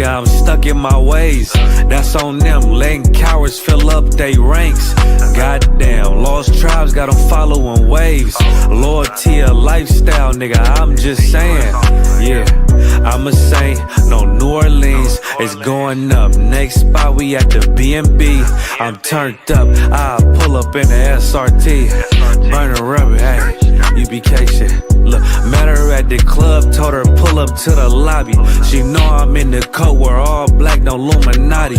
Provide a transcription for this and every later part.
nigga, I'm stuck in my ways. That's on them, letting cowards fill up they ranks. Goddamn, lost tribes got them following waves. Loyalty a lifestyle, nigga, I'm just saying. Yeah, I'm a saint, no New Orleans, it's going up. Next spot, we at the B&B. I'm turned up, I pull up in the SRT. Burning rubber, hey, UPK shit. Look, met her at the club, told her pull up to the lobby. She know I'm in the coat, we're all black, no Illuminati.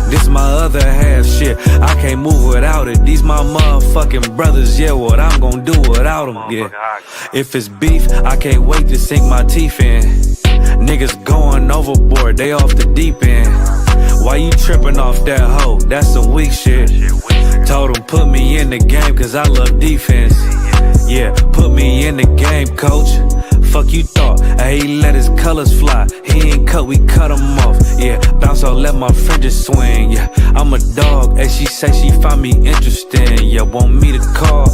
This my other half shit, I can't move without it. These my motherfucking brothers, yeah, what I'm gonna do without them, yeah. If it's beef, I can't wait to sink my teeth in. Niggas going overboard, they off the deep end. Why you tripping off that hoe? That's some weak shit. Told him put me in the game cause I love defense. Yeah, put me in the game, coach. Fuck you thought, he let his colors fly. He ain't cut, we cut him off. Yeah, bounce out, let my fringes swing. Yeah, I'm a dog, and she say she find me interesting. Yeah, want me to call,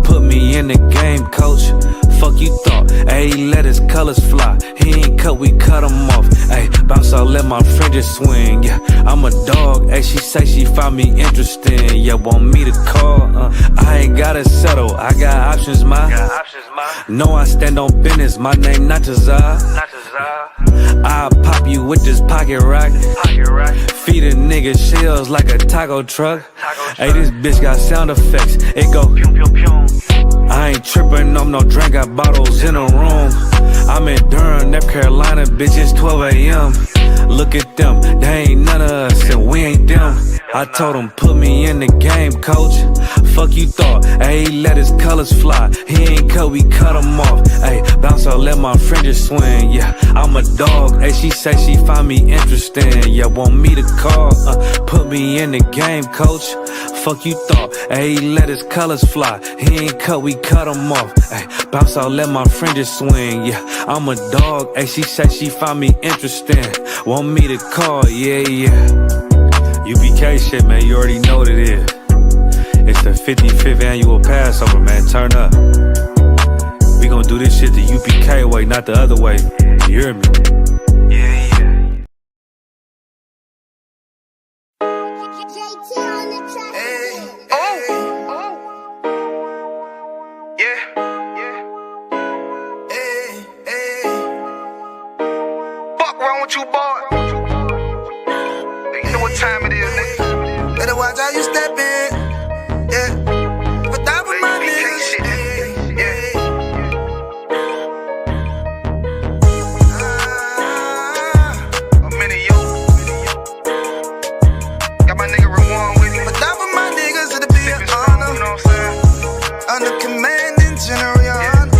put me in the game, coach. Fuck you thought, he let his colors fly. He ain't cut, we cut him off. Ay, bounce out, let my fringes swing. Yeah, I'm a dog, and she say she find me interesting. Yeah, want me to call, I ain't gotta settle, I got options, ma. No, I stand on business, my name not Jazar. I'll pop you with this pocket rock. Feed a nigga shells like a taco truck. Hey, this bitch got sound effects, it go pew pew pew. I ain't trippin' on no drink, got bottles in the room. I'm in Durham, North Carolina, bitch, it's 12 a.m. Look at them, they ain't none of us and we ain't them. I told him put me in the game, coach. Fuck you thought, he let his colors fly. He ain't cut, we cut him off. Ay, bounce out, let my fringes swing. Yeah, I'm a dog, she say she find me interesting. Yeah, want me to call, put me in the game, coach. Fuck you thought, he let his colors fly. He ain't cut, we cut him off. Ay, bounce out, let my fringes swing. Yeah, I'm a dog, she say she find me interesting. Want me to call, yeah, yeah. UPK shit, man, you already know what it is. It's the 55th annual Passover, man, turn up. We gon' do this shit the UPK way, not the other way. You hear me? Yeah, yeah. Hey, oh. Yeah, yeah. Hey, hey. Fuck wrong with you, boy? You know what time it is, nigga. Better watch how you step in. Yeah. But that was my nigga. Yeah. I'm in it, yo. Got my nigga Rewan with me. But that was my niggas, it'll be an honor. You know what I'm saying? Under commanding General, your honor.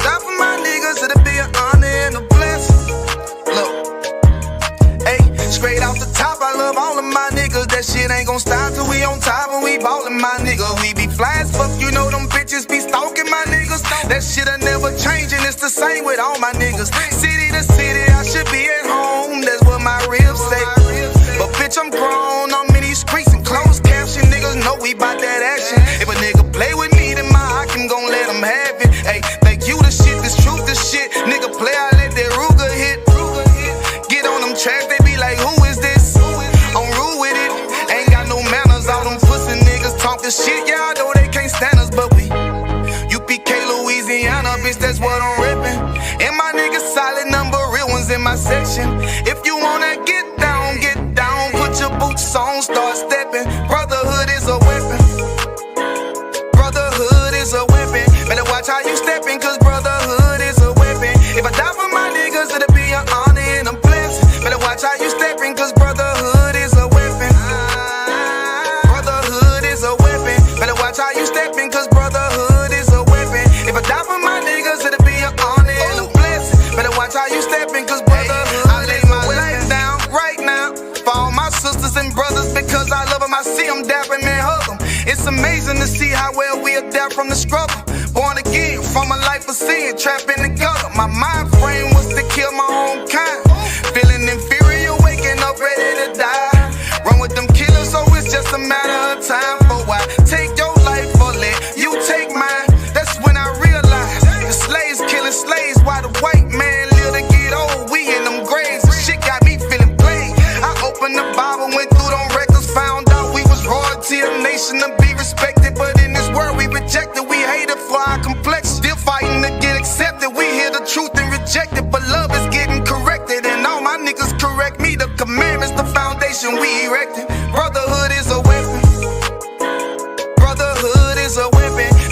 That for my niggas, it'll be an honor and a blessing. Look, hey, straight off the top, I love all of my niggas. That shit ain't gon' stop till we on top and we ballin', my nigga. We be fly as fuck, you know them bitches be stalking my niggas. That shit'll never change and it's the same with all my niggas. City to city, I should be at home, that's what my ribs say. But bitch, I'm grown, I'm in these streets and closed caption. Niggas know we bout that action. If a nigga play with me, then my hock can gon' let him have it. Hey, think you the shit, this truth the shit. Nigga play, I let that Ruger hit. Get on them tracks, they be like, who is this? I'm rude with it, ain't got no manners. All them pussy niggas talkin' shit, yeah, I know they can't stand us, but we UPK Louisiana, bitch, that's what I'm rippin'. And my niggas solid number, real ones in my section. If you wanna get down, put your boots on, start steppin'. Brotherhood is a weapon. Brotherhood is a weapon. Better watch how you steppin', cause brotherhood is a weapon. If I die for my niggas, it'll be an honor and a blessing. Better watch how you steppin', cause brotherhood is a weapon. Brotherhood is a weapon. Better watch how you steppin', cause brotherhood is a weapon. If I die for my niggas, it'll be an honor and a blessing. Better watch how you steppin', cause brotherhood. I lay my life down right now for all my sisters and brothers, because I love them. I see them dapping and hug them. It's amazing to see how well we adapt from the struggle. Born again from a life of sin, trapped in the gutter. My mind frame was to kill my own kind. Feeling inferior, waking up ready to die. Run with them killers, so it's just a matter of time. For why take your life or let you take mine? That's when I realized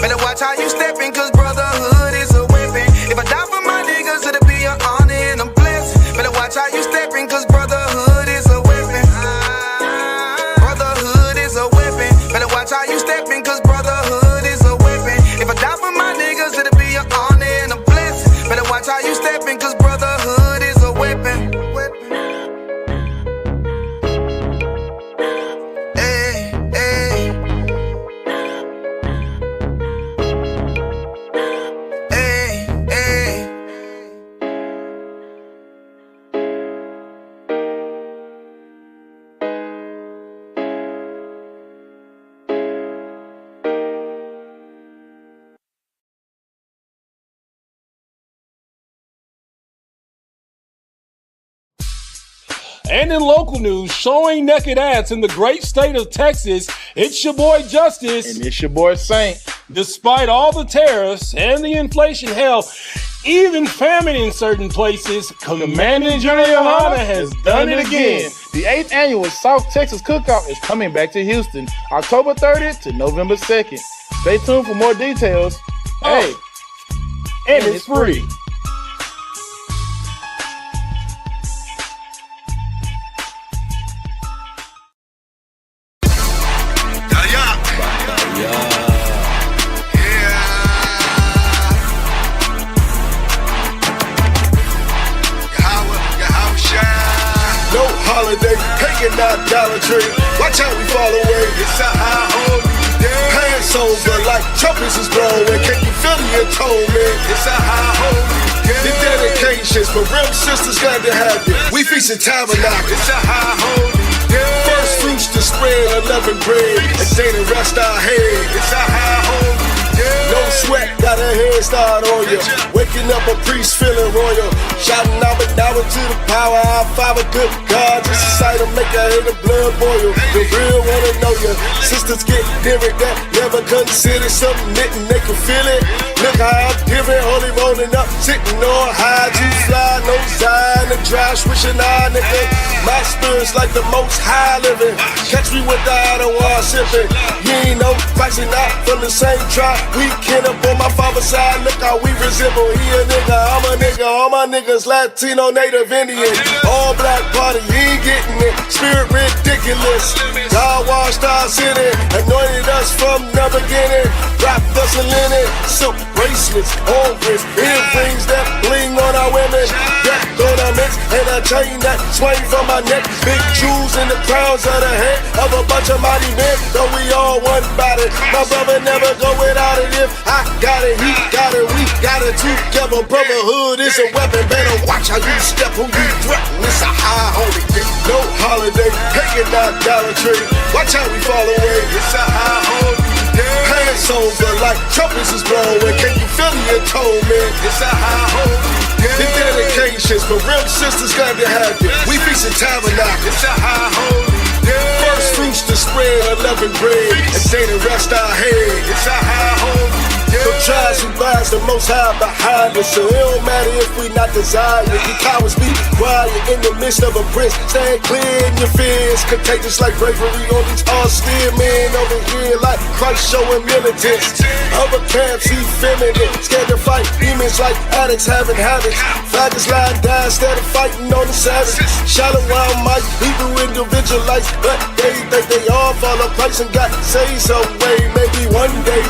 Better watch how you steppin', cause brotherhood is a weapon. If I die for my niggas, it'll be an honor and a blessing. Better watch how you steppin', cause brotherhood is a weapon. Brotherhood is a weapon. Better watch how you steppin', cause brotherhood is a weapon. If I die for my niggas, it'll be an honor and a blessing. Better watch how you steppin', cause brotherhood is a weapon. And in local news, showing naked ass in the great state of Texas, it's your boy Justice. And it's your boy Saint. Despite all the tariffs and the inflation, hell, even famine in certain places, Commanding General Yohana has done it again. The 8th annual South Texas Cookout is coming back to Houston, October 30th to November 2nd. Stay tuned for more details. Hey, and it's free. Hanging out Dollar Tree, watch how we fall away. It's a high holy day. Hands over like trumpets is blowing. Can you feel the atonement? It's a high holy day. The dedications for real sisters, glad to have you. We feasting tabernacle. It's a high holy day. First fruits to spread unleavened bread, and then the rest our head. It's a high holy day. No sweat, got a head start on you. Waking up a priest feeling royal. Shouting out but now to the power. Our Father, good God. Just a sight of make a hate of blood boil. The real wanna know you. Sisters get different that never considered submitting. They can feel it. Look how I'm giving. Holy rolling up, sitting on high. Too fly, no Zion. The dry swishing eye, nigga. My spirit's like the most high living. Catch me with the Ottawa sipping. You ain't no pricing out from the same tribe. We kin up on my father's side, look how we resemble. He a nigga, I'm a nigga, all my niggas Latino, Native, Indian. All black party, you ain't getting it. Spirit ridiculous. God washed our city, anointed us from the beginning. Wrapped us in linen, silk bracelets, ornaments, earrings that bling on our women. That ornaments and a chain that swing from my neck. Big jewels in the crowns of the head of a bunch of mighty men. Though we all one body, my brother never go without it. If I got it, he got it, we got it together. Brotherhood is a weapon. Better watch how you step, who you threaten. It's a high holy day, no holiday. Hanging out Dollar Tree, watch how we fall away. It's a high holy day. Hands over like trumpets is blowing. Can you feel the atonement? It's a high holy day. The dedications for real sisters, glad to have you. We feasting tabernacle. It's a high holy day. First fruits to spread unleavened bread, and then the rest our head. It's a high holy day. So tries who buys the most high behind us. So it don't matter if we not desired. You cowards be quiet in the midst of a prince. Stand clear in your fears. Contagious like bravery on these austere men over here, like Christ showing militants. Other camps effeminate, scared to fight demons like addicts having habits. Faggots lying down instead of fighting on the savage. Shallow wild mice, Hebrew individualites, but they think they all follow Christ and got saved some way. Maybe one day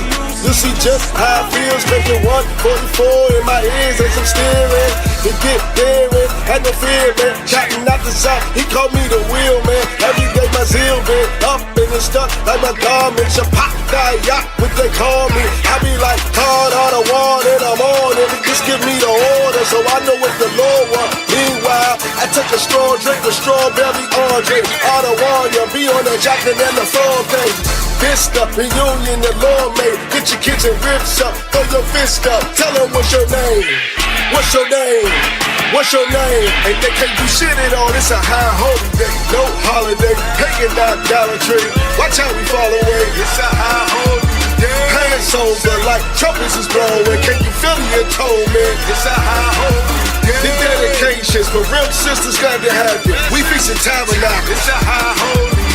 you'll see just how it feels. Making 144 in my ears as I'm steering. To get daring, had no fear, man. Cotton out the side, he called me the wheel, man. Every day my zeal been up in the stuff like my garments. A pop die yacht, what they call me. I be like hard on the wall and I'm on it. Just give me the order so I know what the Lord want. Meanwhile, I took a straw drink with strawberry Andre. All the wall, you'll be on the jacket and the floor thing. Fist up, reunion the Lord made. Get your kids and ribs up, throw your fist up. Tell them what's your name, what's your name, what's your name. Ain't they can't do shit at all, it's a high holy day. No holiday, hanging out Dollar Tree. Watch how we fall away, it's a high holy day. Hands over like trumpets is blowing. Can you feel the atonement? It's a high holy day. The dedications for real sisters, glad to have you. We feasting tabernacle, it's a high holy day.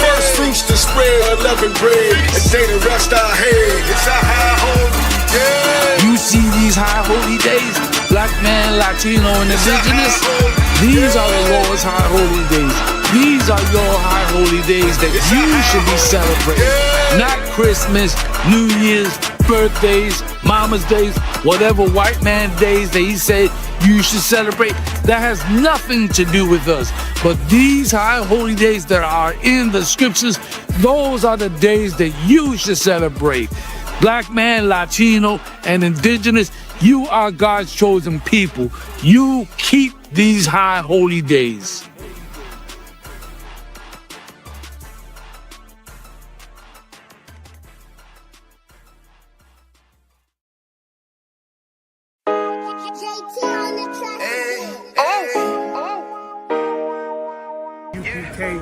First fruits to spread unleavened bread, and then the rest our head. It's a high holy man, Latino, and indigenous, these are the Lord's high holy days. These are your high holy days that you should be celebrating. Not Christmas, New Year's, birthdays, Mama's days, whatever white man days that he said you should celebrate. That has nothing to do with us. But these high holy days that are in the scriptures, those are the days that you should celebrate. Black man, Latino, and indigenous, you are God's chosen people. You keep these high holy days. I.S.U.P.K,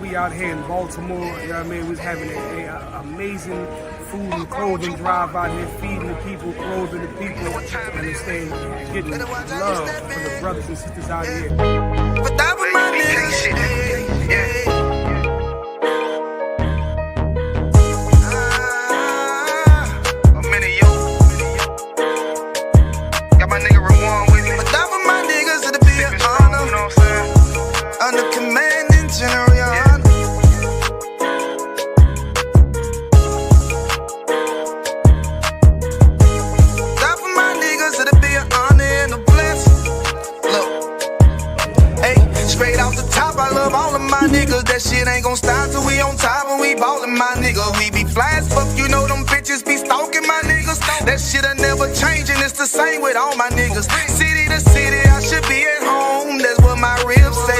we out here in Baltimore, you know what I mean? We was having an amazing food and clothing drive out here, feeding the people, clothing the people, and staying, getting love for the brothers and sisters out here. But that was my that shit ain't gon' stop till we on top and we ballin', my nigga. We be fly as fuck, you know them bitches be stalking my niggas. That shit'll never change and it's the same with all my niggas. City to city, I should be at home, that's what my ribs say.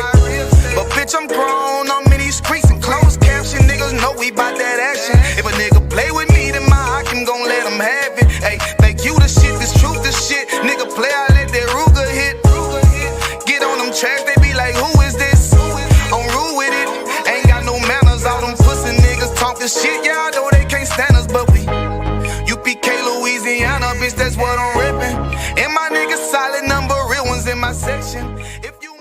But bitch, I'm grown, I'm in these streets and closed caption. Niggas know we bout that action. If a nigga play with me, then my Hakim gon' let him have it. Hey, think you the shit, this truth the shit. Nigga play, I let that Ruger hit. Get on them tracks, they be like, who is this? I'm rude with it, ain't got no manners. All them pussy niggas talking shit, yeah, I know they can't stand us, but we UPK Louisiana, bitch, that's what I'm reppin'. And my niggas solid number, real ones in my section. If you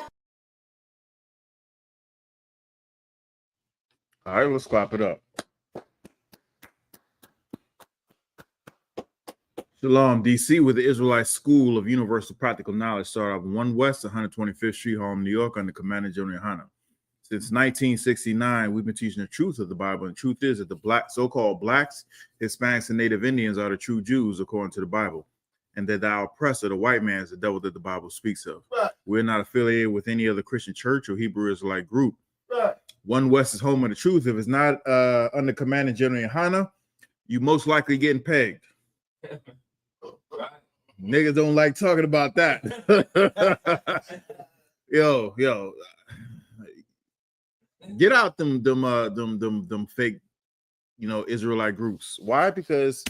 All right, let's clap it up. Shalom, DC, with the Israelite School of Universal Practical Knowledge, started off 1 West, 125th Street, Harlem, New York, under Commander General Hanna. Since 1969, we've been teaching the truth of the Bible, and the truth is that the so-called blacks, Hispanics, and Native Indians are the true Jews, according to the Bible, and that our oppressor, the white man, is the devil that the Bible speaks of. We're not affiliated with any other Christian church or Hebrew Israelite group. 1 West is home of the truth. If it's not under Commander General Hanna, you most likely getting pegged. Niggas don't like talking about that. Yo. Get out them fake, Israelite groups. Why? Because,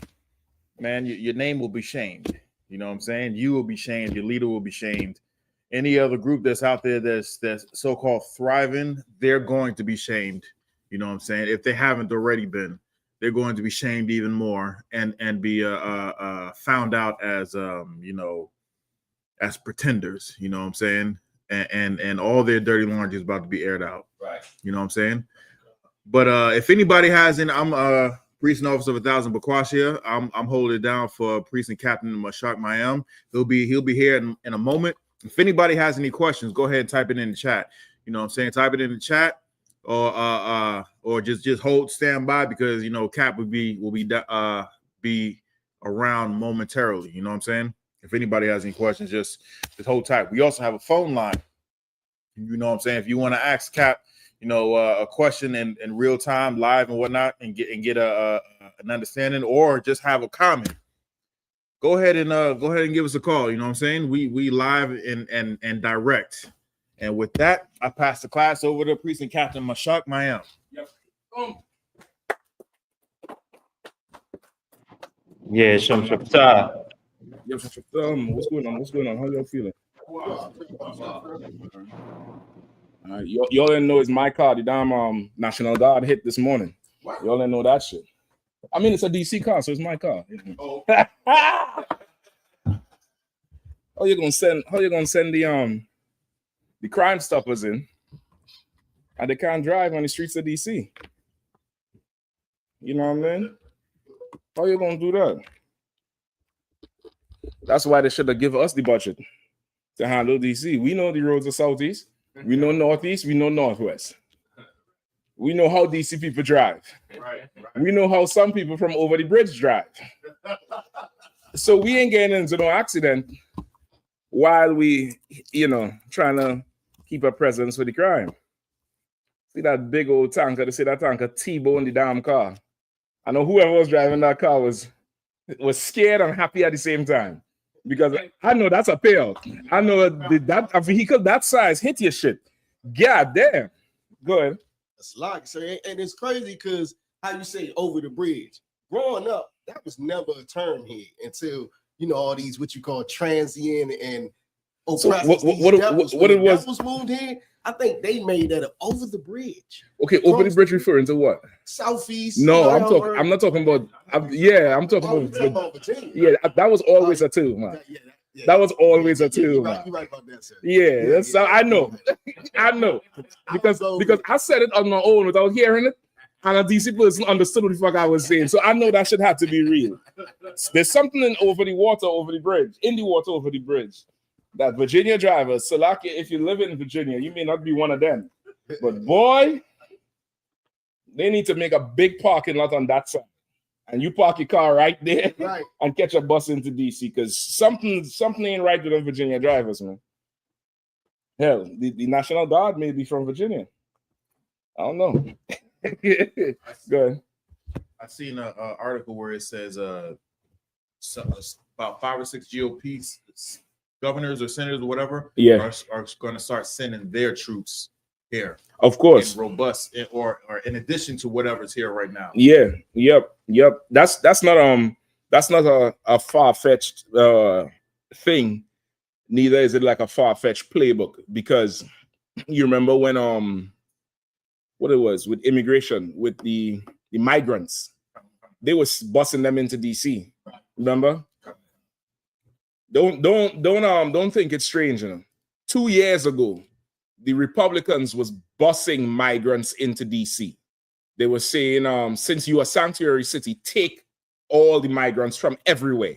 man, your name will be shamed. You know what I'm saying? You will be shamed. Your leader will be shamed. Any other group that's out there that's so-called thriving, they're going to be shamed. You know what I'm saying? If they haven't already been, they're going to be shamed even more and be found out as as pretenders. You know what I'm saying? And all their dirty laundry is about to be aired out. Right. You know what I'm saying? But if anybody has any, I'm priest and officer of 1,000 Bakwashia. I'm holding it down for priest and captain Mashak. He'll be here in a moment. If anybody has any questions, go ahead and type it in the chat. You know what I'm saying? Type it in the chat, or just stand by, because Cap will be around momentarily. You know what I'm saying? If anybody has any questions, just hold tight. We also have a phone line. You know what I'm saying? If you want to ask Cap, a question in real time, live and whatnot, and get an understanding, or just have a comment, go ahead and give us a call. You know what I'm saying? We live and direct. And with that, I pass the class over to priest and captain Mashak. Yep. Yeah, Shem Shapta. What's going on? How y'all feeling? Y'all didn't know it's my car. The damn National Guard hit this morning. Y'all didn't know that shit. I mean, it's a DC car, so it's my car. Oh. How you gonna send the Crime Stoppers in, and they can't drive on the streets of DC? You know what I mean? How you gonna do that? That's why they should have given us the budget. to handle DC. We know the roads of Southeast. We know Northeast. We know Northwest. We know how DC people drive. Right. We know how some people from over the bridge drive. So we ain't getting into no accident while we, trying to keep a presence for the crime. See that big old tanker, they say that tanker T-boned the damn car. I know whoever was driving that car was scared and happy at the same time. Because I know that's a payout. I know that a vehicle that size hit your shit. God damn. Go ahead. It's like, so, and it's crazy because how you say over the bridge. Growing up, that was never a term here until all these what you call transient and oppressors. So what it was moved in. I think they made that over the bridge. Okay, over the bridge referring to what? Southeast. No, I'm not talking about. I'm talking about Virginia. Yeah, that was always a two, man. Yeah, that was always a two. You're right about that, sir. Yeah, I know. I know. Because I said it on my own without hearing it, and a DC person understood what the fuck I was saying. So I know that should have to be real. There's something in the water over the bridge. That Virginia drivers, Salaki, if you live in Virginia, you may not be one of them. But boy, they need to make a big parking lot on that side. And you park your car right there and catch a bus into DC because something ain't right with them Virginia drivers, man. Hell, the National Guard may be from Virginia. I don't know. Go ahead. I seen an article where it says about 5 or 6 GOP governors or senators or whatever are going to start sending their troops here. Of course. Robust or in addition to whatever's here right now. Yeah. Yep. That's not a far-fetched thing. Neither is it like a far-fetched playbook because you remember when what it was with immigration with the migrants, they was busing them into DC. Remember? Don't think it's strange. 2 years ago, the Republicans was busing migrants into DC. They were saying, since you are a sanctuary city, take all the migrants from everywhere.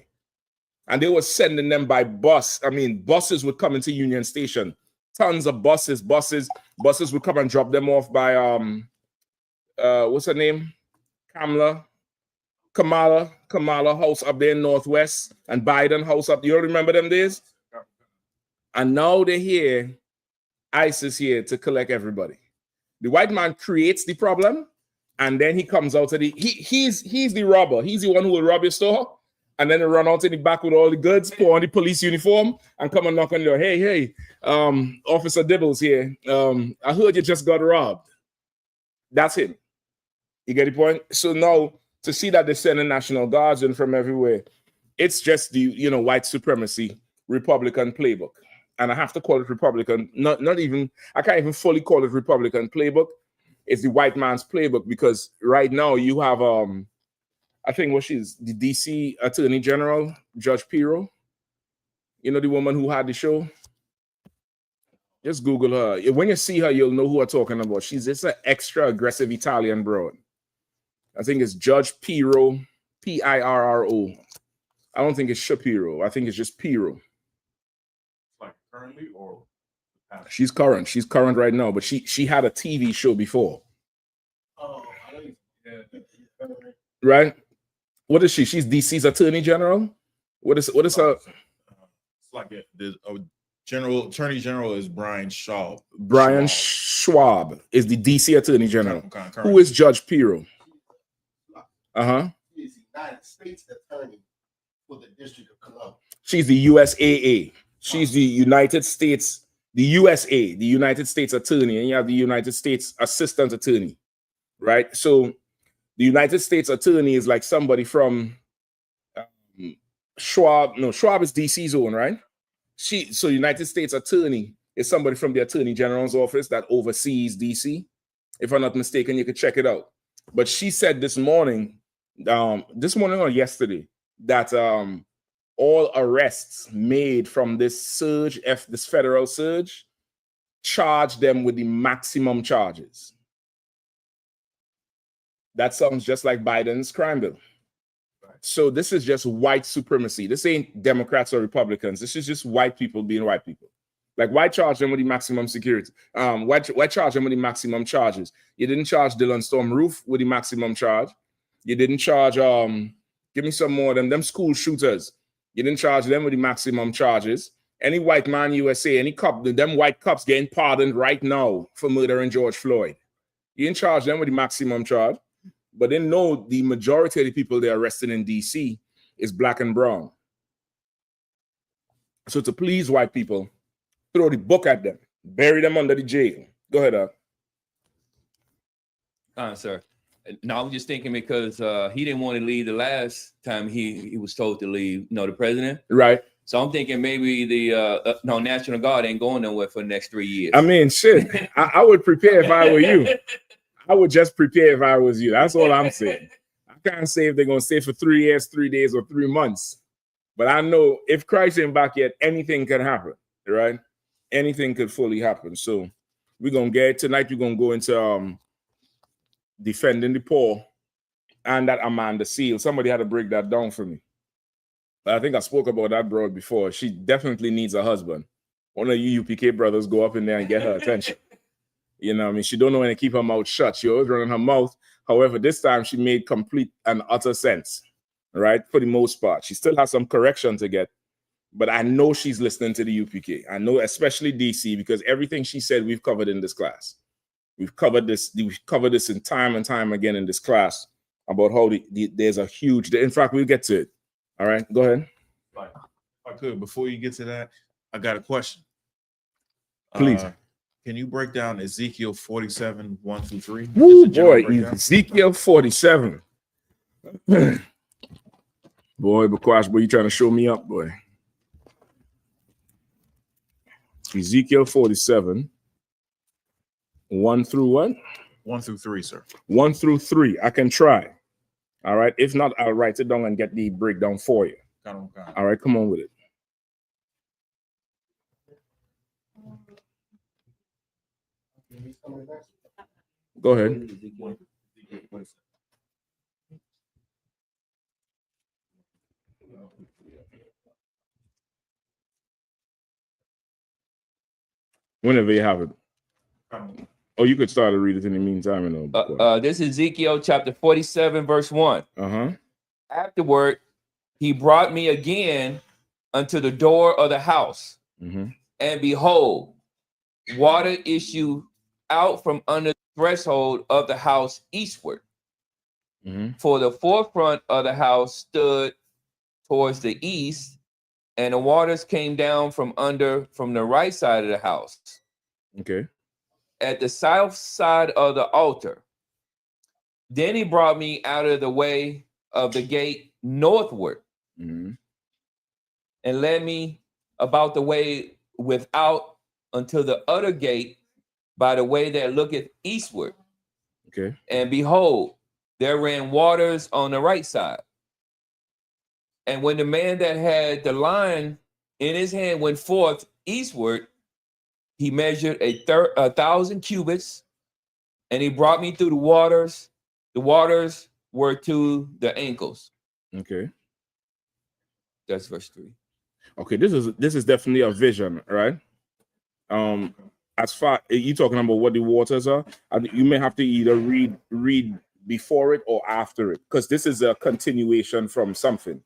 And they were sending them by bus. I mean, buses would come into Union Station. Tons of buses would come and drop them off by what's her name? Kamala house up there in Northwest and Biden house up. You don't remember them days? And now they're here. ICE is here to collect everybody. The white man creates the problem, and then he comes out to he's the robber. He's the one who will rob your store, and then they run out in the back with all the goods, put on the police uniform, and come and knock on your door. Hey, Officer Dibbles here. I heard you just got robbed. That's him. You get the point? So now to see that they're sending National Guards in from everywhere, it's just the white supremacy Republican playbook. And I have to call it Republican, I can't even fully call it Republican playbook. It's the white man's playbook because right now you have I think what she's the DC Attorney General, Judge Pirro. You know the woman who had the show? Just Google her. When you see her, you'll know who I'm talking about. She's just an extra aggressive Italian broad. I think it's Judge Pirro, Pirro. I don't think it's Shapiro. I think it's just Pirro. Like currently or she's current. She's current right now, but she had a TV show before. Oh, right? What is she? She's DC's Attorney General. What is her? It's like the Attorney General is Brian Shaw. Brian Schwab is the DC Attorney General. Who is Judge Pirro? He is the United States Attorney for the District of Columbia. She's the USAA. She's the United States, the USA, the United States Attorney, and you have the United States Assistant Attorney, right? So the United States Attorney is like somebody from Schwab. No, Schwab is DC's own, right? So United States Attorney is somebody from the Attorney General's office that oversees DC. If I'm not mistaken, you could check it out. But she said this morning or yesterday, that all arrests made from this surge, this federal surge, charge them with the maximum charges. That sounds just like Biden's crime bill. So this is just white supremacy. This ain't Democrats or Republicans. This is just white people being white people. Like, why charge them with the maximum security? Why charge them with the maximum charges? You didn't charge Dylan Storm Roof with the maximum charge. You didn't charge, give me some more of them school shooters. You didn't charge them with the maximum charges. Any white man USA, any cop, them white cops getting pardoned right now for murdering George Floyd. You didn't charge them with the maximum charge. But they know the majority of the people they're arresting in DC is black and brown. So to please white people, throw the book at them, bury them under the jail. Go ahead, Sir. No, I was just thinking because he didn't want to leave the last time he was told to leave, the president. Right. So I'm thinking maybe the National Guard ain't going nowhere for the next 3 years. I mean, shit, I would prepare if I were you. I would just prepare if I was you. That's all I'm saying. I can't say if they're going to stay for 3 years, 3 days, or 3 months. But I know if Christ ain't back yet, anything can happen, right? Anything could fully happen. So we're going to get tonight, we're going to go into defending the poor and that Amanda Seal. Somebody had to break that down for me. But I think I spoke about that broad before. She definitely needs a husband. One of you ISUPK brothers go up in there and get her attention. You know what I mean? She don't know when to keep her mouth shut. She always running her mouth. However, this time she made complete and utter sense, right? For the most part. She still has some correction to get. But I know she's listening to the UPK. I know especially DC, because everything she said we've covered in this class. We've covered this in time and time again in this class about how there's a huge, in fact, we'll get to it. All right, go ahead. If I could, before you get to that, I got a question. Please. Can you break down Ezekiel 47, 1-3? Woo, boy, Ezekiel 47. Boy, Bakwash, boy, you trying to show me up, boy. Ezekiel 47. 1 through what? 1-3, sir. 1-3. I can try. All right. If not, I'll write it down and get the breakdown for you. All right, come on with it. Go ahead. Whenever you have it. Oh, you could start to read it in the meantime. This is Ezekiel chapter 47, verse 1. Afterward, he brought me again unto the door of the house, and behold, water issued out from under the threshold of the house eastward. For the forefront of the house stood towards the east, and the waters came down from the right side of the house. Okay. At the south side of the altar. Then he brought me out of the way of the gate northward, and led me about the way without until the other gate by the way that looketh eastward. Okay. And behold, there ran waters on the right side. And when the man that had the line in his hand went forth eastward, he measured 1,000 cubits, and he brought me through the waters. The waters were to the ankles. Okay. That's verse 3. Okay, this is definitely a vision, right? As far you talking about what the waters are, you may have to either read before it or after it, because this is a continuation from something,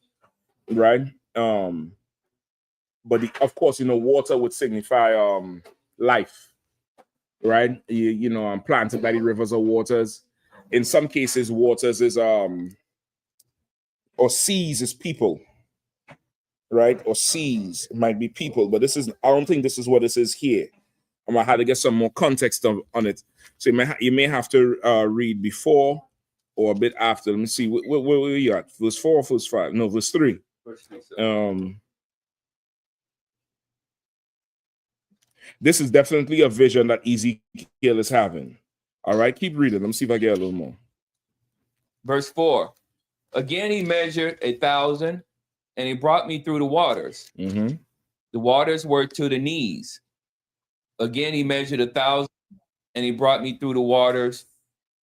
right? But of course, water would signify life, right? Planted by the rivers of waters. In some cases, waters is or seas is people, right? Or seas might be people, but I don't think this is what this is here. I'm gonna have to get some more context on it. So you may have to read before or a bit after. Let me see where are you at? Verse 4 or verse 5? No, verse 3. Verse 3. This is definitely a vision that Ezekiel is having. All right, keep reading. Let me see if I get a little more. Verse 4. Again, he measured 1,000, and he brought me through the waters. The waters were to the knees. Again, he measured 1,000, and he brought me through the waters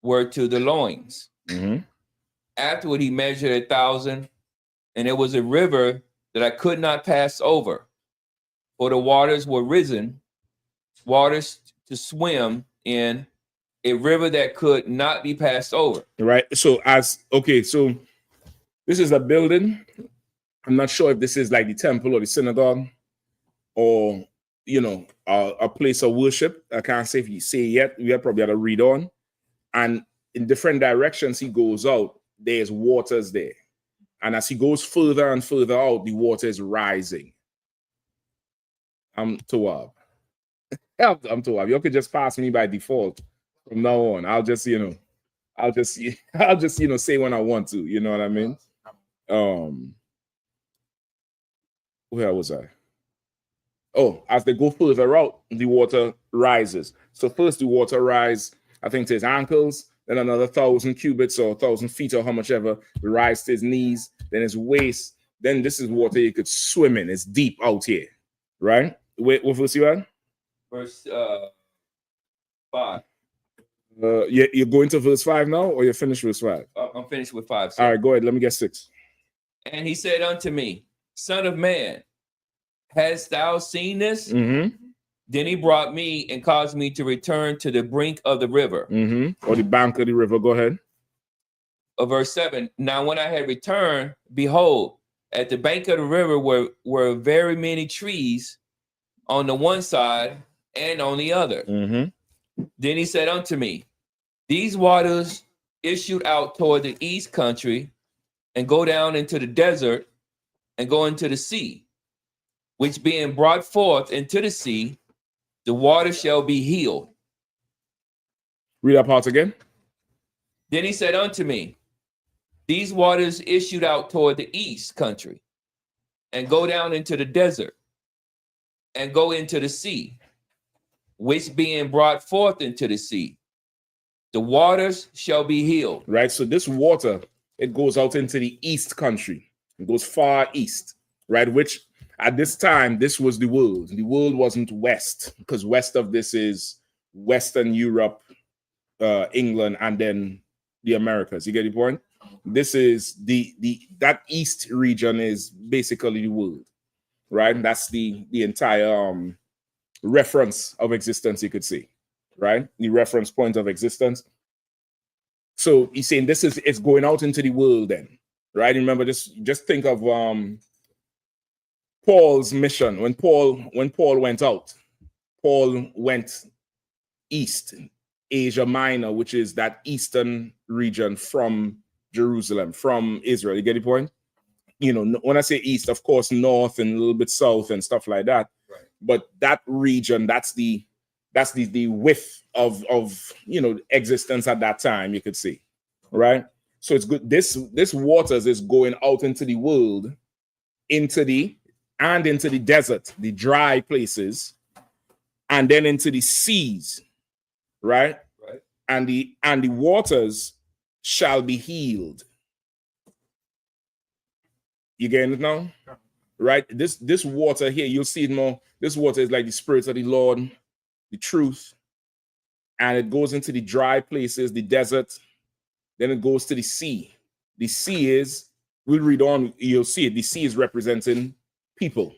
were to the loins. Afterward, he measured 1,000, and it was a river that I could not pass over. for the waters were risen, waters to swim in, a river that could not be passed over. Right. So so this is a building. I'm not sure if this is like the temple or the synagogue or a place of worship. I can't say if you say yet. We have probably got to read on. And in different directions he goes out, there's waters there. And as he goes further and further out, the water is rising. I'm Tawab. I'm Tawab. You could just pass me by default from now on. I'll just say when I want to. You know what I mean? Where was I? Oh, as they go further out, the water rises. So first the water rise, I think to his ankles, then another 1,000 cubits or 1,000 feet or how much ever, rise to his knees, then his waist. Then this is water you could swim in. It's deep out here, right? Wait, what verse you at? Verse 5. You're going to verse 5 now, or you're finished verse 5? I'm finished with 5. All right, go ahead. Let me get 6. And he said unto me, Son of man, hast thou seen this? Mm-hmm. Then he brought me and caused me to return to the brink of the river. Mm-hmm. Or the bank of the river. Go ahead. Verse 7. Now when I had returned, behold, at the bank of the river were very many trees on the one side and on the other. Mm-hmm. Then he said unto me, these waters issued out toward the east country and go down into the desert and go into the sea, which being brought forth into the sea, the water shall be healed. Read that part again. Then he said unto me, these waters issued out toward the east country and go down into the desert and go into the sea, which being brought forth into the sea, the waters shall be healed. Right. So this water, it goes out into the east country. It goes far east, right? Which at this time, this was the world. The world wasn't west, because west of this is Western Europe, England, and then the Americas. You get the point? This is that east region is basically the world, right? And that's the entire reference of existence, you could say, right? The reference point of existence. So he's saying it's going out into the world then, right? Remember, just think of Paul's mission. When Paul went out, Paul went east, Asia Minor, which is that eastern region from Jerusalem, from Israel. You get the point? You know, when I say east, of course, north and a little bit south and stuff like that. Right. But that region, that's the width of existence at that time, you could see, right? So it's good. This waters is going out into the world, into the desert, the dry places, and then into the seas, right? Right. And the waters shall be healed. You getting it now? Right? This water here, you'll see it more. This water is like the Spirit of the Lord, the truth, and it goes into the dry places, the desert, then it goes to the sea. The sea is, we'll read on, you'll see it, the sea is representing people,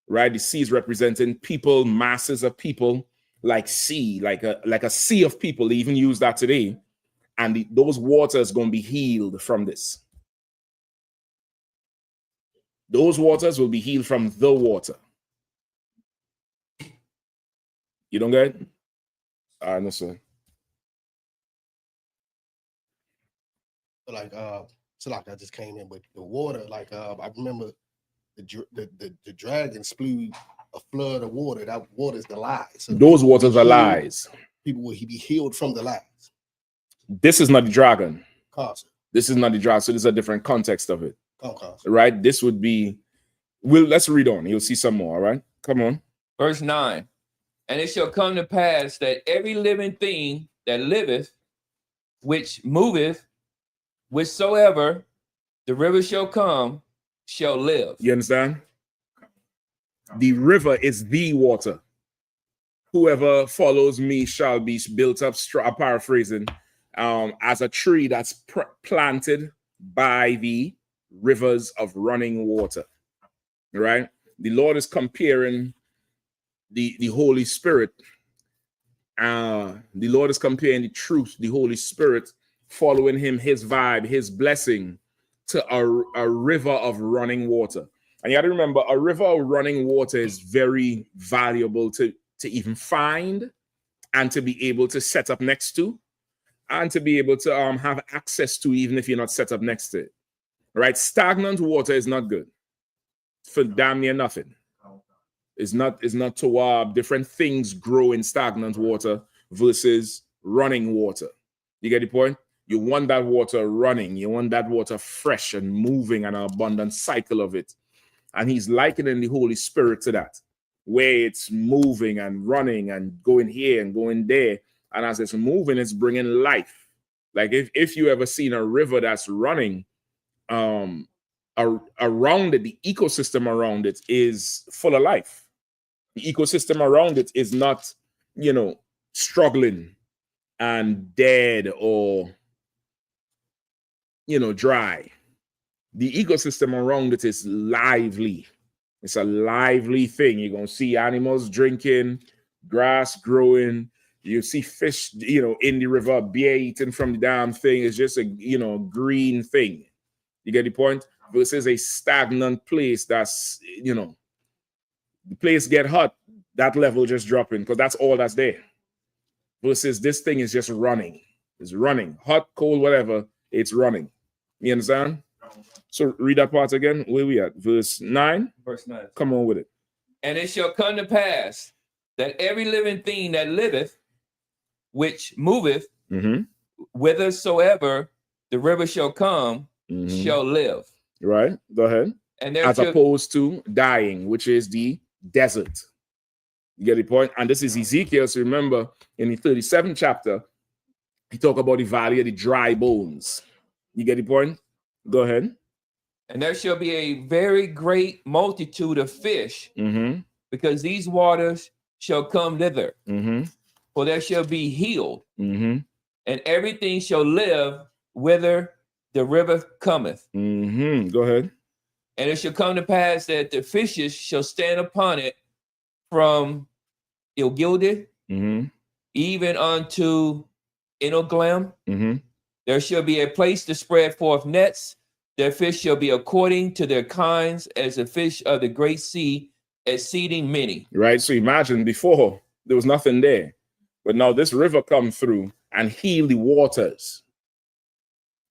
right? The sea is representing people, masses of people, like sea, like a sea of people. They even use that today. And those waters going to be healed from this. Those waters will be healed from the water. You don't get it? I know, sir. Like I just came in with the water. Like I remember the dragon spewed a flood of water. That water is the lies. So those waters are lies. People will be healed from the lies. This is not the dragon. Constant. This is not the dragon. So there's a different context of it. Okay. Right? This would be. Let's read on. You'll see some more. All right. Come on. Verse 9. And it shall come to pass that every living thing that liveth, which moveth, whichsoever the river shall come, shall live. You understand? The river is the water. Whoever follows me shall be built up, paraphrasing, as a tree that's planted by the rivers of running water. Right? the Lord is comparing the Holy Spirit. The Lord is comparing the truth, the Holy Spirit, following him, his vibe, his blessing, to a river of running water. And you got to remember, a river of running water is very valuable to even find and to be able to set up next to, and to be able to have access to, even if you're not set up next to it. Right? Stagnant water is not good for damn near nothing. It's not to different things grow in stagnant water versus running water. You get the point? You want that water running. You want that water fresh and moving, and an abundant cycle of it. And he's likening the Holy Spirit to that, where it's moving and running and going here and going there. And as it's moving, it's bringing life. Like if you ever seen a river that's running, around it, the ecosystem around it is full of life. The ecosystem around it is not, struggling and dead or, dry. The ecosystem around it is lively. It's a lively thing. You're going to see animals drinking, grass growing. You see fish, in the river, beer eating from the damn thing. It's just a, green thing. You get the point? Versus a stagnant place that's, the place get hot, that level just dropping because that's all that's there. Versus this thing is just running. It's running. Hot, cold, whatever, it's running. You understand? So read that part again. Where we at? Verse 9? Verse 9. Come on with it. And it shall come to pass that every living thing that liveth, which moveth, whithersoever the river shall come, shall live. Right. Go ahead. And as opposed to dying, which is the desert. You get the point? And this is Ezekiel. So remember, in the 37th chapter, he talk about the valley of the dry bones. You get the point? Go ahead. And there shall be a very great multitude of fish, because these waters shall come thither. For there shall be healed, and everything shall live whither the river cometh. Go ahead. And it shall come to pass that the fishes shall stand upon it from Ilgilde, even unto Enoglam. There shall be a place to spread forth nets. Their fish shall be according to their kinds, as the fish of the great sea, exceeding many. Right. So imagine before there was nothing there, but now this river come through and heal the waters,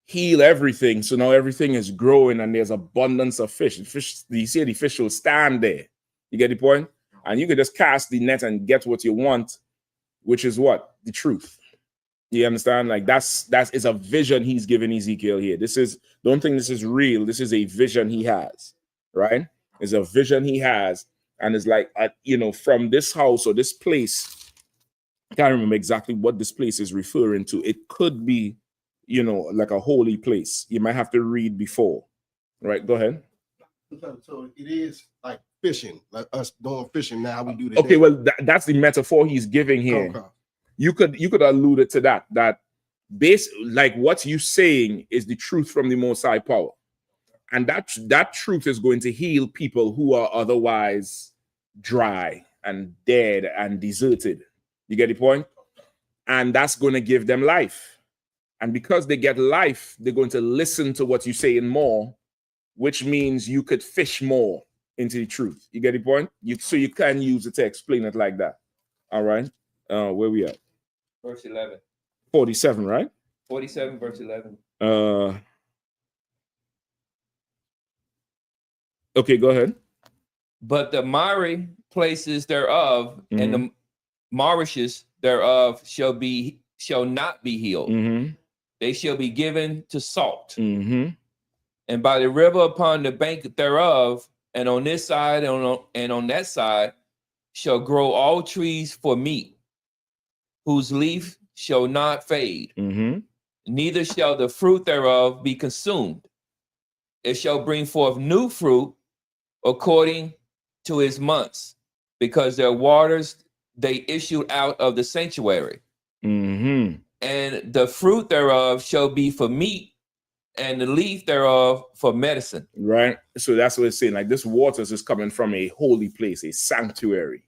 heal everything. So now everything is growing and there's abundance of fish. You see the fish will stand there. You get the point? And you can just cast the net and get what you want, which is what? The truth. You understand? Like that is a vision he's giving Ezekiel here. Don't think this is real. This is a vision he has, right? It's a vision he has. And it's like, from this house or this place, I can't remember exactly what this place is referring to. It could be, like a holy place. You might have to read before, right? Go ahead. So it is like fishing, like us doing fishing now. We do that. Okay, well, that's the metaphor he's giving here. Okay. You could allude it to that like what you're saying is the truth from the Most High power. And that truth is going to heal people who are otherwise dry and dead and deserted. You get the point? And that's going to give them life. And because they get life, they're going to listen to what you're saying more, which means you could fish more into the truth. You get the point? So you can use it to explain it like that. All right. Where we at? Verse 11. 47, right? 47, verse 11. Okay, go ahead. But the miry places thereof and the marishes thereof shall not be healed. They shall be given to salt. And by the river upon the bank thereof, and on this side and on that side, shall grow all trees for meat, whose leaf shall not fade, neither shall the fruit thereof be consumed. It shall bring forth new fruit according to his months, because their waters they issued out of the sanctuary. And the fruit thereof shall be for meat, and the leaf thereof for medicine. Right. So that's what it's saying. Like this water is coming from a holy place, a sanctuary.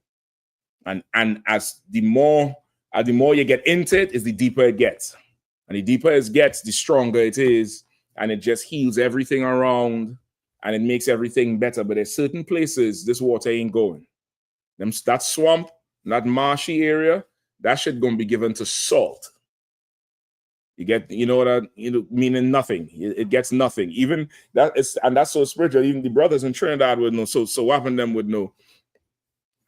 And as the more you get into it, is the deeper it gets. And the deeper it gets, the stronger it is. And it just heals everything around and it makes everything better. But there's certain places this water ain't going. That swamp, that marshy area, that shit gonna be given to salt. You get, meaning nothing. It gets nothing. Even that is, and that's so spiritual. Even the brothers in Trinidad would know. So what them would know.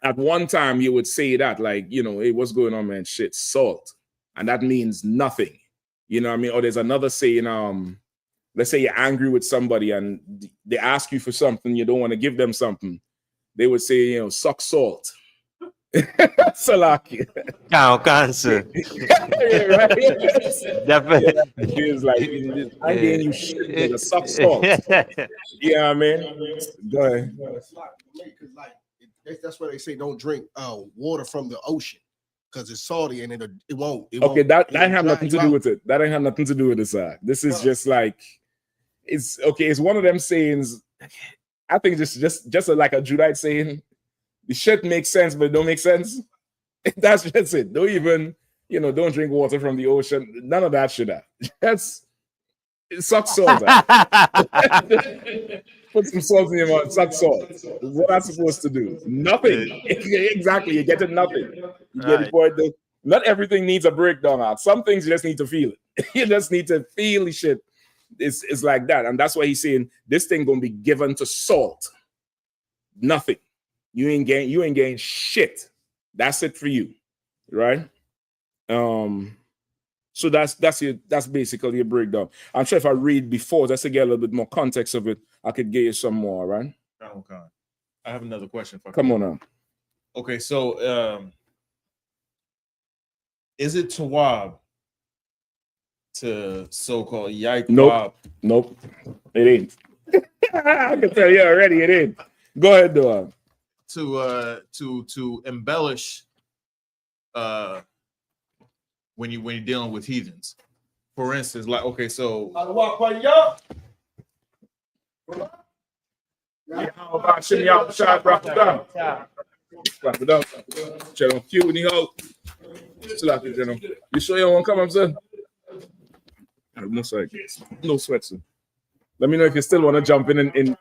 At one time, you would say that, like, hey, what's going on, man? Shit, salt, and that means nothing. You know what I mean? Or there's another saying. Let's say you're angry with somebody and they ask you for something, you don't want to give them something. They would say, suck salt. Salaki. Cancer. Definitely. It's like, I gave you shit, nigga, suck salt. You know what I mean? Go ahead. That's why they say don't drink water from the ocean because it's salty and it won't. Okay, that have nothing to do with it. That ain't have nothing to do with this. This is just like, it's okay. It's one of them sayings. I think just like a Judite saying, the shit makes sense, but it don't make sense. That's just it. Don't even, don't drink water from the ocean. None of that shit. It sucks salt. Put some salt in your mouth, suck salt. What I'm supposed to do? Nothing. Exactly. You get to nothing. You get the point. Not everything needs a breakdown out. Some things you just need to feel it. You just need to feel the shit. It's like that. And that's why he's saying this thing gonna be given to salt. Nothing. You ain't getting shit. That's it for you. Right? So that's basically a breakdown. I'm sure if I read before, just to get a little bit more context of it, I could get you some more, right? Okay. I have another question for you. Come on now. Okay, so is it Tawab to so-called Yike? Nope. It ain't. I can tell you already it ain't. Go ahead, Doug. To embellish when you're dealing with heathens. For instance, like, okay, so you sure you won't come up, sir? No sweat, sir. Let me know if you still want to jump in.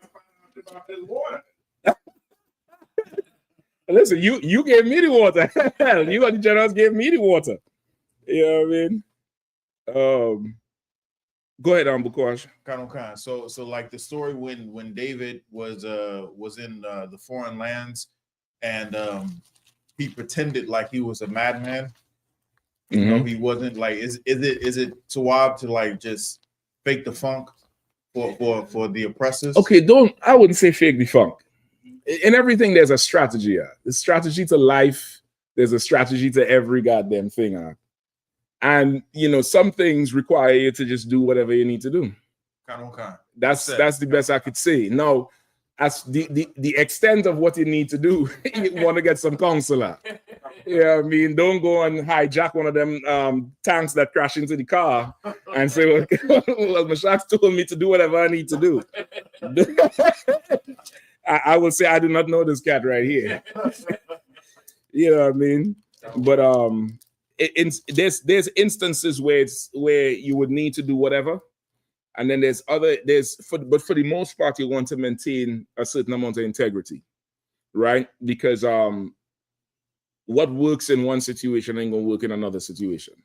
Listen, you gave me the water. You and the generals gave me the water. You know what I mean? Go ahead, Bukash. Khan. So like the story when David was in the foreign lands and he pretended like he was a madman. You know, he wasn't. Like, is it Tawab to like just fake the funk for the oppressors? Okay, I wouldn't say fake the funk. In everything, there's a strategy. There's strategy to life. There's a strategy to every goddamn thing. And some things require you to just do whatever you need to do. That's the best I could say. Now, as the extent of what you need to do, you want to get some counsel. Yeah, I mean, don't go and hijack one of them tanks that crash into the car and say, well, Mashak told me to do whatever I need to do. I will say I do not know this cat right here. You know what I mean? But there's instances where you would need to do whatever, and then but for the most part you want to maintain a certain amount of integrity, right? Because what works in one situation ain't gonna work in another situation.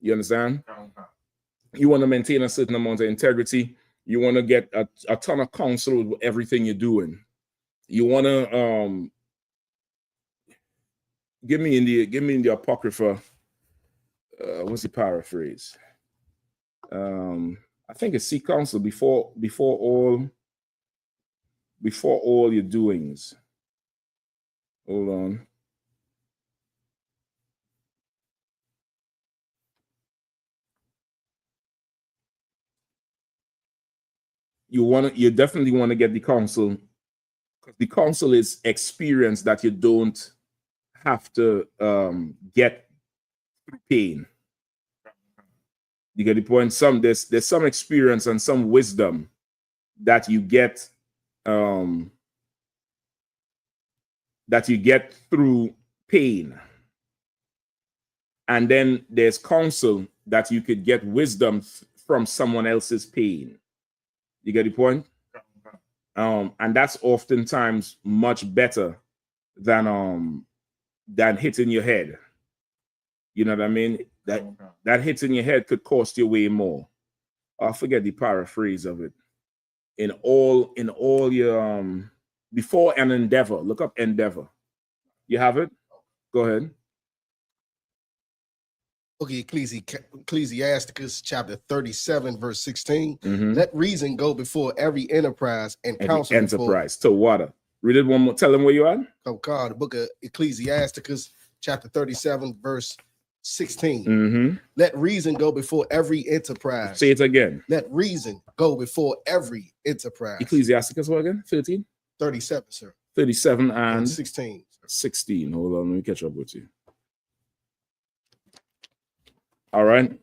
You understand? You want to maintain a certain amount of integrity. You want to get a ton of counsel with everything you're doing. You want to give me in the Apocrypha. What's the paraphrase? I think it's seek counsel before all your doings. Hold on. You definitely want to get the counsel, because the counsel is experience that you don't have to get through pain. You get the point. There's some experience and some wisdom that you get through pain. And then there's counsel that you could get wisdom from someone else's pain. You get the point? And that's oftentimes much better than hitting your head. You know what I mean? That hitting your head could cost you way more. I forget the paraphrase of it. In all your before an endeavor, look up endeavor. You have it? Go ahead. Okay, Ecclesiasticus chapter 37, verse 16. Mhm. Let reason go before every enterprise and counsel. Enterprise to water. Read it one more. Tell them where you at. Oh God, the book of Ecclesiasticus chapter 37, verse 16. Mm-hmm. Let reason go before every enterprise. Say it again. Let reason go before every enterprise. Ecclesiasticus what again? 13? 37, sir. 37 and 16. 16. Hold on, let me catch up with you. All right.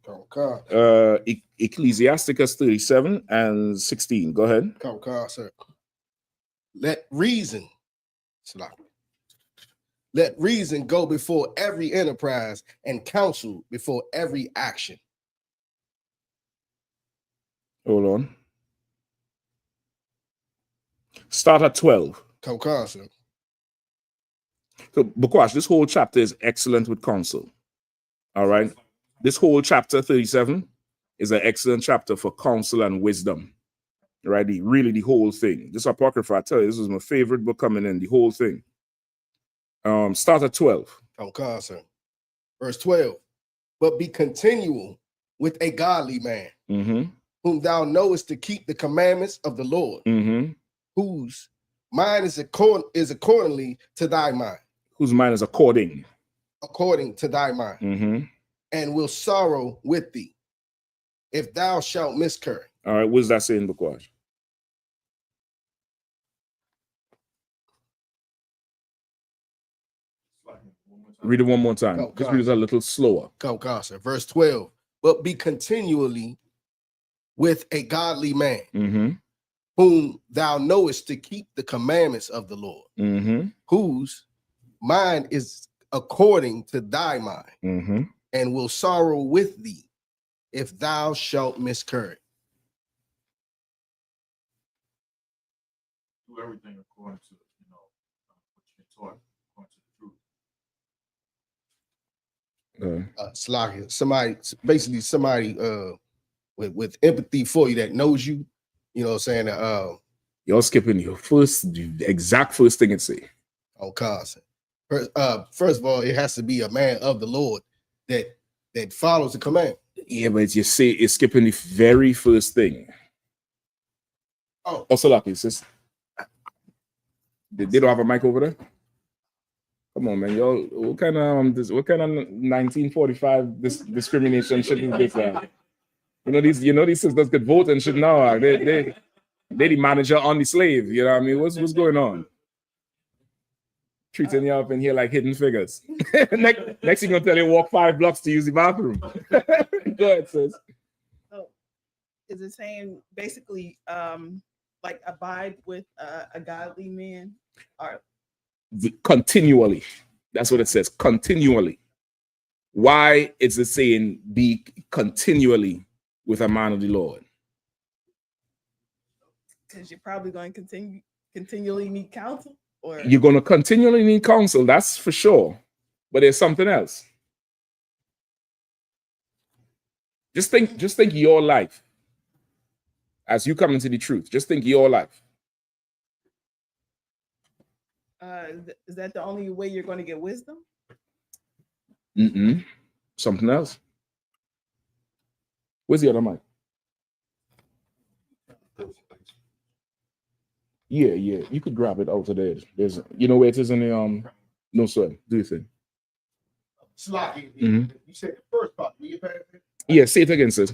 Oh God. Ecclesiasticus 37 and 16. Go ahead. Oh God, sir. Let reason go before every enterprise and counsel before every action. Hold on. Start at 12. Oh, sir. So, Bukwash, this whole chapter is excellent with counsel. All right. This whole chapter 37 is an excellent chapter for counsel and wisdom. Right? The whole thing. This Apocrypha, I tell you, this is my favorite book coming in, the whole thing. Start at 12. Oh, sir. Verse 12. But be continual with a godly man, Mm-hmm. whom thou knowest to keep the commandments of the Lord, Mm-hmm. whose mind is accordingly to thy mind. Whose mind is according To thy mind. Mm-hmm. And will sorrow with thee if thou shalt miscarry. All right, what does that say in Bukwash? Read it one more time. Just read it a little slower. Verse 12. But be continually with a godly man, Mm-hmm. whom thou knowest to keep the commandments of the Lord, Mm-hmm. whose mind is according to thy mind, Mm-hmm. and will sorrow with thee if thou shalt miscarry. Do everything according to what you're taught, according to the truth. Somebody with empathy for you that knows you, you know what I'm saying? You're skipping your exact first thing it say. On constant. First of all, it has to be a man of the Lord that follows the command. Yeah, but you say it's skipping the very first thing. Oh, also lucky, sis. They don't have a mic over there. Come on, man, y'all. What kind of 1945 discrimination shit is this? These sisters could vote and shit now. They the manager on the slave. You know what I mean? What's going on? Treating you up in here like hidden figures. next thing you're gonna tell you walk 5 blocks to use the bathroom. Go ahead, sis. So is it saying basically like abide with a godly man or continually? That's what it says. Continually. Why is it saying be continually with a man of the Lord? because you're probably going to continually need counsel, or You're going to continually need counsel, that's for sure. But there's something else. Just think your life as you come into the truth. Just think your life. is that the only way you're going to get wisdom? Something else. Where's the other mic? Yeah. You could grab it out of there. There's, where it is in the no sweat. Do you think? Slocky. Mhm. You said the first part. Will you pass it? Yeah, say it again, sis.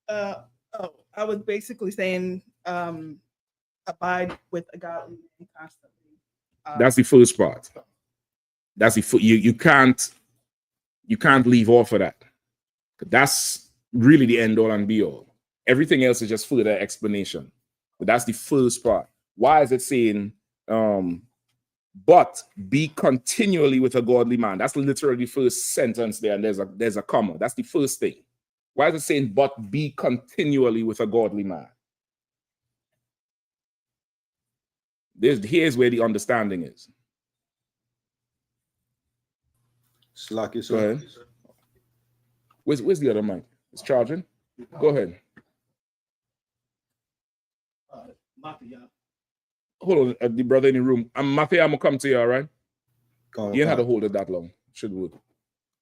I was basically saying abide with a godly man constantly. That's the first part. That's the you can't leave off of that. That's really the end all and be all. Everything else is just further explanation. But that's the first part. Why is it saying, but be continually with a godly man? That's literally the first sentence there, and there's a comma. That's the first thing. Why is it saying, but be continually with a godly man? Here's where the understanding is. Go ahead. Where's the other mic? It's charging. Go ahead. Hold on, the brother in the room. Mafia, I'm gonna come to you, all right? You ain't had to hold it that long. Should would.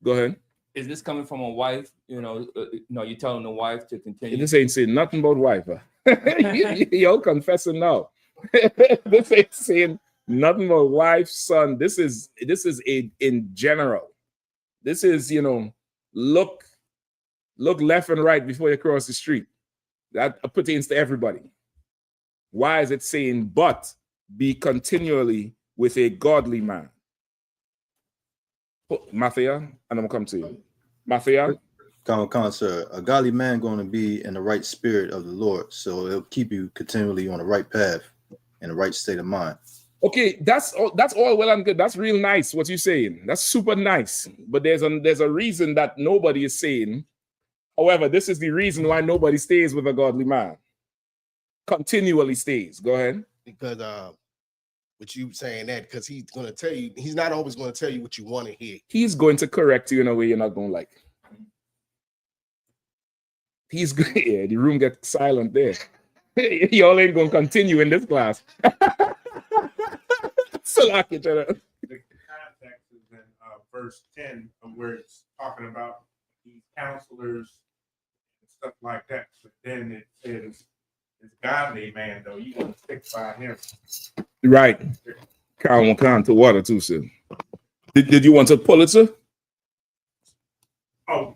Go ahead. Is this coming from a wife? You know, you're telling the wife to continue. This ain't saying nothing about wife. Y'all confessing now. This ain't saying nothing about wife, son. This is in general. This is, look left and right before you cross the street. That pertains to everybody. Why is it saying, but be continually with a godly man? Mafia, and I'm gonna come to you. Mafia. Sir, a godly man going to be in the right spirit of the Lord, so it'll keep you continually on the right path and the right state of mind. Okay, that's all well and good. That's real nice what you're saying. That's super nice. But there's a reason that nobody is saying. However, this is the reason why nobody stays with a godly man. Continually stays. Go ahead. Because with you saying that, because he's going to tell you, he's not always going to tell you what you want to hear. He's going to correct you in a way you're not going to like. He's good. Yeah, the room gets silent there. Y'all ain't going to continue in this class. So like each other. The context is in verse 10 of where it's talking about these counselors and stuff like that. But then it says, it's godly man, though. You want to stick by him. Right. Count to water too soon. Did you want to Pulitzer? Oh.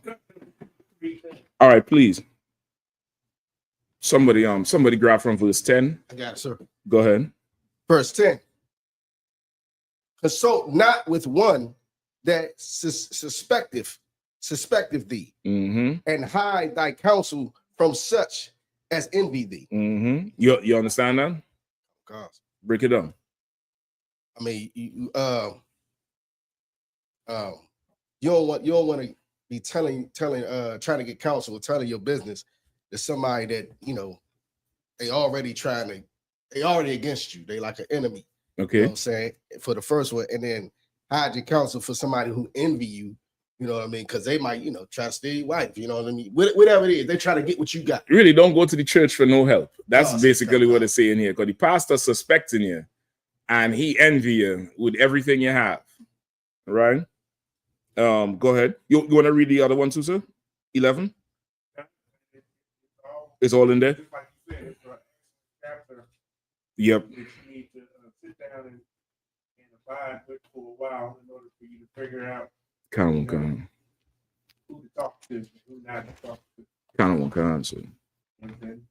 All right, please. Somebody grab from verse 10. I got it, sir. Go ahead. Verse 10. Consult not with one that suspecteth thee, and hide thy counsel from such as envy thee. You understand that? God. Break it down. I mean, you don't want to be trying to get counsel or telling your business to somebody that they already against you. They like an enemy. Okay. You know what I'm saying? For the first one, and then hide your counsel for somebody who envy you, you know what I mean? Because they might, try to steal your wife, you know what I mean? Whatever it is, they try to get what you got. Really, don't go to the church for no help. That's basically what it's saying here. Because the pastor's suspecting you, and he envy you with everything you have. Right? Go ahead. You want to read the other one too, sir? 11? It's all in there? Yep. Sit down and abide with for a while in order for you to figure out Count who to talk to, who not to talk to. Count answer. And then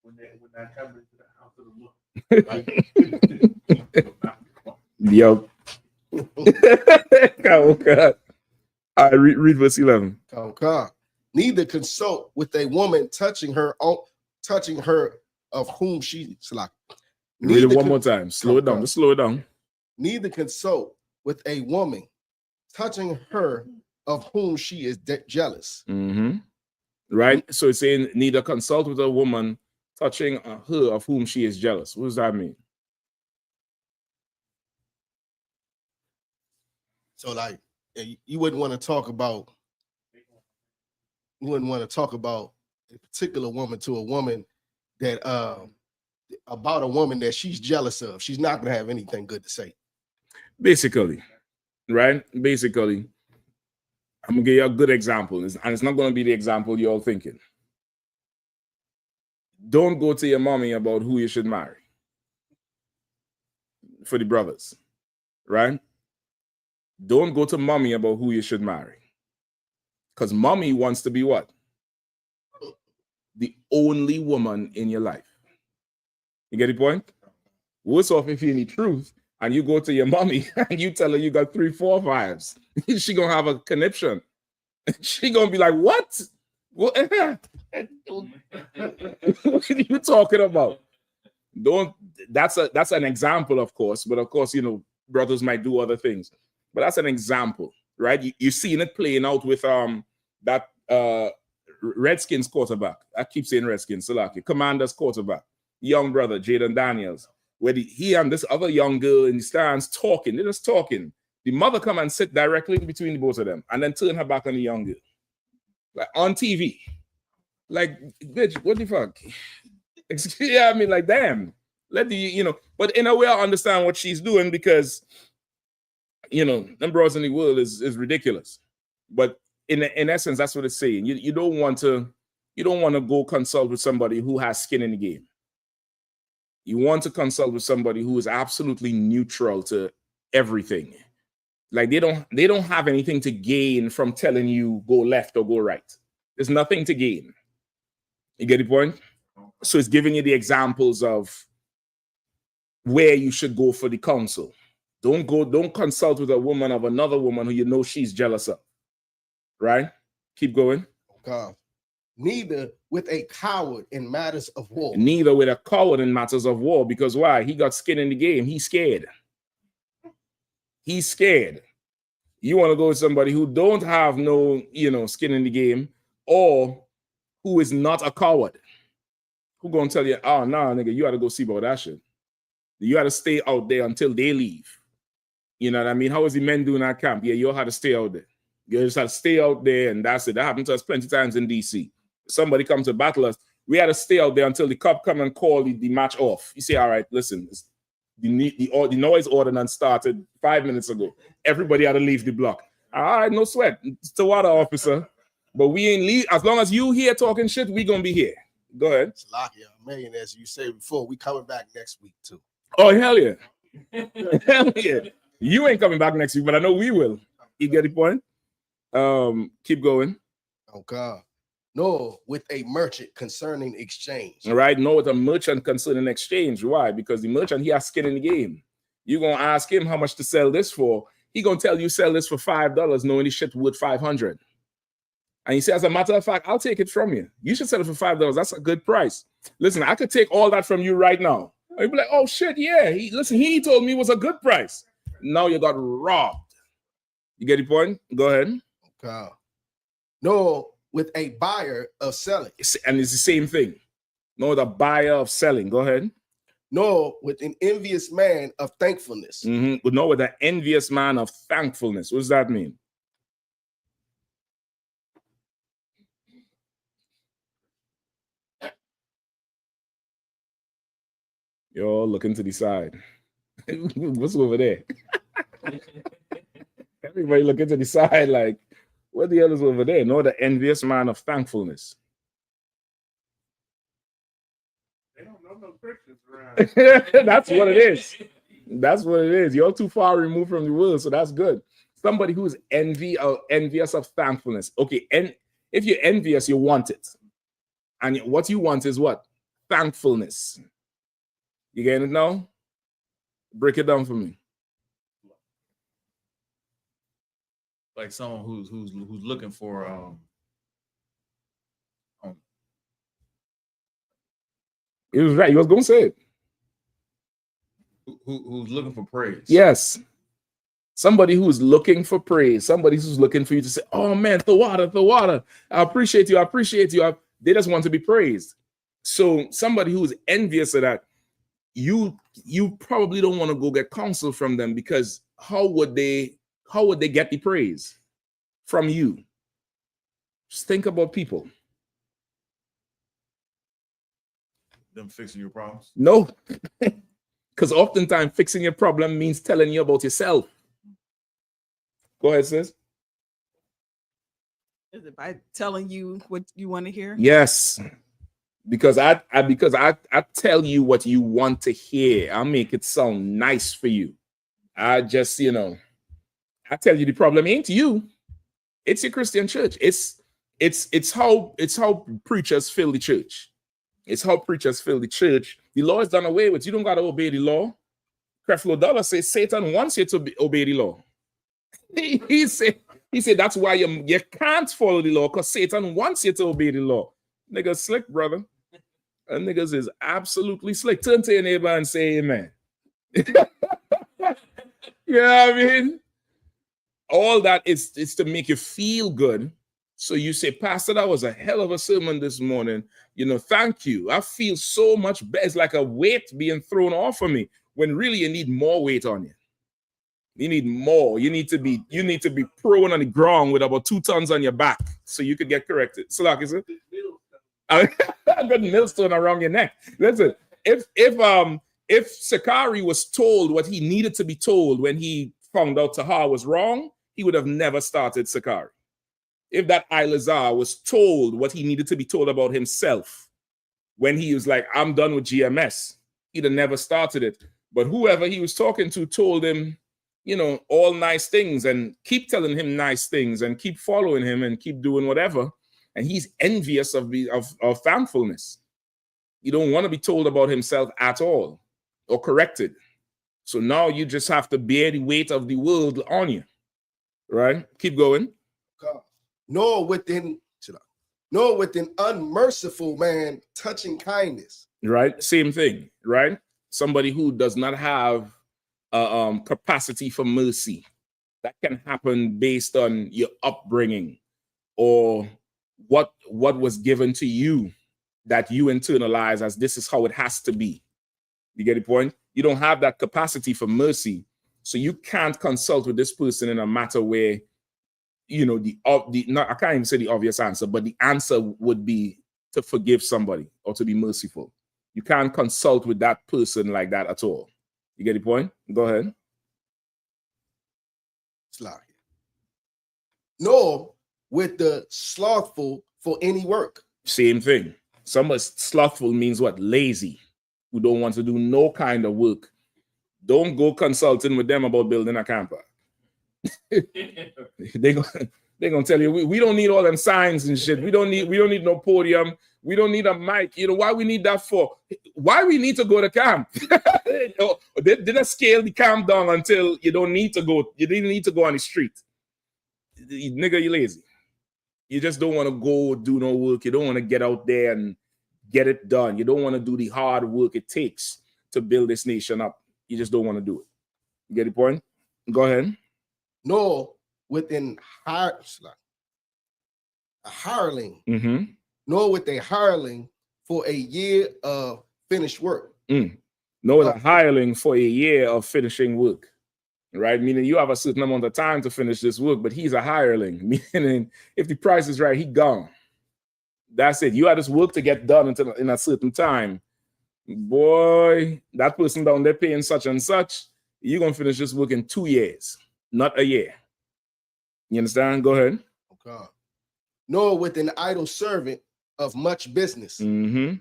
when I come into the house of the Lord. Yep. All right, read verse 11. Neither consult with a woman touching her of whom she select. Read it one more time. Slow it down. Just slow it down. Neither consult with a woman touching her of whom she is jealous. Right? So it's saying neither consult with a woman touching her of whom she is jealous. What does that mean? So like you wouldn't want to talk about a particular woman to a woman that about a woman that she's jealous of. She's not going to have anything good to say. Basically, right? Basically, I'm going to give you a good example, and it's not going to be the example you're all thinking. Don't go to your mommy about who you should marry. For the brothers, right? Don't go to mommy about who you should marry. Because mommy wants to be what? The only woman in your life. You get the point? Worse off if you need truth and you go to your mommy and you tell her you got 3, 4 wives. She gonna have a conniption. She gonna be like, what? What are you talking about? Don't. That's an example, of course. But of course, you know, brothers might do other things. But that's an example, right? You're seeing it playing out with that Redskins quarterback. I keep saying Redskins, Salaki. Commanders quarterback, young brother Jaden Daniels, where he and this other young girl in the stands talking. They're just talking. The mother come and sit directly between the both of them, and then turn her back on the young girl, like on TV. Like, bitch, what the fuck? Yeah, I mean, like, damn. Let the, you know, but in a way, I understand what she's doing because, you know, them bros in the world is ridiculous. But in essence, that's what it's saying. You don't want to go consult with somebody who has skin in the game. You want to consult with somebody who is absolutely neutral to everything. Like they don't have anything to gain from telling you go left or go right. There's nothing to gain. You get the point? So it's giving you the examples of where you should go for the counsel. Don't consult with a woman of another woman who you know she's jealous of. Right? Keep going. Okay. Neither with a coward in matters of war. Neither with a coward in matters of war. Because why? He got skin in the game. He's scared. He's scared. You want to go with somebody who don't have no, you know, skin in the game, or who is not a coward. Who gonna tell you, oh, nah, nigga, you got to go see about that shit. You got to stay out there until they leave. You know what I mean? How is the men doing at camp? Yeah, you all had to stay out there. You just had to stay out there, and that's it. That happened to us plenty of times in DC. Somebody comes to battle us. We had to stay out there until the cop come and call the match off. You say, all right, listen, the noise ordinance started 5 minutes ago. Everybody had to leave the block. All right, no sweat. It's the water officer. But we ain't leave. As long as you here talking shit, we gonna be here. Go ahead. It's lucky, man. As you said before, we coming back next week too. Oh, hell yeah. Hell yeah. You ain't coming back next week, but I know we will. You get the point? Keep going. Oh God. No, with a merchant concerning exchange. All right, no, with a merchant concerning exchange. Why? Because the merchant, he has skin in the game. You're gonna ask him how much to sell this for. He gonna tell you sell this for $5, knowing the shit worth $500. And he says, as a matter of fact, I'll take it from you. You should sell it for $5. That's a good price. Listen, I could take all that from you right now. And you'd be like, oh shit, yeah. He told me it was a good price. Now you got robbed. You get the point? Go ahead. Okay. No, with a buyer of selling. And it's the same thing. No, the buyer of selling. Go ahead. No, with an envious man of thankfulness. Mm-hmm. No, with an envious man of thankfulness. What does that mean? You're looking to the side. What's over there? Everybody looking to the side like, what the hell is over there? No, the envious man of thankfulness. They don't know no Christians around. That's what it is. That's what it is. You're too far removed from the world, so that's good. Somebody who's envious of thankfulness. Okay, and if you're envious, you want it. And what you want is what? Thankfulness. You getting it now? Break it down for me. Like someone who's looking for He was right. He was gonna say it. Who's looking for praise. Yes. Somebody who's looking for praise. Somebody who's looking for you to say, oh man, the water. I appreciate you. They just want to be praised. So somebody who's envious of that, you probably don't want to go get counsel from them, because how would they get the praise from you? Just think about people. Them fixing your problems? No, because oftentimes fixing your problem means telling you about yourself. Go ahead, sis. Is it by telling you what you want to hear? Yes, because I tell you what you want to hear. I make it sound nice for you. I just, I tell you the problem ain't you. It's your Christian church. It's how preachers fill the church. It's how preachers fill the church. The law is done away with. You don't got to obey the law. Creflo Dollar says Satan wants you to obey the law. He said, He said that's why you can't follow the law, because Satan wants you to obey the law. Niggas slick, brother. And niggas is absolutely slick. Turn to your neighbor and say amen. You know what I mean? All that is to make you feel good. So you say, Pastor, that was a hell of a sermon this morning. You know, thank you. I feel so much better. It's like a weight being thrown off of me, when really you need more weight on you. You need more. You need to be prone on the ground with about 2 tons on your back so you could get corrected. So like, is it? I got millstone around your neck. Listen, if Sakari was told what he needed to be told when he found out Tahar was wrong, he would have never started Sakari. If that Elazar was told what he needed to be told about himself when he was like, I'm done with GMS, he'd have never started it. But whoever he was talking to told him, you know, all nice things, and keep telling him nice things and keep following him and keep doing whatever. And he's envious of thankfulness. You don't want to be told about himself at all or corrected. So now you just have to bear the weight of the world on you. Right? Keep going. Nor within unmerciful man touching kindness. Right? Same thing, right? Somebody who does not have capacity for mercy. That can happen based on your upbringing or what was given to you that you internalize as this is how it has to be. You get the point? You don't have that capacity for mercy, so you can't consult with this person in a matter where, you know, I can't even say the obvious answer, but the answer would be to forgive somebody or to be merciful. You can't consult with that person like that at all. You get the point? Go ahead. Nor with the slothful for any work. Same thing. Somebody slothful means what? Lazy, who don't want to do no kind of work. Don't go consulting with them about building a camper. They're gonna tell you we don't need all them signs and shit. We don't need no podium. We don't need a mic. You know why we need that for? Why we need to go to camp? They didn't scale the camp down until you don't need to go. You didn't need to go on the street. Nigga, you lazy. You just don't want to go do no work. You don't want to get out there and get it done. You don't want to do the hard work it takes to build this nation up. You just don't want to do it. You get the point? Go ahead. Nor within a hireling. Mm-hmm. Nor with a hireling for a year of finished work. Nor with a hireling for a year of finishing work. Right? Meaning you have a certain amount of time to finish this work, but he's a hireling. Meaning if the price is right, he gone. That's it. You have this work to get done in a certain time. Boy, that person down there paying such and such, you're going to finish this work in 2 years, not a year. You understand? Go ahead. Okay. Nor with an idle servant of much business. Mm-hmm.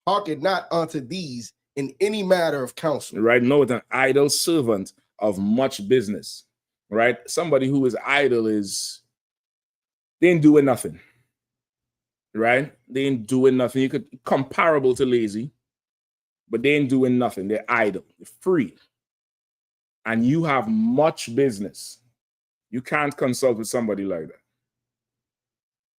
Hearken not unto these in any matter of counsel. Right? Nor with an idle servant of much business. Right? Somebody who is idle they ain't doing nothing. Right? They ain't doing nothing. You could comparable to lazy, but they ain't doing nothing. They're idle. They're free. And you have much business. You can't consult with somebody like that.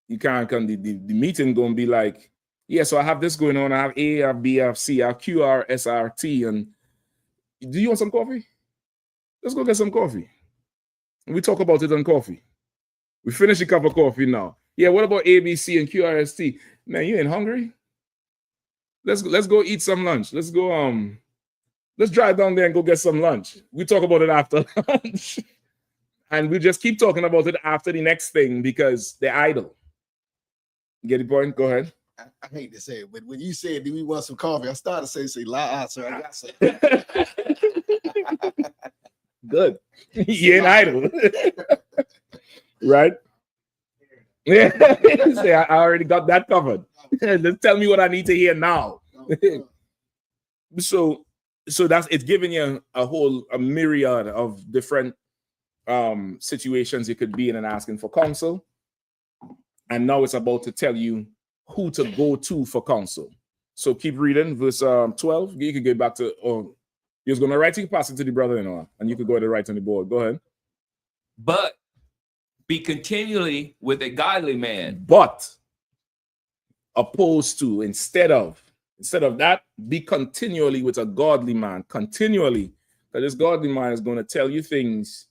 You can't come. The meeting gonna be like, yeah, so I have this going on. I have A, I have B, I have C, I have Q, R, S, R, T. And do you want some coffee? Let's go get some coffee. We talk about it on coffee. We finish a cup of coffee now. Yeah, what about A, B, C, and Q, R, S, T? Man, you ain't hungry? Let's go eat some lunch. Let's go, let's drive down there and go get some lunch. We talk about it after lunch. And we just keep talking about it after the next thing because they're idle. Get the point? Go ahead. I hate to say it, but when you said, do we want some coffee? I started to say, lie, so I got some. Good. You ain't idle. Right? Yeah. Say, I already got that covered. Just tell me what I need to hear now. So that's it's giving you a myriad of different situations you could be in and asking for counsel. And now it's about to tell you who to go to for counsel. So keep reading verse 12. You could get back to he was going to write, you can pass it to the brother-in-law, and you could go ahead and write on the board. Go ahead. But be continually with a godly man. But opposed to, instead of that, be continually with a godly man. Continually. Because this godly man is going to tell you things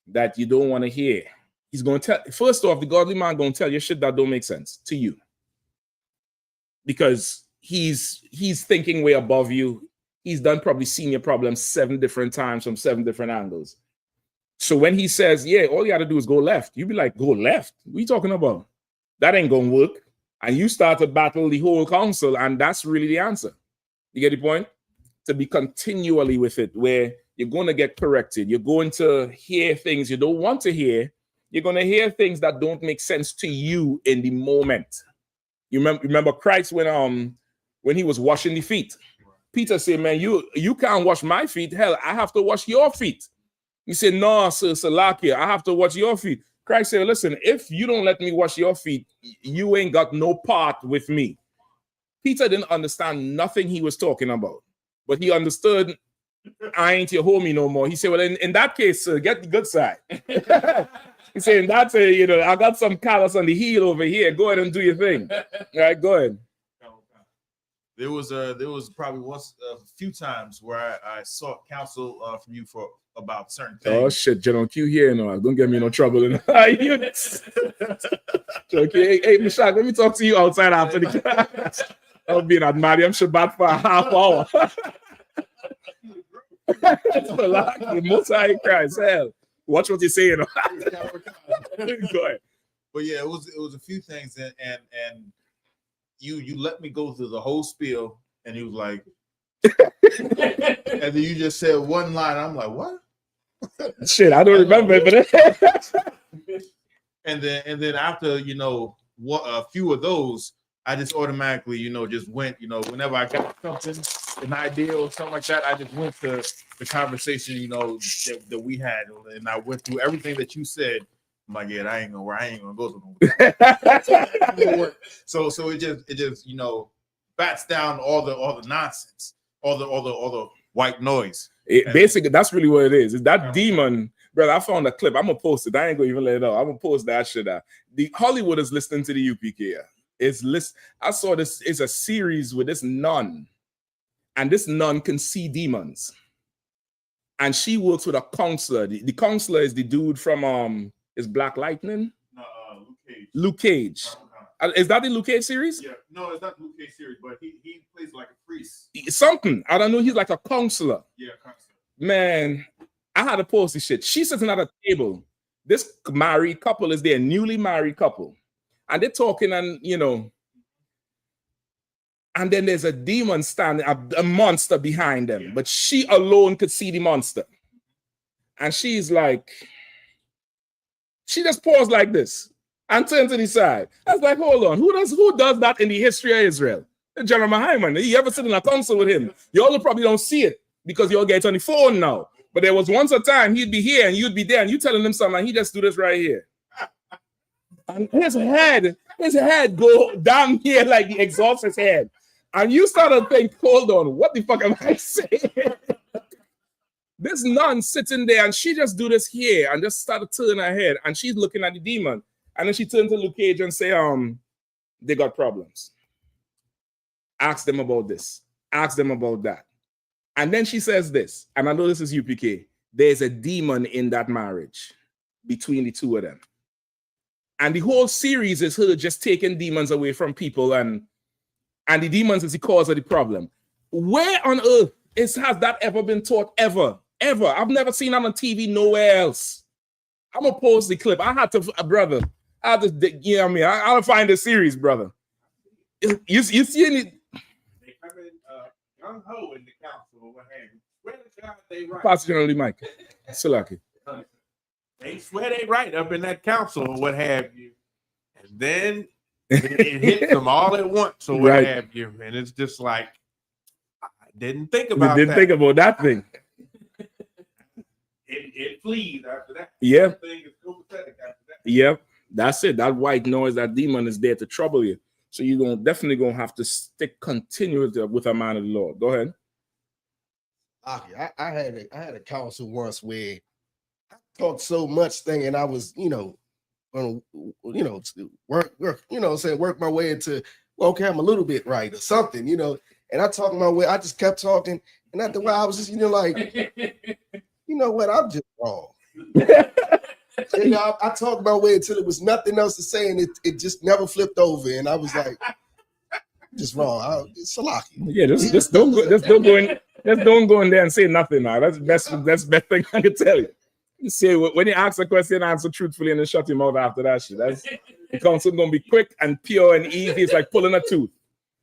that you don't want to hear. He's going to tell, first off, the godly man going to tell you shit that don't make sense to you. Because he's thinking way above you. He's done probably seen your problems 7 different times from 7 different angles. So when he says, yeah, all you got to do is go left, you be like, go left? What are you talking about? That ain't going to work. And you start to battle the whole council, and that's really the answer. You get the point? To be continually with it, where you're going to get corrected. You're going to hear things you don't want to hear. You're going to hear things that don't make sense to you in the moment. You remember Christ when he was washing the feet. Peter said, man, you can't wash my feet. Hell, I have to wash your feet. He said, no, Sir Salakia, I have to wash your feet. Christ said, listen, if you don't let me wash your feet, you ain't got no part with me. Peter didn't understand nothing he was talking about, but he understood, I ain't your homie no more. He said, well, in that case, sir, get the good side. He said, that's I got some callus on the heel over here. Go ahead and do your thing. All right, go ahead. There was probably a few times where I sought counsel from you for about certain things. Oh shit, General Q here, no, don't get me in no trouble. Okay, hey, Mashak, let me talk to you outside after the class. I'll be in Admariam Shabbat for a half hour. Most high Christ, hell. Watch what you're saying. Go ahead. But yeah, it was a few things, and you let me go through the whole spiel, and he was like, and then you just said one line. I'm like, what? Shit, I don't remember it. and then after a few of those, I just automatically just went whenever I got something, an idea or something like that, I just went to the conversation that we had, and I went through everything that you said. I'm like, yeah, I ain't gonna go through. So it just bats down all the nonsense, all the white noise. Basically, that's really what it is. Is that demon, brother? I found a clip. I'm gonna post it. I ain't gonna even let it out. I'm gonna post that shit out. The Hollywood is listening to the UPK. I saw this. It's a series with this nun, and this nun can see demons, and she works with a counselor. The counselor is the dude from is Black Lightning. Luke Cage. Luke Cage. Is that the Luke Cage series? Yeah, no, it's not the Luke Cage series, but he plays like a priest. Something. I don't know. He's like a counselor. Yeah, counselor. Man, I had to post this shit. She's sitting at a table. This married couple is there, newly married couple. And they're talking and and then there's a demon standing, a monster behind them. Yeah. But she alone could see the monster. And she's like, she just paused like this and turned to the side. I was like, hold on, who does that in the history of Israel? General Mahaiman. You ever sit in a council with him? You all probably don't see it because you all get on the phone now. But there was once a time he'd be here and you'd be there and you telling him something and he just do this right here. And his head go down here like the exhaust's head. And you start to think, hold on, what the fuck am I saying? This nun sitting there and she just do this here and just started turning her head and she's looking at the demon. And then she turned to Luke Cage and say, they got problems. Ask them about this. Ask them about that. And then she says this, and I know this is UPK. There's a demon in that marriage between the two of them. And the whole series is her just taking demons away from people and the demons is the cause of the problem. Where on earth has that ever been taught? Ever? I've never seen that on TV nowhere else. I'm going to post the clip. I had to, brother. I had to, I'll find the series, brother. You see any? They come in young ho in the council or what have you. Swear to God they right. Pastor General Mike. Silaki. They swear they right up in that council or what have you. And then it hits them all at once or what have you. And it's just like, I didn't think about that. Didn't think about that thing. It flees after that. Yeah. Thing is copacetic after that. Yep. That's it. That white noise, that demon is there to trouble you. So you're definitely going to have to stick continuously with a man of the Lord. Go ahead. Okay, I had a council once where I talked so much thinking I was, gonna, work, work my way into, well, okay, I'm a little bit right or something, and I talked my way, I just kept talking, and after a while I was just, like, you know what, I'm just wrong. And I talked my way until it was nothing else to say, and it just never flipped over, and I was like, just wrong. Salaki. Yeah, just don't go in there and say nothing now. That's the best thing I can tell you. You say when you ask a question, answer truthfully, and then shut him out after that shit. That's the counsel gonna be quick and pure and easy. It's like pulling a tooth.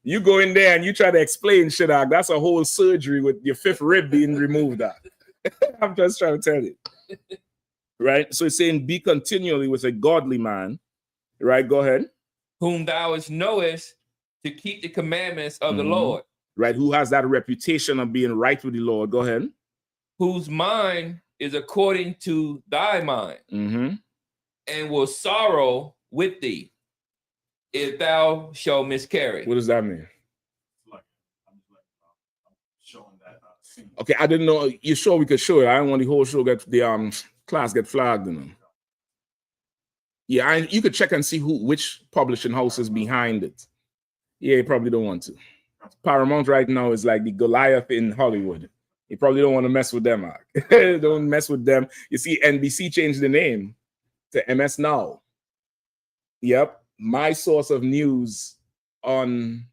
You go in there and you try to explain shit, that's a whole surgery with your fifth rib being removed. I'm just trying to tell you. Right? So it's saying be continually with a godly man. Right? Go ahead. Whom thou knowest to keep the commandments of the Lord. Right? Who has that reputation of being right with the Lord. Go ahead. Whose mind is according to thy mind, and will sorrow with thee if thou shalt miscarry. What does that mean? Okay, I didn't know. You sure we could show it? I don't want the whole show class get flagged. Yeah, you could check and see which publishing house is behind it. Yeah, you probably don't want to. Paramount right now is like the Goliath in Hollywood. You probably don't want to mess with them, Mark. Don't mess with them. You see, NBC changed the name to MS Now. Yep, my source of news on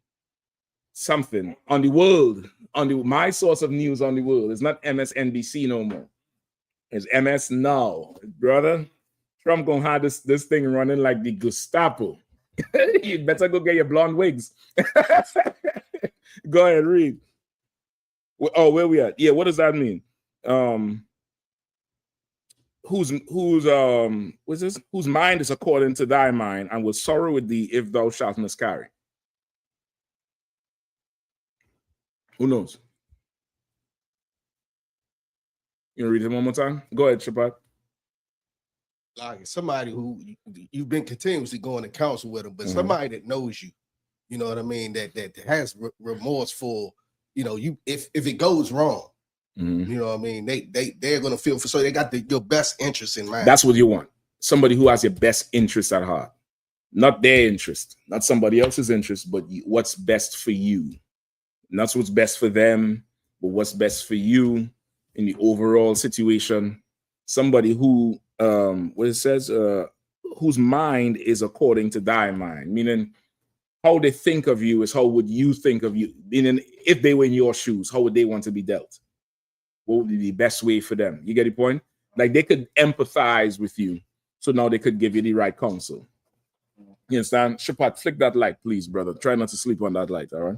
something on the world. My source of news on the world is not MSNBC no more. It's MS Now, brother. Trump gonna have this thing running like the Gestapo. You better go get your blonde wigs. Go ahead, read. Oh, where we at? Yeah, what does that mean? Whose mind is according to thy mind, and will sorrow with thee if thou shalt miscarry. Who knows? You read it one more time? Go ahead, Shabbat. Like somebody who you've been continuously going to counsel with them, but somebody that knows you, you know what I mean, that has remorse for, you if it goes wrong, you know what I mean, they're gonna feel for, so they got your best interest in mind. That's what you want. Somebody who has your best interest at heart, not their interest, not somebody else's interest, but what's best for you. Not what's best for them, but what's best for you in the overall situation. Somebody who, what it says, whose mind is according to thy mind, meaning how they think of you is how would you think of you. Meaning, if they were in your shoes, how would they want to be dealt? What would be the best way for them? You get the point? Like they could empathize with you, so now they could give you the right counsel. You understand? Shapat, flick that light, please, brother. Try not to sleep on that light, all right?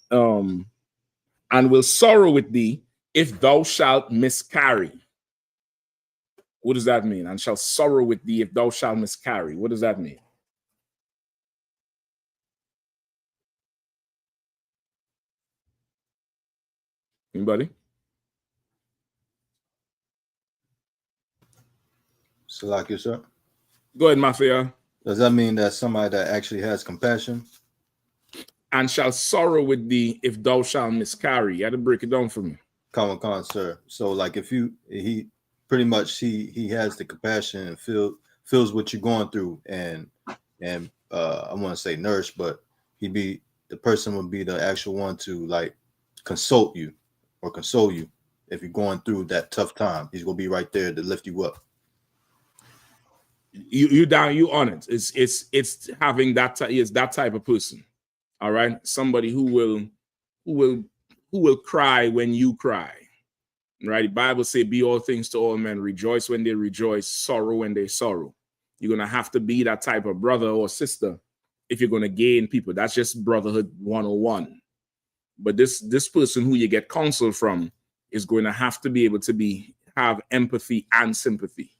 And will sorrow with thee if thou shalt miscarry. What does that mean? And shall sorrow with thee if thou shalt miscarry. What does that mean? Anybody? Salaki, sir. Go ahead, Mafia. Does that mean that somebody that actually has compassion? And shall sorrow with thee if thou shalt miscarry. You had to break it down for me. Come on, sir. So like if he pretty much he has the compassion and feels what you're going through and I want to say nurse, but the person would be the actual one to like consult you or console you if you're going through that tough time. He's gonna be right there to lift you up. You down, you on it. It's having that that type of person. All right, somebody who will cry when you cry. Right, the Bible say, "Be all things to all men, rejoice when they rejoice, sorrow when they sorrow." You're gonna have to be that type of brother or sister if you're gonna gain people. That's just brotherhood 101. But this person who you get counsel from is going to have to be able to have empathy and sympathy.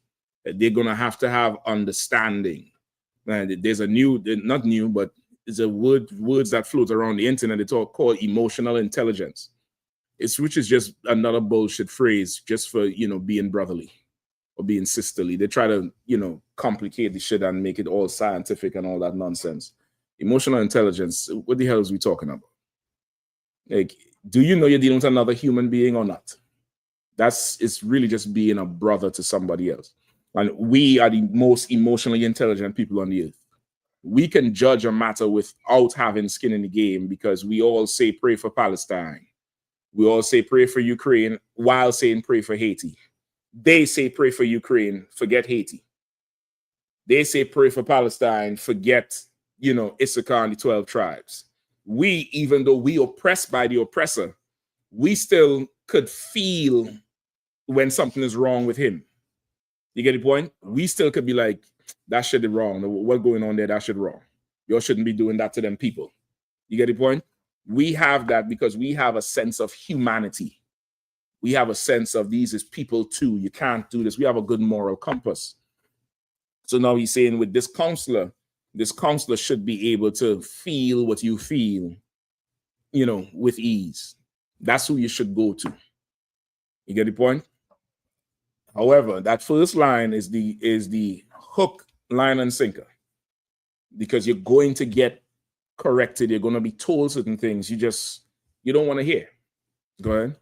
They're gonna have to have understanding. There's a not new, but it's a words that float around the internet. It's all called emotional intelligence. Which is just another bullshit phrase just for being brotherly or being sisterly. They try to complicate the shit and make it all scientific and all that nonsense. Emotional intelligence. What the hell is we talking about? Like, do you know you're dealing with another human being or not? It's really just being a brother to somebody else. And we are the most emotionally intelligent people on the earth. We can judge a matter without having skin in the game because we all say pray for Palestine. We all say pray for Ukraine while saying pray for Haiti. They say pray for Ukraine, forget Haiti. They say pray for Palestine, forget, Issachar and the 12 tribes. We, even though we oppressed by the oppressor, we still could feel when something is wrong with him. You get the point? We still could be like, that shit is wrong. What's going on there? That shit wrong. You shouldn't be doing that to them people. You get the point? We have that because we have a sense of humanity. We have a sense of these as people too. You can't do this. We have a good moral compass. So now he's saying with this counselor should be able to feel what you feel, with ease. That's who you should go to. You get the point? However, that first line is the hook, line, and sinker. Because you're going to get corrected. You're going to be told certain things you don't want to hear. Go ahead.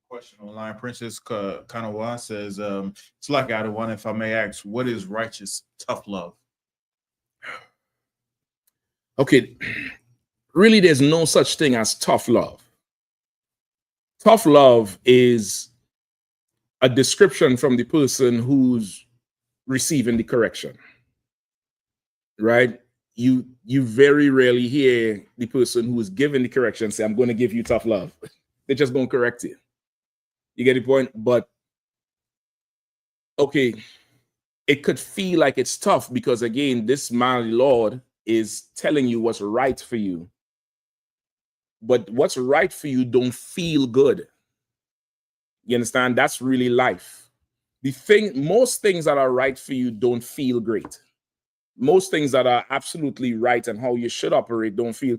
Question online. Princess Kanawa says, it's like I one, if I may ask, what is righteous tough love? Okay. Really, there's no such thing as tough love. Tough love is a description from the person who's receiving the correction, right? You very rarely hear the person who is giving the correction say, I'm going to give you tough love. They're just going to correct you. You get the point? But, okay, it could feel like it's tough because, again, this man, Lord, is telling you what's right for you. But what's right for you don't feel good. You understand? That's really life. Most things that are right for you don't feel great. Most things that are absolutely right and how you should operate don't feel.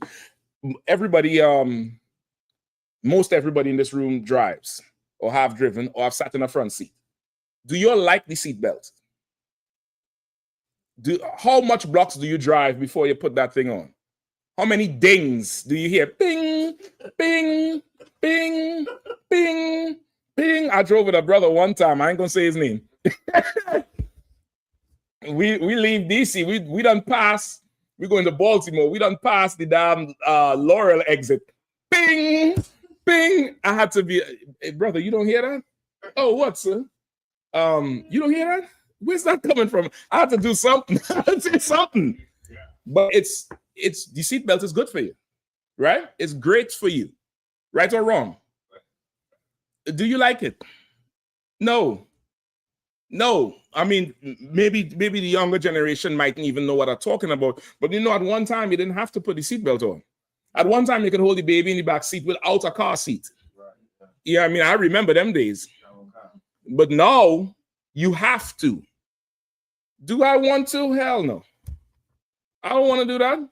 Most everybody in this room drives or have driven or have sat in a front seat. Do you like the seatbelt? How much blocks do you drive before you put that thing on? How many dings do you hear? Bing, bing, bing, bing, bing. I drove with a brother one time. I ain't gonna say his name. we leave DC. We done pass. We going to Baltimore. We done pass the damn Laurel exit. Bing, bing. I had to be, hey, brother, you don't hear that? Oh, what, sir? You don't hear that? Where's that coming from? I had to do something. I had to say something. Yeah. But it's the seatbelt is good for you, right? It's great for you, right or wrong? Do you like it? No. I mean, maybe the younger generation mightn't even know what I'm talking about. But at one time you didn't have to put the seatbelt on. At one time you could hold the baby in the back seat without a car seat. Right. Yeah, I mean, I remember them days. But now you have to. Do I want to? Hell no. I don't want to do that.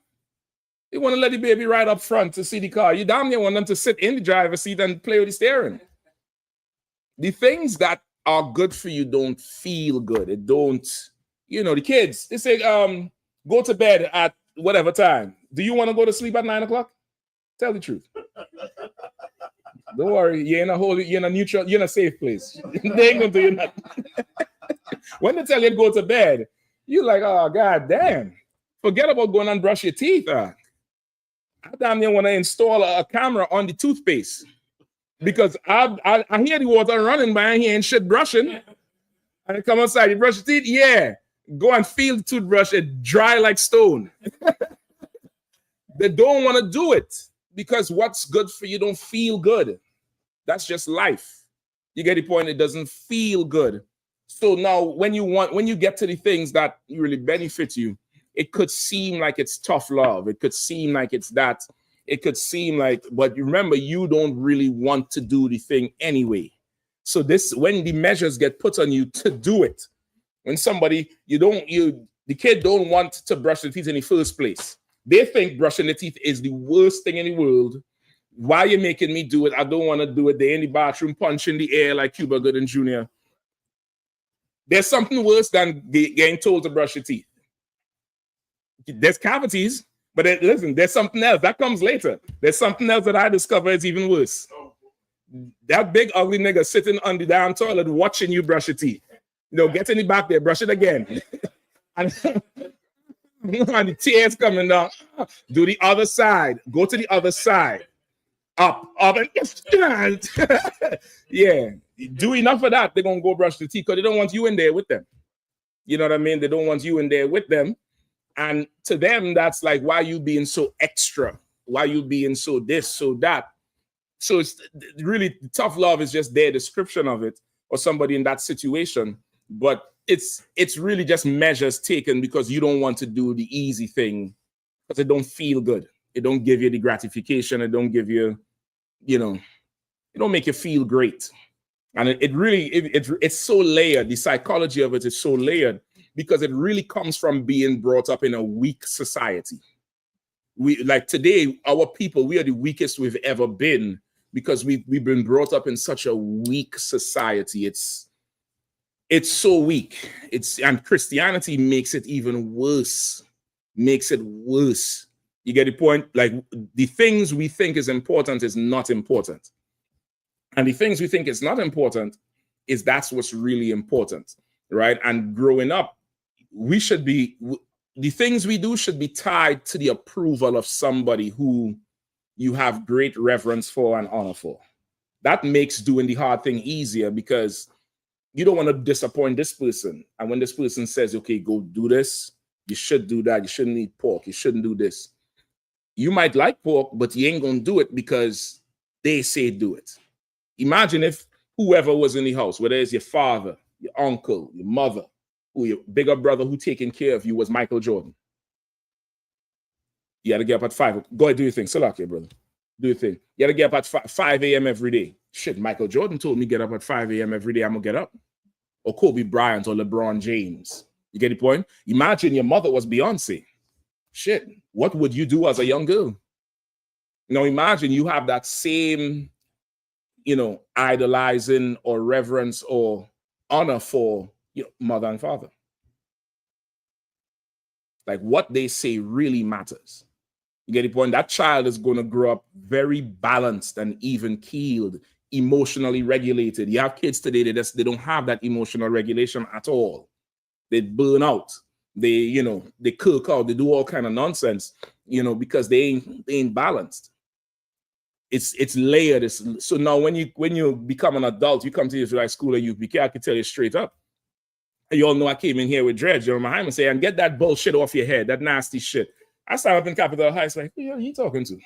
You want to let the baby ride up front to see the car. You damn near want them to sit in the driver's seat and play with the steering. The things that are good for you don't feel good. It don't, the kids, they say, go to bed at whatever time. Do you want to go to sleep at 9 o'clock? Tell the truth. Don't worry, you're in a neutral, you're in a safe place. They ain't gonna do you nothing. When they tell you to go to bed, you're like, oh, God damn. Forget about going and brush your teeth. I damn near want to install a camera on the toothpaste because I hear the water running, but I ain't hearing shit brushing. And you come outside, you brush your teeth, yeah. Go and feel the toothbrush, it dry like stone. They don't want to do it because what's good for you don't feel good. That's just life. You get the point? It doesn't feel good. So now when you get to the things that really benefit you, it could seem like it's tough love. It could seem like it's that. It could seem like, but remember, you don't really want to do the thing anyway. So when the measures get put on you to do it, when somebody, the kid don't want to brush their teeth in the first place. They think brushing the teeth is the worst thing in the world. Why are you making me do it? I don't want to do it. They're in the bathroom punching the air like Cuba Gooding Jr. There's something worse than getting told to brush your teeth. There's cavities, but listen, there's something else that comes later. There's something else that I discover is even worse. That big ugly nigga sitting on the damn toilet watching you brush your teeth. Get in the back there, brush it again. and the tears coming down. Do the other side. Go to the other side. Up, and yeah. Do enough of that. They're gonna go brush the teeth because they don't want you in there with them. You know what I mean? They don't want you in there with them. And to them, that's like, why you being so extra? Why you being so this, so that? So it's really tough love is just their description of it, or somebody in that situation. But it's really just measures taken because you don't want to do the easy thing because it don't feel good. It don't give you the gratification. It don't give you, it don't make you feel great. And it's so layered. The psychology of it is so layered because it really comes from being brought up in a weak society. We like today, our people, we are the weakest we've ever been because we've been brought up in such a weak society. It's so weak. And Christianity makes it even worse. Makes it worse. You get the point? Like the things we think is important is not important. And the things we think is not important is that's what's really important, right? And growing up, the things we do should be tied to the approval of somebody who you have great reverence for and honor for. That makes doing the hard thing easier because you don't want to disappoint this person. And when this person says, okay, go do this, you should do that. You shouldn't eat pork. You shouldn't do this. You might like pork, but you ain't going to do it because they say do it. Imagine if whoever was in the house, whether it's your father, your uncle, your mother, or your bigger brother who taking care of you was Michael Jordan. You had to get up at 5. Go ahead, do your thing. Salakia, brother. Do your thing. You had to get up at 5 a.m. every day. Shit, Michael Jordan told me get up at 5 a.m. every day. I'm going to get up. Or Kobe Bryant or LeBron James. You get the point? Imagine your mother was Beyonce. Shit, what would you do as a young girl? Now imagine you have that same, idolizing or reverence or honor for mother and father. Like what they say really matters. You get the point? That child is going to grow up very balanced and even-keeled, emotionally regulated. You have kids today, they don't have that emotional regulation at all. They burn out. They cook out. They do all kind of nonsense, because they ain't balanced. It's layered. So now when you become an adult, you come to Israelite school at I.S.U.P.K, I can tell you straight up. You all know I came in here with dreads, Jeremiah, and say, and get that bullshit off your head, that nasty shit. I started up in Capitol Heights, like, who are you talking to?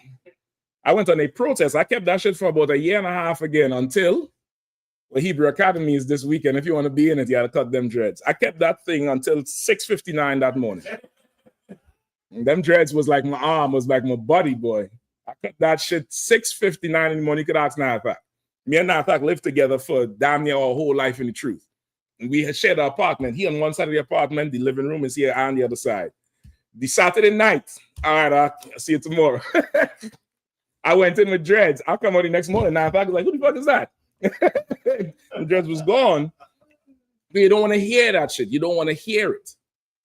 I went on a protest. I kept that shit for about 1.5 years again until the Hebrew Academy is this weekend. If you want to be in it, you got to cut them dreads. I kept that thing until 6:59 that morning. And them dreads was like my arm, was like my body, boy. I cut that shit 6:59 in the morning. You could ask Nathak. Me and Nathak lived together for damn near our whole life in the truth. And we had shared an apartment. He on one side of the apartment, the living room is here on the other side. The Saturday night, all right, I'll see you tomorrow. I went in with dreads. I'll come out the next morning. Nathak was like, who the fuck is that? The dreads was gone. But you don't want to hear that shit. You don't want to hear it.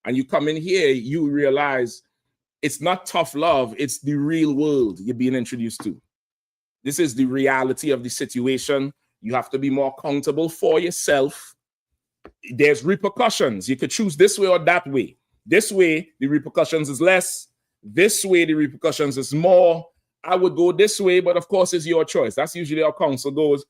And you come in here, you realize it's not tough love. It's the real world you're being introduced to. This is the reality of the situation. You have to be more accountable for yourself. There's repercussions. You could choose this way or that way. This way, the repercussions is less. This way, the repercussions is more. I would go this way, but of course, it's your choice. That's usually how counsel goes.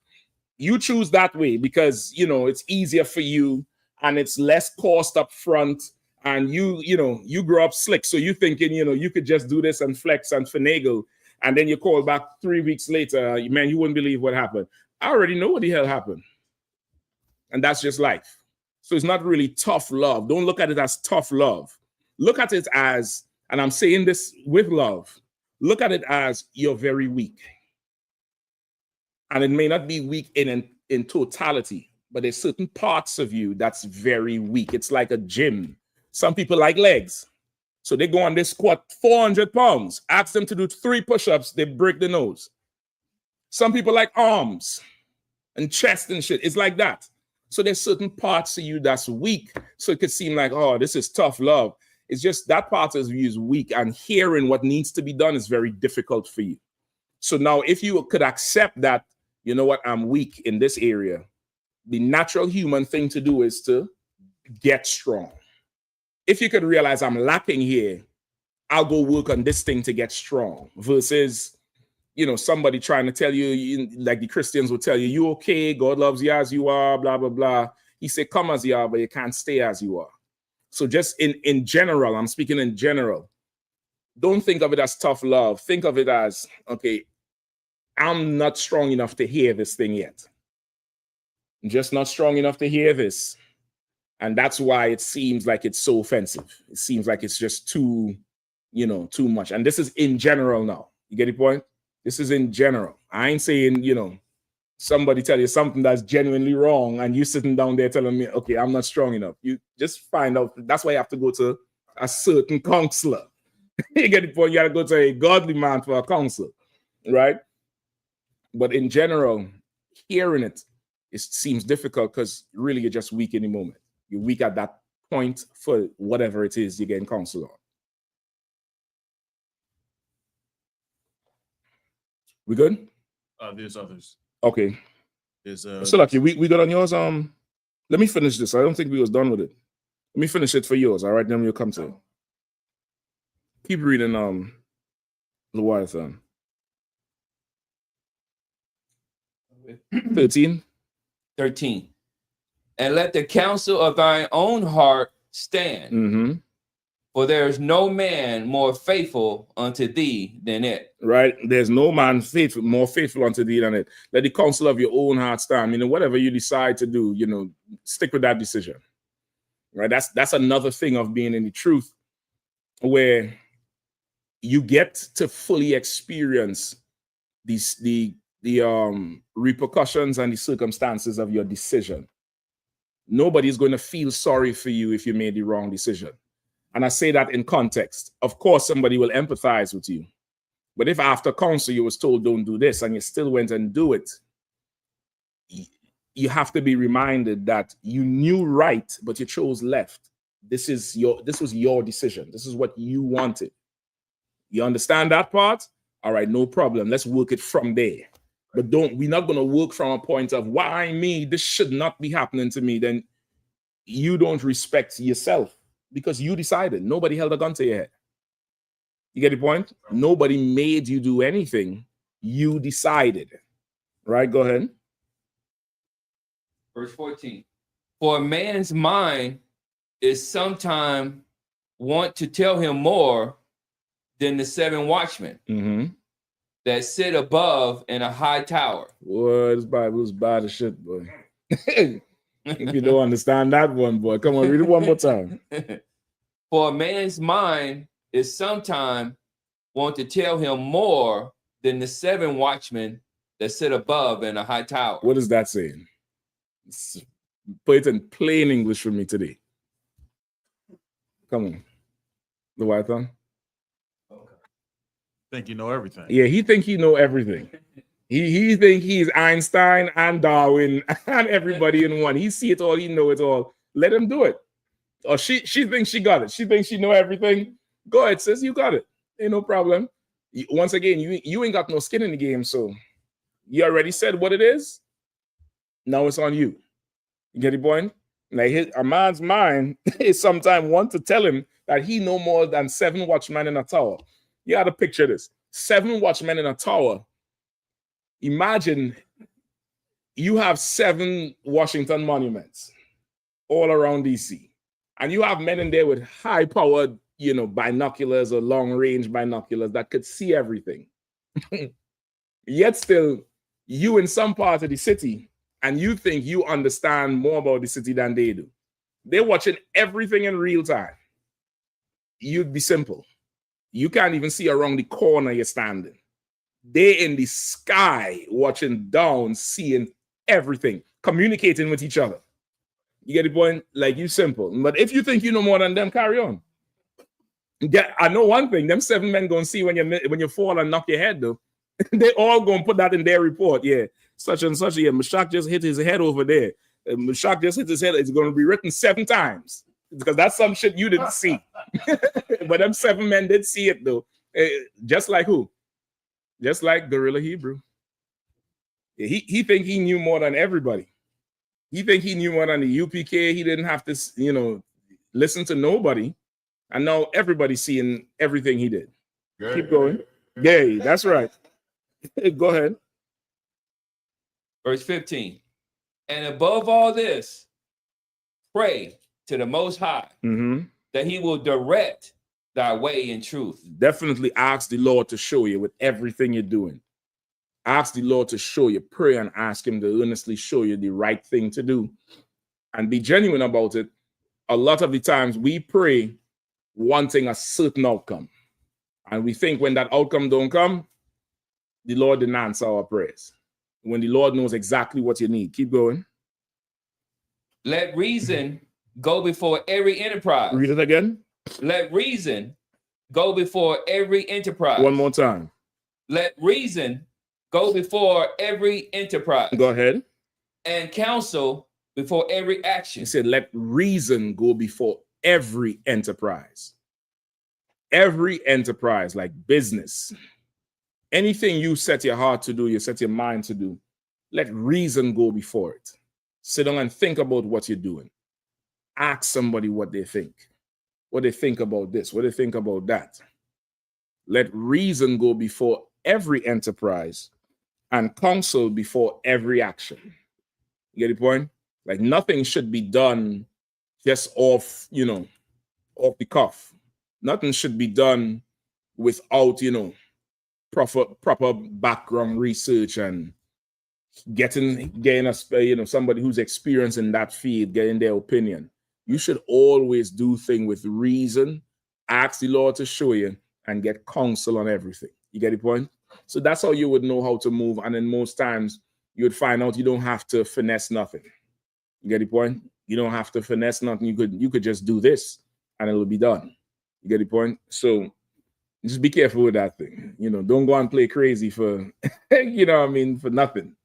You choose that way because, it's easier for you and it's less cost up front. And you grow up slick. So you thinking, you could just do this and flex and finagle. And then you call back 3 weeks later, man, you wouldn't believe what happened. I already know what the hell happened. And that's just life. So it's not really tough love. Don't look at it as tough love. Look at it as, and I'm saying this with love, look at it as you're very weak. And it may not be weak in totality, but there's certain parts of you that's very weak. It's like a gym. Some people like legs. So they go on, they squat 400 pounds. Ask them to do 3 push-ups, they break the nose. Some people like arms and chest and shit. It's like that. So there's certain parts of you that's weak. So it could seem like, oh, this is tough love. It's just that part of you is weak, and hearing what needs to be done is very difficult for you. So now if you could accept that, you know what, I'm weak in this area, the natural human thing to do is to get strong. If you could realize I'm lacking here, I'll go work on this thing to get strong versus, somebody trying to tell you, like the Christians would tell you, you okay, God loves you as you are, blah, blah, blah. He said, come as you are, but you can't stay as you are. So just in general, I'm speaking in general, don't think of it as tough love. Think of it as, okay, I'm not strong enough to hear this thing yet. I'm just not strong enough to hear this. And that's why it seems like it's so offensive. It seems like it's just too much. And this is in general now. You get the point? This is in general. I ain't saying, somebody tell you something that's genuinely wrong and you sitting down there telling me, okay, I'm not strong enough. You just find out. That's why you have to go to a certain counselor. You get the point? You got to go to a godly man for a counsel, right? But in general, hearing it seems difficult because really you're just weak in the moment. You're weak at that point for whatever it is you're getting counsel on. We good? There's others. Okay. There's so lucky. We good on yours. Let me finish this. I don't think we was done with it. Let me finish it for yours. All right, then we'll come to it. Keep reading Leviathan. 13. And let the counsel of thine own heart stand. Mm-hmm. For there is no man more faithful unto thee than it. Right? There's no man more faithful unto thee than it. Let the counsel of your own heart stand. Whatever you decide to do, stick with that decision. Right? That's another thing of being in the truth, where you get to fully experience the repercussions and the circumstances of your decision. Nobody's going to feel sorry for you if you made the wrong decision. And I say that in context. Of course, somebody will empathize with you. But if after counsel you was told don't do this and you still went and do it, you have to be reminded that you knew right, but you chose left. This was your decision. This is what you wanted. You understand that part? All right, no problem. Let's work it from there. But we're not going to work from a point of why me? This should not be happening to me. Then you don't respect yourself because you decided. Nobody held a gun to your head. You get the point? Nobody made you do anything. You decided. Right? Go ahead. Verse 14. For a man's mind is sometime want to tell him more than the 7 watchmen. Mm-hmm. That sit above in a high tower. Boy, this Bible's bad as shit, boy. If you don't understand that one, boy, come on, read it one more time. For a man's mind is sometime want to tell him more than the 7 watchmen that sit above in a high tower. What is that saying? Put it in plain English for me today. Come on. The white one. Think you know everything. Yeah, he think he know everything. He think he's Einstein and Darwin and everybody in one. He see it all, he know it all. Let him do it. Or she thinks she got it. She thinks she know everything. Go ahead, sis, you got it. Ain't no problem. Once again, you ain't got no skin in the game, so you already said what it is. Now it's on you. You get the point? Like a man's mind is sometimes want to tell him that he know more than 7 watchmen in a tower. You got to picture this. 7 watchmen in a tower. Imagine you have 7 Washington monuments all around DC. And you have men in there with high-powered, binoculars or long-range binoculars that could see everything. Yet still, you in some part of the city, and you think you understand more about the city than they do. They're watching everything in real time. You'd be simple. You can't even see around the corner you're standing. They're in the sky, watching down, seeing everything, communicating with each other. You get the point? Like, you simple. But if you think you know more than them, carry on. Yeah, I know one thing. Them 7 men gonna see when you fall and knock your head, though. They all gonna put that in their report. Yeah, such and such. Yeah, Mashak just hit his head over there. Mashak just hit his head. It's gonna be written 7 times. Because that's some shit you didn't see. But them 7 men did see it, though. Just like who? Just like Gorilla Hebrew. He think he knew more than everybody. He think he knew more than the UPK. He didn't have to, you know, listen to nobody. And now everybody's seeing everything he did. Keep going. Yay, that's right. Go ahead. Verse 15. And above all this, pray to the Most High that he will direct thy way in truth. Definitely ask the Lord to show you with everything you're doing. Ask the Lord to show you. Pray and ask him to earnestly show you the right thing to do. And be genuine about it. A lot of the times we pray wanting a certain outcome. And we think when that outcome don't come, the Lord didn't answer our prayers. When the Lord knows exactly what you need. Keep going. Let reason go before every enterprise. Read it again. Let reason go before every enterprise. One more time. Let reason go before every enterprise. Go ahead. And counsel before every action. He said, let reason go before every enterprise. Every enterprise, like business. Anything you set your heart to do, you set your mind to do, let reason go before it. Sit down and think about what you're doing. Ask somebody what they think about this, what they think about that. Let reason go before every enterprise and counsel before every action. You get the point? Like nothing should be done just off, you know, off the cuff. Nothing should be done without, you know, proper background research and getting us, you know, somebody who's experienced in that field, getting their opinion. You should always do things with reason, ask the Lord to show you, and get counsel on everything. You get the point? So that's how you would know how to move. And then most times you would find out you don't have to finesse nothing. You get the point? You don't have to finesse nothing. You could just do this and it'll be done. You get the point? So just be careful with that thing. You know, don't go and play crazy for, you know what I mean, for nothing.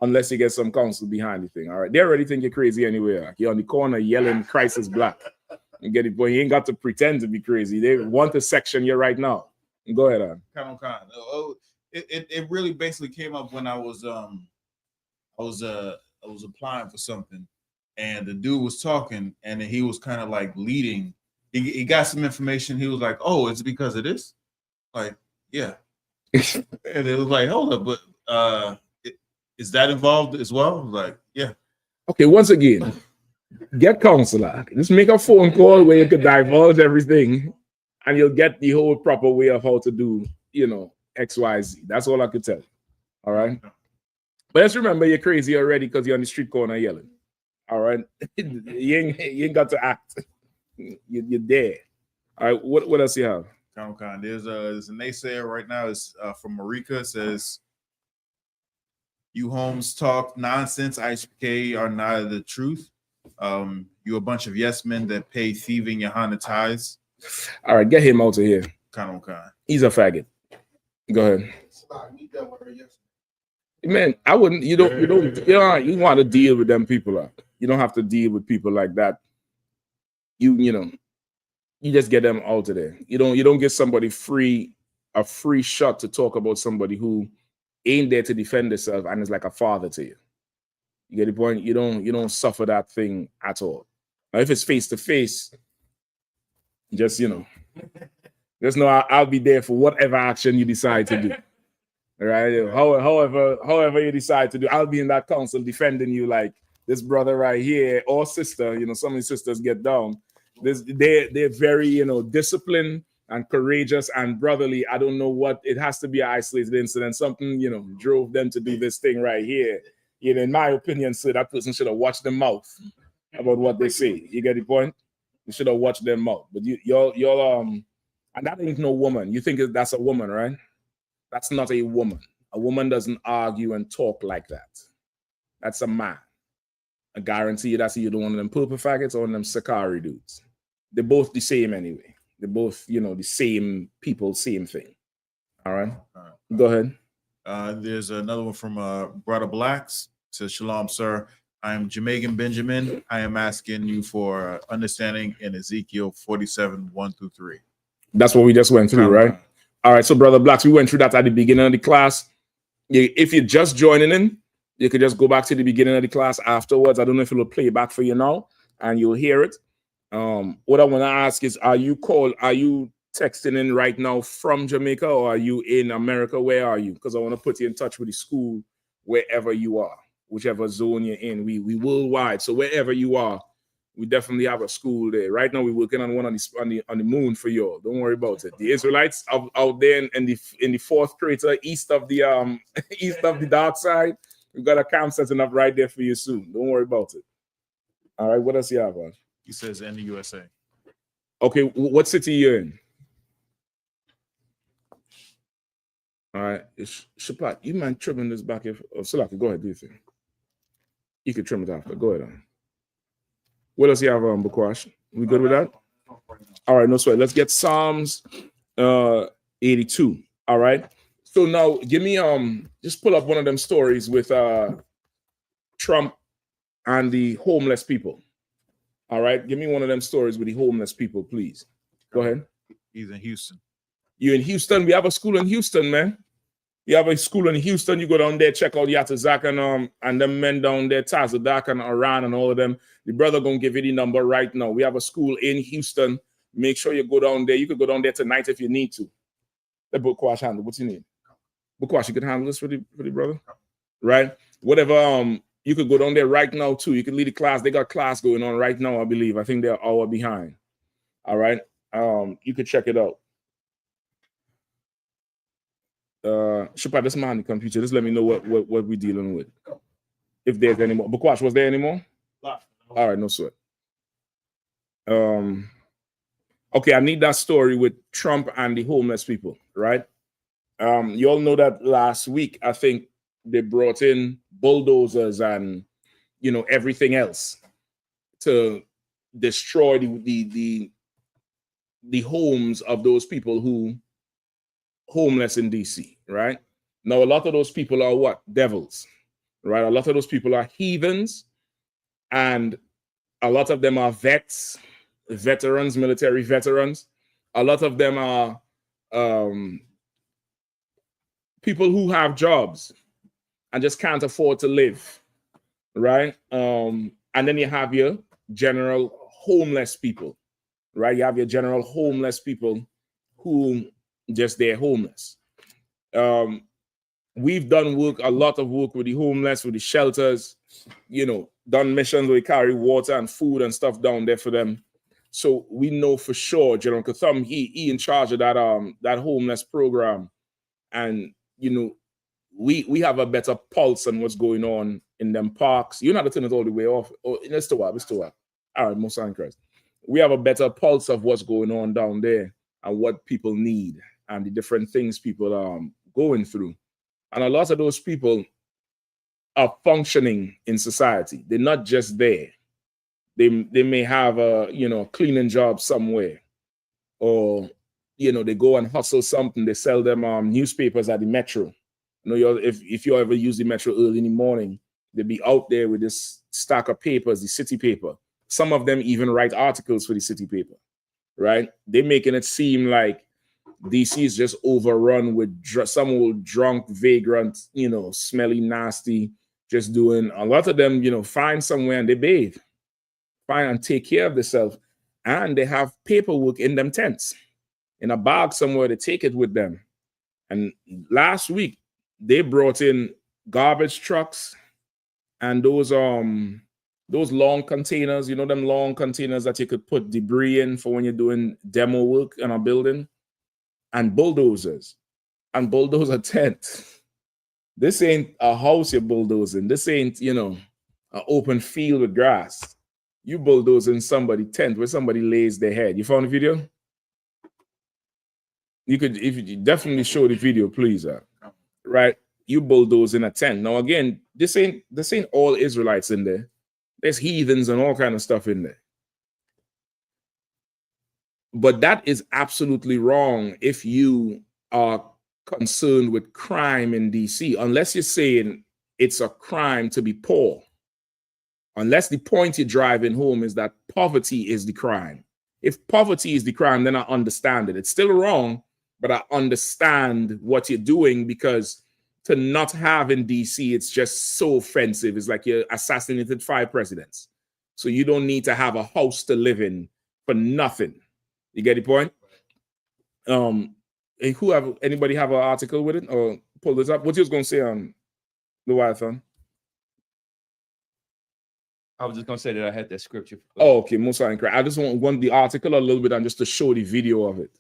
Unless you get some counsel behind the thing. All right. They already think you're crazy anyway. Like you're on the corner yelling, Christ is black. You get it, boy. You ain't got to pretend to be crazy. They want to section you right now. Go ahead, Aaron. It really basically came up when I was applying for something, and the dude was talking, and then he was kind of like leading. He got some information. He was like, "Oh, it's because of this." Like, yeah. And it was like, "Hold up, but is that involved as well?" Like, yeah. Okay, once again, get counselor. Just make a phone call where you could divulge everything and you'll get the whole proper way of how to do, you know, X, Y, Z. That's all I could tell you. All right. But just remember you're crazy already because you're on the street corner yelling. All right. you ain't got to act. You're there. All right. What else you have? There's a naysayer right now. It's from Marika. It says, "You homes talk nonsense. I.S.U.P.K are neither the truth. You a bunch of yes men that pay thieving Yohana tithes." All right, get him out of here. He's a faggot. Go ahead. Man, I wouldn't. You want to deal with them people. You don't have to deal with people like that. You just get them out of there. You don't get somebody a free shot to talk about somebody who ain't there to defend themselves and is like a father to you. You get the point? You don't suffer that thing at all. Now, if it's face to face, just know I'll be there for whatever action you decide to do. All right. However you decide to do, I'll be in that council defending you like this brother right here or sister. Some of the sisters get down. They're very disciplined and courageous and brotherly. I don't know what it has to be an isolated incident. Something drove them to do this thing right here. In my opinion, sir, that person should have watched their mouth about what they say. You get the point? You should have watched their mouth. But y'all and that ain't no woman. You think that's a woman, right? That's not a woman. A woman doesn't argue and talk like that. That's a man. I guarantee you that's either one of them purple faggots or one of them Sakari dudes. They're both the same anyway. They're both, the same people, same thing. All right. Go ahead. There's another one from Brother Blacks. It says, "Shalom, sir. I am Jamaican Benjamin. I am asking you for understanding in Ezekiel 47:1-3. That's what we just went through, right? All right. So, Brother Blacks, we went through that at the beginning of the class. If you're just joining in, You could just go back to the beginning of the class afterwards. I don't know if it'll play back for you now and you'll hear it. What I want to ask is, are you texting in right now from Jamaica, or are you in America? Where are you? Because I want to put you in touch with the school wherever you are, whichever zone you're in. We worldwide, so wherever you are, we definitely have a school there. Right now, we're working on one on the moon for y'all. Don't worry about it. The Israelites out there in the fourth crater east of the east of the dark side. We've got a camp setting up right there for you soon. Don't worry about it. All right, what else you have on? He says in the USA. Okay, what city you in? All right, Shapat, you mind trimming this back? Salaki, go ahead, do you think? You can trim it after. Go ahead. What else you have on, Bukwash? We good with that? All right, no sweat. Let's get Psalms 82. All right. So now give me just pull up one of them stories with Trump and the homeless people. All right, give me one of them stories with the homeless people, please. Go ahead. He's in Houston. You in Houston? We have a school in Houston, man. You have a school in Houston. You go down there, check out Yatazak and them men down there, Tazadak and Iran and all of them. The brother gonna give you the number right now. We have a school in Houston. Make sure you go down there. You could go down there tonight if you need to. Let Bukwash handle. What's your name? Bukwash, you could handle this for the brother, right? Whatever. You could go down there right now too. You could lead the class. They got class going on right now, I believe. I think they're an hour behind. All right. You could check it out. Shapat, this man on the computer. Just let me know what we're dealing with. If there's any more. Bukwash, was there any more? All right, no sweat. Okay, I need that story with Trump and the homeless people, right? You all know that last week, I think they brought in bulldozers and everything else to destroy the homes of those people who homeless in DC, right? Now, a lot of those people are what? Devils, right? A lot of those people are heathens, and a lot of them are veterans, military veterans. A lot of them are people who have jobs and just can't afford to live, right? And then you have your general homeless people, right? You have your general homeless people who just they're homeless. We've done a lot of work with the homeless, with the shelters, done missions where we carry water and food and stuff down there for them. So we know for sure General Katham, he in charge of that homeless program. And we have a better pulse on what's going on in them parks. You're not turning it all the way off. Oh, it's still up. All right, most in Christ. We have a better pulse of what's going on down there and what people need and the different things people are going through. And a lot of those people are functioning in society. They're not just there. They may have a cleaning job somewhere, or they go and hustle something. They sell them newspapers at the metro. If you ever use the metro early in the morning, they'll be out there with this stack of papers, the city paper. Some of them even write articles for the city paper, right? They're making it seem like DC is just overrun with some old drunk vagrant, smelly, nasty, just doing. A lot of them, find somewhere and they bathe, find and take care of themselves, and they have paperwork in them tents, in a bag somewhere. They take it with them. And last week they brought in garbage trucks and those long containers, them long containers that you could put debris in for when you're doing demo work in a building. And bulldozers and bulldozer tent. This ain't a house you're bulldozing. This ain't, an open field with grass. You bulldozing somebody's tent where somebody lays their head. You found the video? You could, if you definitely show the video, please. Right? You bulldozing a tent. Now again, this ain't all Israelites in there. There's heathens and all kind of stuff in there. But that is absolutely wrong if you are concerned with crime in DC, unless you're saying it's a crime to be poor. Unless the point you're driving home is that poverty is the crime. If poverty is the crime, then I understand it. It's still wrong, but I understand what you're doing because to not have in DC, it's just so offensive. It's like you assassinated 5 presidents. So you don't need to have a house to live in for nothing. You get the point? Anybody have an article with it or pull this up? What you was gonna say on the Leviathan? I was just gonna say that I had that scripture. Oh, okay, Musa and Christ. I just want the article a little bit and just to show the video of it.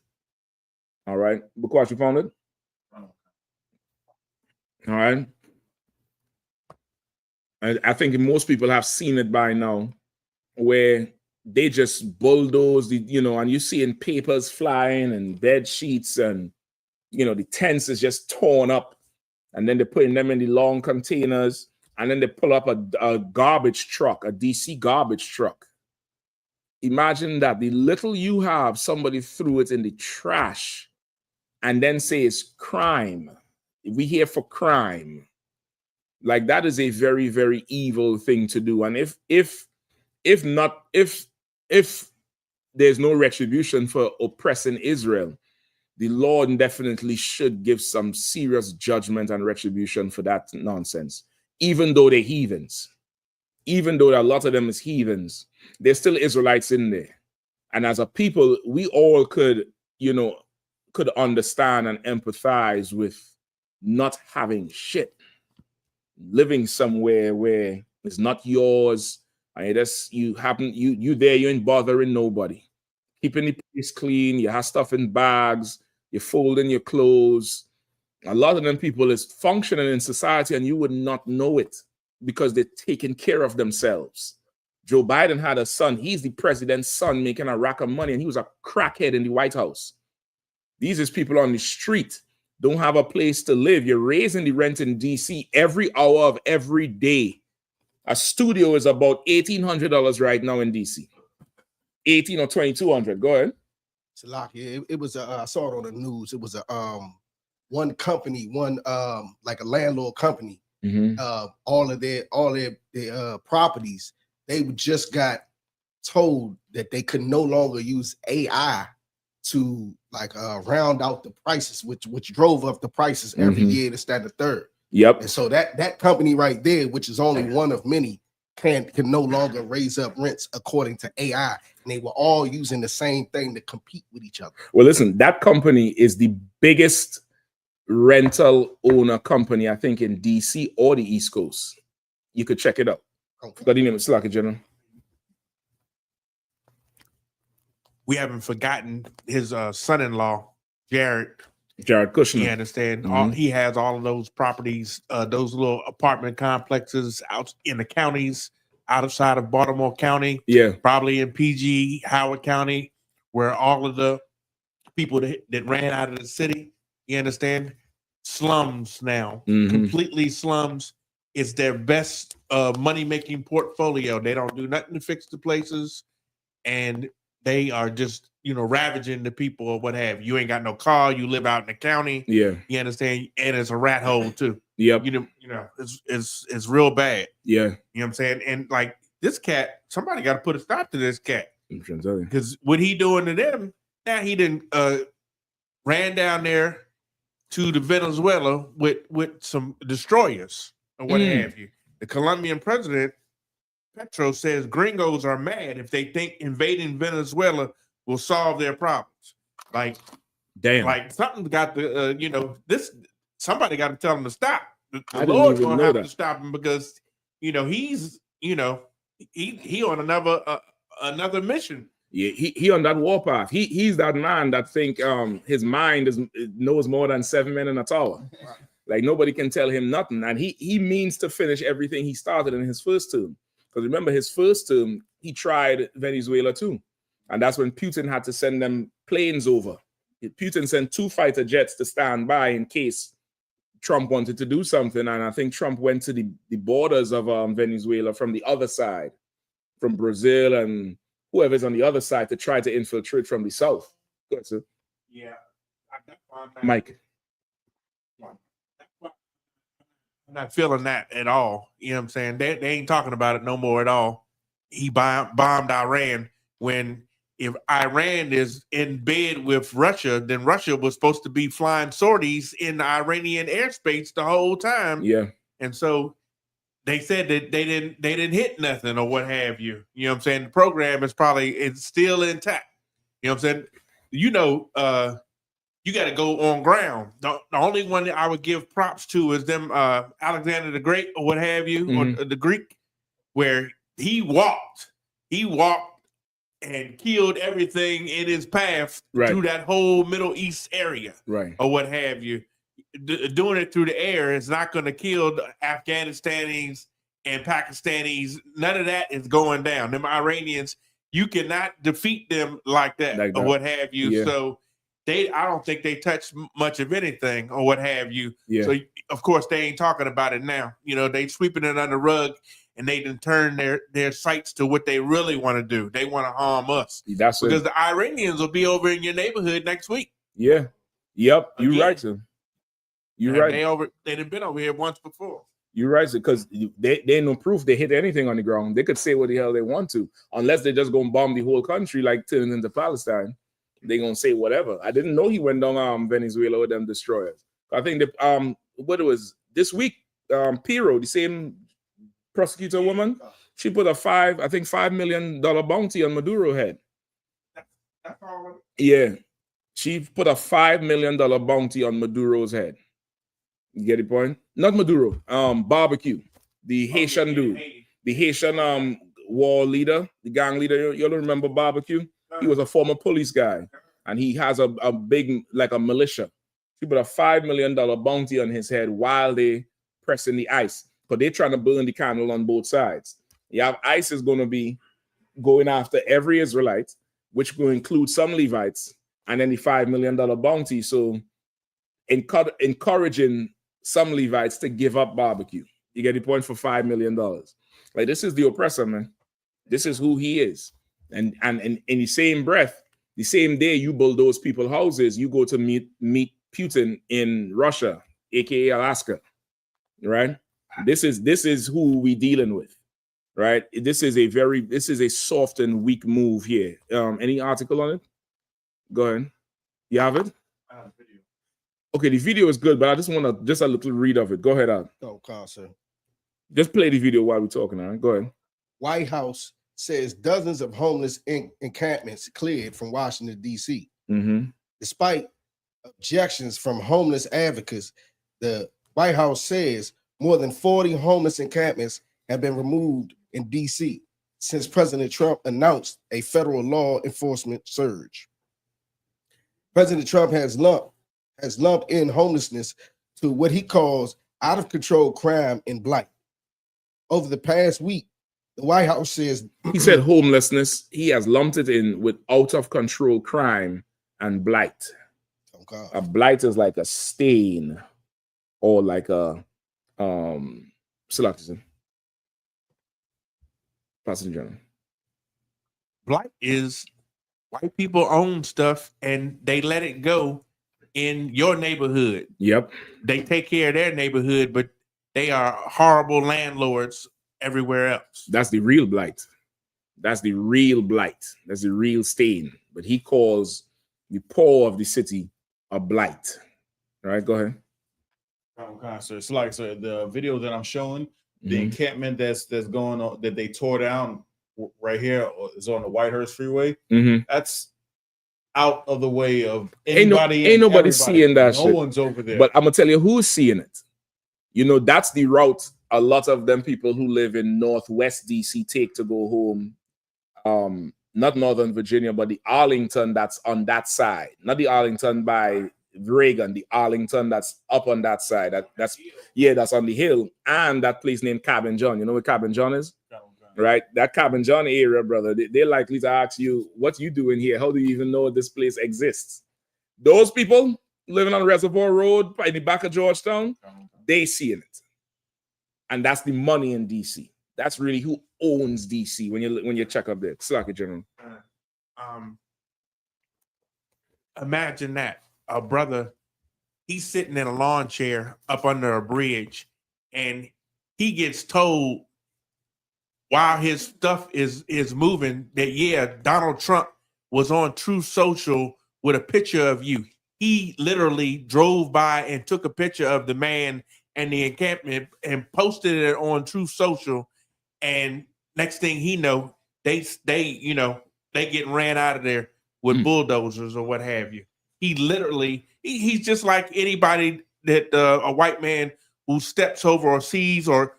All right, because you found it. All right. I think most people have seen it by now, where they just bulldoze and you see in papers flying and bed sheets and the tents is just torn up, and then they're putting them in the long containers, and then they pull up a garbage truck, a DC garbage truck. Imagine that the little you have, somebody threw it in the trash, and then say it's crime. We here for crime. Like, that is a very, very evil thing to do. And if there's no retribution for oppressing Israel, the Lord definitely should give some serious judgment and retribution for that nonsense. Even though they're heathens, even though a lot of them is heathens, there's still Israelites in there. And as a people, we all could understand and empathize with not having shit, living somewhere where it's not yours, and you ain't bothering nobody, keeping the place clean, you have stuff in bags, you're folding your clothes. A lot of them people is functioning in society and you would not know it because they're taking care of themselves. Joe Biden had a son, he's the president's son, making a rack of money, and he was a crackhead in the White House. These is people on the street, don't have a place to live. You're raising the rent in DC every hour of every day. A studio is about $1,800 right now in DC. 18 or 2,200. Go ahead. It was I saw it on the news. It was one company, like a landlord company. All their properties, they just got told that they could no longer use AI to round out the prices, which drove up the prices every year. This, that, and the third. Yep. And so that company right there, which is only one of many, can no longer raise up rents according to AI. And they were all using the same thing to compete with each other. Well, listen, that company is the biggest rental owner company, I think, in DC or the East Coast. You could check it out. Okay. Good evening, Mr. Lockett, General. We haven't forgotten his son-in-law, Jared Kushner. You understand? He has all of those properties, those little apartment complexes out in the counties outside of Baltimore County. Yeah. Probably in PG, Howard County, where all of the people that ran out of the city, you understand? Slums now, completely slums. It's their best money-making portfolio. They don't do nothing to fix the places, and they are just, ravaging the people or what have you. You ain't got no car. You live out in the county. Yeah. You understand? And it's a rat hole too. Yep. It's real bad. Yeah. You know what I'm saying? And like this cat, somebody got to put a stop to this cat. Because what he doing to them, now he didn't ran down there to the Venezuela with some destroyers or what have you. The Colombian president, Petro, says gringos are mad if they think invading Venezuela will solve their problems. Like, damn, like something's got to, somebody got to tell him to stop. The Lord's gonna have to stop him because, he's, he on another mission. Yeah, he on that warpath. He's that man that think his mind knows more than 7 men in a tower. Like nobody can tell him nothing, and he means to finish everything he started in his first term. Because remember, his first term, he tried Venezuela too. And that's when Putin had to send them planes over. Putin sent 2 fighter jets to stand by in case Trump wanted to do something. And I think Trump went to the borders of Venezuela from the other side, from Brazil and whoever's on the other side to try to infiltrate from the south. Go ahead, sir. Yeah. Mike. I'm not feeling that at all. You know what I'm saying? They ain't talking about it no more at all. He bombed Iran when if Iran is in bed with Russia, then Russia was supposed to be flying sorties in the Iranian airspace the whole time. Yeah. And so they said that they didn't hit nothing or what have you. You know what I'm saying? The program is it's still intact. You know what I'm saying? You know, you got to go on ground. The only one that I would give props to is them Alexander the Great or what have you, or the Greek, where he walked and killed everything in his path through that whole Middle East area, or what have you. Doing it through the air is not going to kill the Afghanistanis and Pakistanis. None of that is going down. Them Iranians, you cannot defeat them like that, or what have you. Yeah. So I don't think they touch much of anything or what have you. Yeah. So of course they ain't talking about it now. You know, they sweeping it under the rug, and they done turn their sights to what they really want to do. They want to harm us. That's because the Iranians will be over in your neighborhood next week. Yeah. Yep. You're right, sir. You're right. They done been over here once before. You're right, because they ain't no proof they hit anything on the ground. They could say what the hell they want to, unless they're just gonna bomb the whole country, like turning into Palestine. They gonna say whatever. I didn't know he went down Venezuela with them destroyers. I think that what it was this week, Piro, the same prosecutor woman, she put a $5 million bounty on Maduro head. That's all. Yeah, she put a $5 million bounty on Maduro's head. You get the point? Not Maduro, Barbecue, the Haitian dude, the Haitian war leader, the gang leader. You all remember Barbecue? He was a former police guy, and he has a big, like a militia. She put a $5 million bounty on his head while they pressing the ice, because they're trying to burn the candle on both sides. You have ISIS going to be going after every Israelite, which will include some Levites, and then the $5 million bounty. So encouraging some Levites to give up Barbecue. You get the point, for $5 million. Like, this is the oppressor, man. This is who he is. And in the same breath, the same day you bulldoze people's houses, you go to meet Putin in Russia, aka Alaska, right? This is who we dealing with, right? This is a soft and weak move here. Any article on it? Go ahead. You have it? Video. Okay, the video is good, but I just want a little read of it. Go ahead, Al. Oh, God, sir. Just play the video while we're talking. All right, go ahead. White House says dozens of homeless encampments cleared from Washington, D.C. Despite objections from homeless advocates, the White House says more than 40 homeless encampments have been removed in D.C. since President Trump announced a federal law enforcement surge. President Trump has lumped in homelessness to what he calls out of control crime and blight. Over the past week, the White House says he said homelessness. He has lumped it in with out of control crime and blight. Oh, God. A blight is like a stain, or like a selectism. Pastor General. Blight is white people own stuff and they let it go in your neighborhood. Yep. They take care of their neighborhood, but they are horrible landlords everywhere else. That's the real blight. That's the real blight. That's the real stain. But he calls the poor of the city a blight. All right, go ahead. Okay, so it's like, so the video that I'm showing, the encampment that's going on, that they tore down right here, is on the Whitehurst Freeway. That's out of the way of anybody. Ain't nobody seeing that no shit. No one's over there. But I'm gonna tell you who's seeing it. You know, that's the route a lot of them people who live in Northwest DC take to go home. Not Northern Virginia, but the Arlington that's on that side. Not the Arlington by Reagan, the Arlington that's up on that side. That's on the hill. And that place named Cabin John. You know where Cabin John is? Right? That Cabin John area, brother, they're likely to ask you, what you doing here? How do you even know this place exists? Those people living on Reservoir Road in the back of Georgetown, they seeing it. And that's the money in DC. That's really who owns DC when you check up there. Slack General. Imagine that. A brother, he's sitting in a lawn chair up under a bridge, and he gets told while his stuff is moving that, yeah, Donald Trump was on True Social with a picture of you. He literally drove by and took a picture of the man and the encampment and posted it on True Social. And next thing he know, they get ran out of there with bulldozers or what have you. He literally, he's just like anybody that a white man who steps over or sees or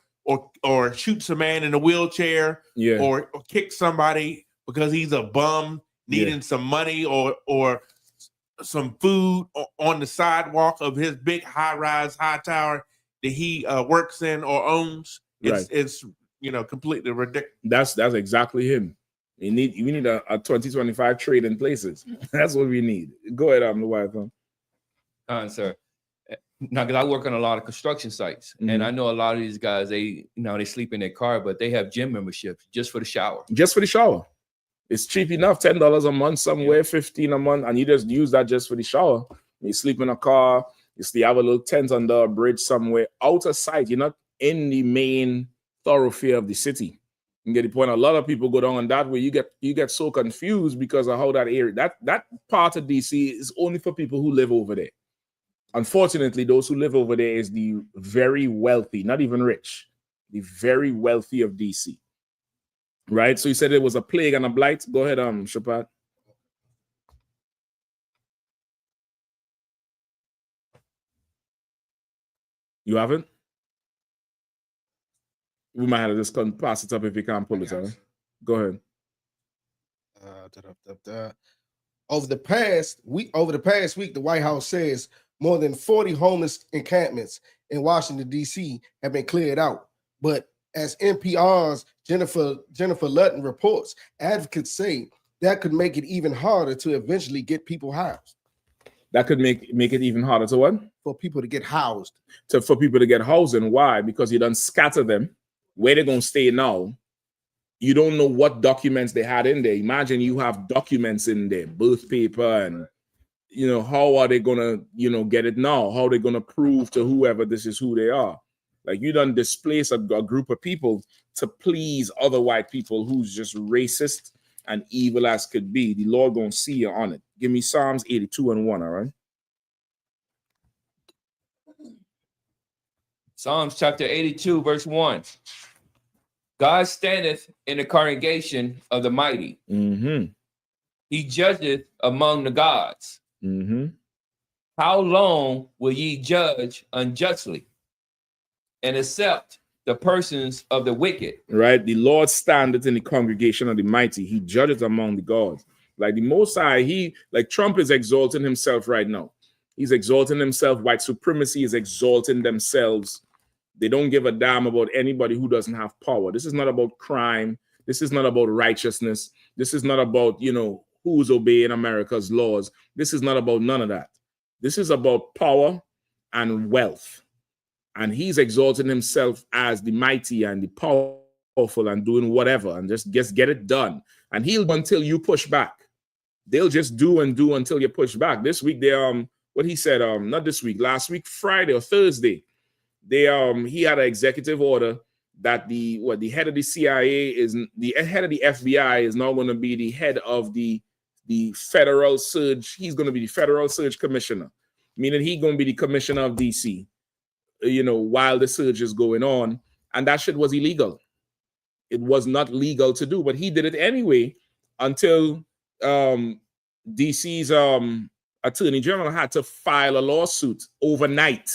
shoots a man in a wheelchair, or kicks somebody because he's a bum needing some money or some food on the sidewalk of his big high-rise high tower that he works in or owns. It's completely ridiculous. That's exactly him. We need a 2025 trade in places. That's what we need. Go ahead, the wife. Sir. Now, because I work on a lot of construction sites, and I know a lot of these guys, they sleep in their car, but they have gym memberships just for the shower. Just for the shower. It's cheap enough, $10 a month somewhere, $15 a month, and you just use that just for the shower. You sleep in a car, you have a little tent under a bridge somewhere, out of sight. You're not in the main thoroughfare of the city. You get the point. A lot of people go down on that way. You get so confused because of how that area, that part of DC is only for people who live over there. Unfortunately, those who live over there is the very wealthy, not even rich, the very wealthy of DC. Right? So you said it was a plague and a blight. Go ahead, Shapat. You haven't? We might have to just pass it up if you can't pull it out. Go ahead. Over the past week, the White House says more than 40 homeless encampments in Washington, D.C. have been cleared out. But as NPR's Jennifer Lutton reports, advocates say that could make it even harder to eventually get people housed. That could make it even harder to what? For people to get housed. For people to get housing. Why? Because you done scatter them. Where they're going to stay now, you don't know what documents they had in there. Imagine you have documents in there, birth paper, and, how are they going to, get it now? How are they going to prove to whoever this is who they are? Like, you done displace a group of people to please other white people who's just racist and evil as could be. The Lord going to see you on it. Give me Psalms 82:1, all right? Psalms chapter 82, verse 1. God standeth in the congregation of the mighty. He judgeth among the gods. How long will ye judge unjustly and accept the persons of the wicked? Right. The Lord standeth in the congregation of the mighty. He judgeth among the gods. Like the Most High, like Trump is exalting himself right now. He's exalting himself. White supremacy is exalting themselves. They don't give a damn about anybody who doesn't have power. This is not about crime. This is not about righteousness. This is not about, who's obeying America's laws. This is not about none of that. This is about power and wealth. And he's exalting himself as the mighty and the powerful and doing whatever and just get it done. And he'll until you push back. They'll just do and do until you push back. This week, they what he said, not this week, last week, Friday or Thursday, he had an executive order that the head of the CIA is the head of the FBI is now going to be the head of the federal surge. He's going to be the federal surge commissioner, meaning he's going to be the commissioner of DC, while the surge is going on. And that shit was illegal. It was not legal to do, but he did it anyway until DC's attorney general had to file a lawsuit overnight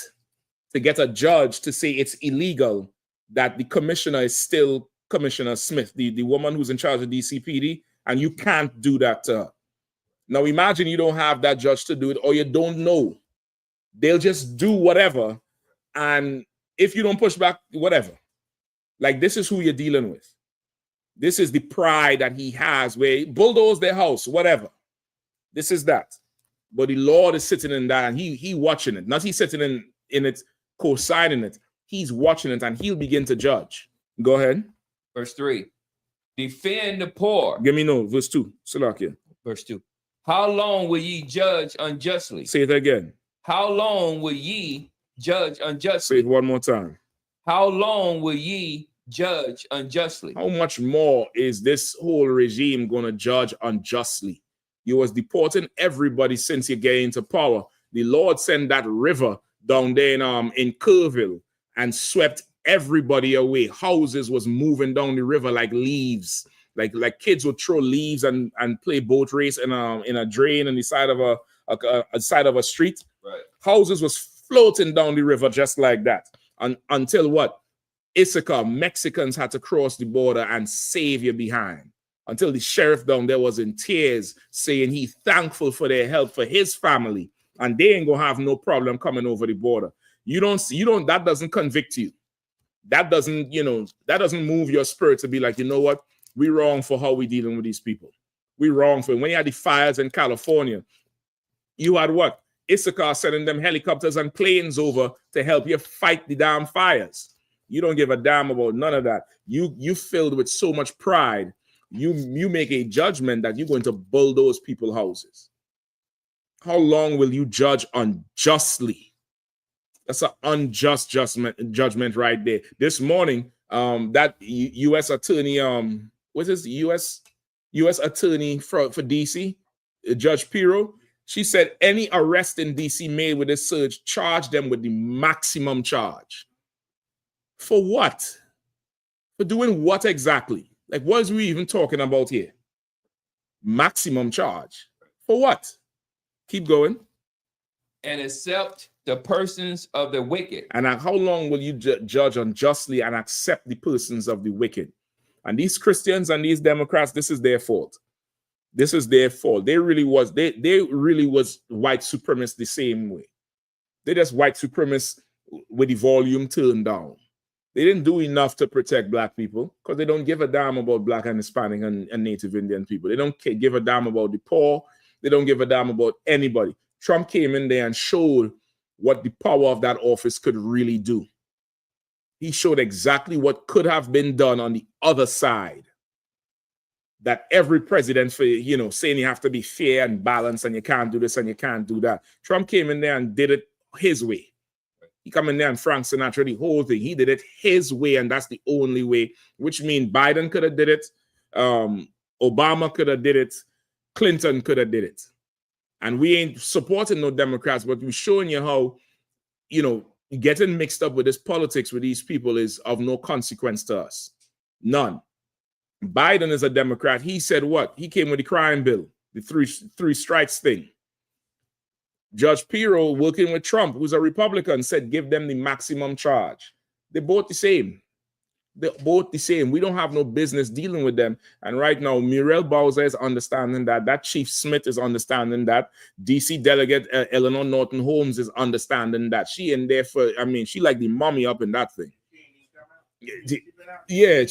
to get a judge to say it's illegal that the commissioner is still Commissioner Smith, the woman who's in charge of DCPD, and you can't do that to her. Now imagine you don't have that judge to do it, or you don't know. They'll just do whatever, and if you don't push back, whatever. Like, this is who you're dealing with. This is the pride that he has, where he bulldoze their house, whatever. This is that. But the Lord is sitting in that, and he watching it. Not he's sitting in it, co-signing it. He's watching it, and he'll begin to judge. Go ahead. Verse 3. Defend the poor. Give me verse 2. Salakia. Verse 2. How long will ye judge unjustly? Say it again. How long will ye judge unjustly? Say it one more time. How long will ye judge unjustly? How much more is this whole regime going to judge unjustly? You was deporting everybody since you get into power. The Lord sent that river down there in Kerrville and swept everybody away. Houses was moving down the river like leaves. Like kids would throw leaves and play boat race in a drain on the side of a street. Right. Houses was floating down the river just like that. Until what? Issachar, Mexicans had to cross the border and save you behind. Until the sheriff down there was in tears saying he thankful for their help for his family. And they ain't gonna have no problem coming over the border. That doesn't convict you. That doesn't move your spirit to be like, you know what? We wrong for how we dealing with these people. We wrong for it. When you had the fires in California, you had what? Issachar sending them helicopters and planes over to help you fight the damn fires. You don't give a damn about none of that. You filled with so much pride. You make a judgment that you're going to bulldoze people's houses. How long will you judge unjustly? That's an unjust judgment right there. This morning, that U.S. attorney, what's his U.S. attorney for DC, Judge Pirro, she said any arrest in DC made with this surge, charge them with the maximum charge. For what? For doing what exactly? Like, what is we even talking about here? Maximum charge. For what? Keep going. And accept the persons of the wicked. And how long will you judge unjustly and accept the persons of the wicked? And these Christians and these Democrats, this is their fault. This is their fault. They really was white supremacists the same way. They're just white supremacists with the volume turned down. They didn't do enough to protect black people because they don't give a damn about black and Hispanic and Native Indian people. They don't give a damn about the poor. They don't give a damn about anybody. Trump came in there and showed what the power of that office could really do. He showed exactly what could have been done on the other side. That every president, for saying you have to be fair and balanced and you can't do this and you can't do that. Trump came in there and did it his way. He come in there and Frank Sinatra, the whole thing. He did it his way, and that's the only way. Which means Biden could have did it, Obama could have did it, Clinton could have did it. And we ain't supporting no Democrats, but we're showing you how, getting mixed up with this politics with these people is of no consequence to us. None. Biden is a Democrat. He said what? He came with the crime bill, the three strikes thing. Judge Pirro, working with Trump, who's a Republican, said give them the maximum charge. They're both the same. They're both the same. We don't have no business dealing with them. And right now, Muriel Bowser is understanding that. That Chief Smith is understanding that. DC Delegate Eleanor Norton Holmes is understanding that. She in there for, she like the mommy up in that thing. Yeah,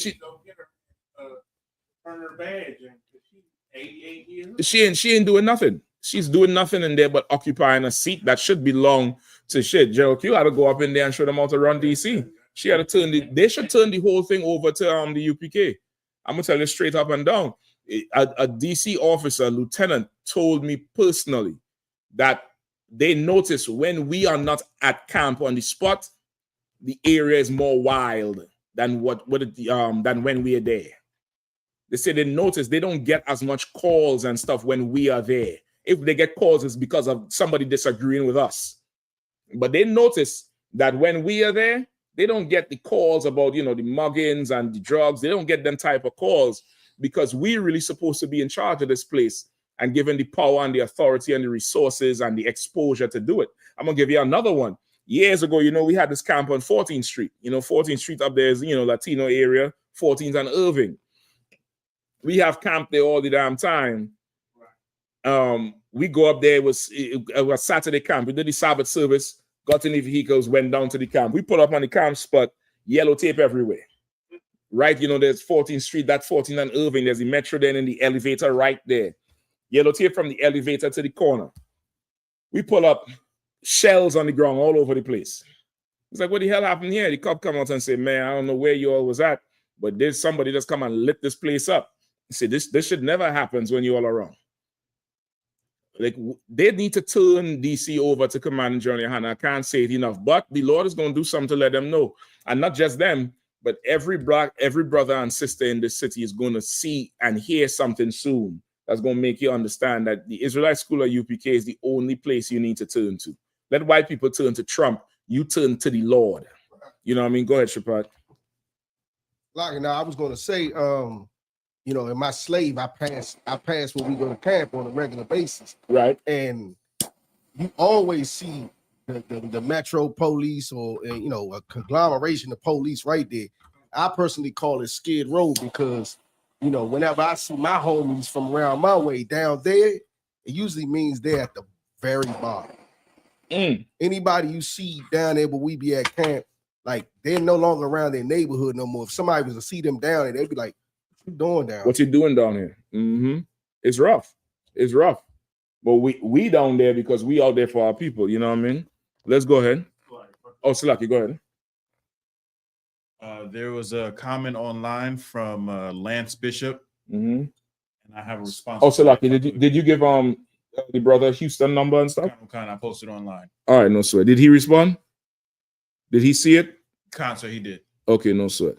her badge and she's 88 years old. She ain't doing nothing. She's doing nothing in there but occupying a seat that should belong to shit. Gerald Q had to go up in there and show them how to run DC. She had to they should turn the whole thing over to the UPK. I'm gonna tell you straight up and down. A DC officer, lieutenant, told me personally that they notice when we are not at camp on the spot, the area is more wild than than when we are there. They say they notice they don't get as much calls and stuff when we are there. If they get calls, it's because of somebody disagreeing with us. But they notice that when we are there, they don't get the calls about, the muggings and the drugs. They don't get them type of calls because we're really supposed to be in charge of this place and given the power and the authority and the resources and the exposure to do it. I'm going to give you another one. Years ago, we had this camp on 14th Street. 14th Street up there is, Latino area, 14th and Irving. We have camp there all the damn time. We go up there, it was Saturday camp. We did the Sabbath service, got in the vehicles, went down to the camp. We put up on the camp spot, yellow tape everywhere. Right, there's 14th Street, that 14th and Irving, there's the metro then in the elevator right there. Yellow tape from the elevator to the corner. We pull up shells on the ground all over the place. It's like, what the hell happened here? The cop come out and say, man, I don't know where you all was at, but there's somebody just come and lit this place up. He said, this should never happen when you all around. Like, they need to turn DC over to Command and General Hannah. I can't say it enough, but the Lord is going to do something to let them know. And not just them, but every brother and sister in this city is going to see and hear something soon that's going to make you understand that the Israelite school of UPK is the only place you need to turn to. Let white people turn to Trump. You turn to the Lord. You know what I mean? Go ahead, Shepard. Like, now I was going to say, you know, in my slave, I passed when we go to camp on a regular basis. Right. And you always see the metro police or, you know, a conglomeration of police right there. I personally call it Skid Row because, you know, whenever I see my homies from around my way down there, it usually means they're at the very bottom. Anybody you see down there where we be at camp, like they're no longer around their neighborhood no more. If somebody was to see them down there, they'd be like, "What you doing down? What you doing down here?" It's rough. It's rough. But we down there because we out there for our people. You know what I mean? Let's go ahead. Oh, Salaki, go ahead. There was a comment online from Lance Bishop, and I have a response. Oh, Salaki, did you give the brother Houston number and stuff? I posted online. All right, no sweat. Did he respond? Did he see it? So he did. Okay, no sweat.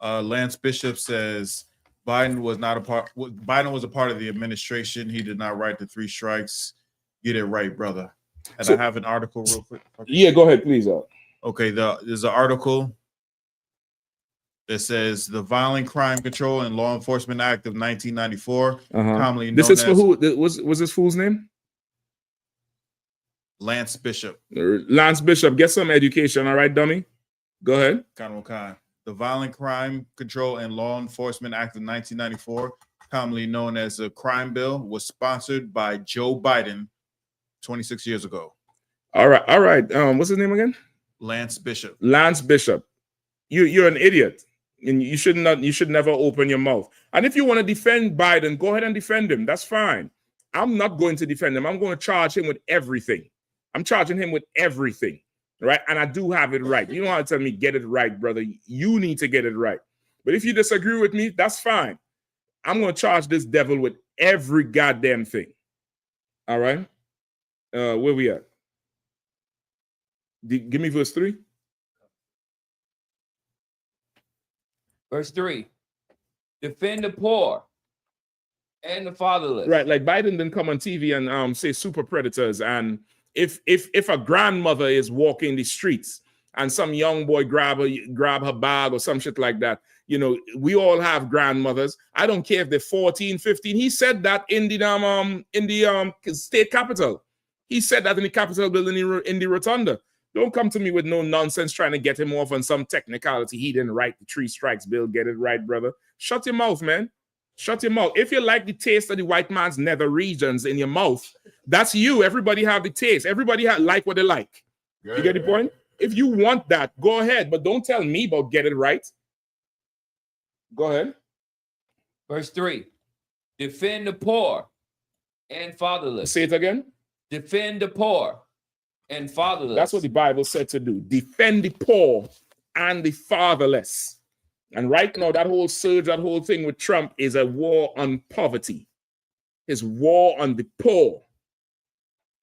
Lance Bishop says Biden was not a part. Biden was a part of the administration. He did not write the 3 strikes. Get it right, brother. And I have an article real quick. Okay. Yeah, go ahead, please. Okay, there's an article that says the Violent Crime Control and Law Enforcement Act of 1994, commonly known this is as, for who? Was this fool's name? Lance Bishop. Lance Bishop, get some education, all right, dummy? Go ahead. Khan. The Violent Crime Control and Law Enforcement Act of 1994, commonly known as the Crime Bill, was sponsored by Joe Biden 26 years ago. All right. What's his name again? Lance Bishop. Lance Bishop. You're an idiot. And you should never open your mouth. And if you want to defend Biden, go ahead and defend him. That's fine. I'm not going to defend him. I'm going to charge him with everything. I'm charging him with everything, right? And I do have it right. You don't have to tell me get it right, brother. You need to get it right. But if you disagree with me, that's fine. I'm going to charge this devil with every goddamn thing. All right? Where we at? Give me verse 3. Verse 3. Defend the poor and the fatherless. Right, like Biden didn't come on TV and say super predators. And if a grandmother is walking the streets and some young boy grab her bag or some shit like that, you know, we all have grandmothers. I don't care if they're 14, 15. He said that in the state capitol. He said that in the Capitol building in the rotunda. Don't come to me with no nonsense trying to get him off on some technicality. He didn't write the 3 strikes bill. Get it right, brother. Shut your mouth, man. Shut your mouth. If you like the taste of the white man's nether regions in your mouth, that's you. Everybody have the taste. Everybody like what they like. You get the point? If you want that, go ahead. But don't tell me about get it right. Go ahead. Verse 3. Defend the poor and fatherless. Say it again. Defend the poor and fatherless. That's what the Bible said to do. Defend the poor and the fatherless. And right now, that whole surge, that whole thing with Trump is a war on poverty. It's war on the poor.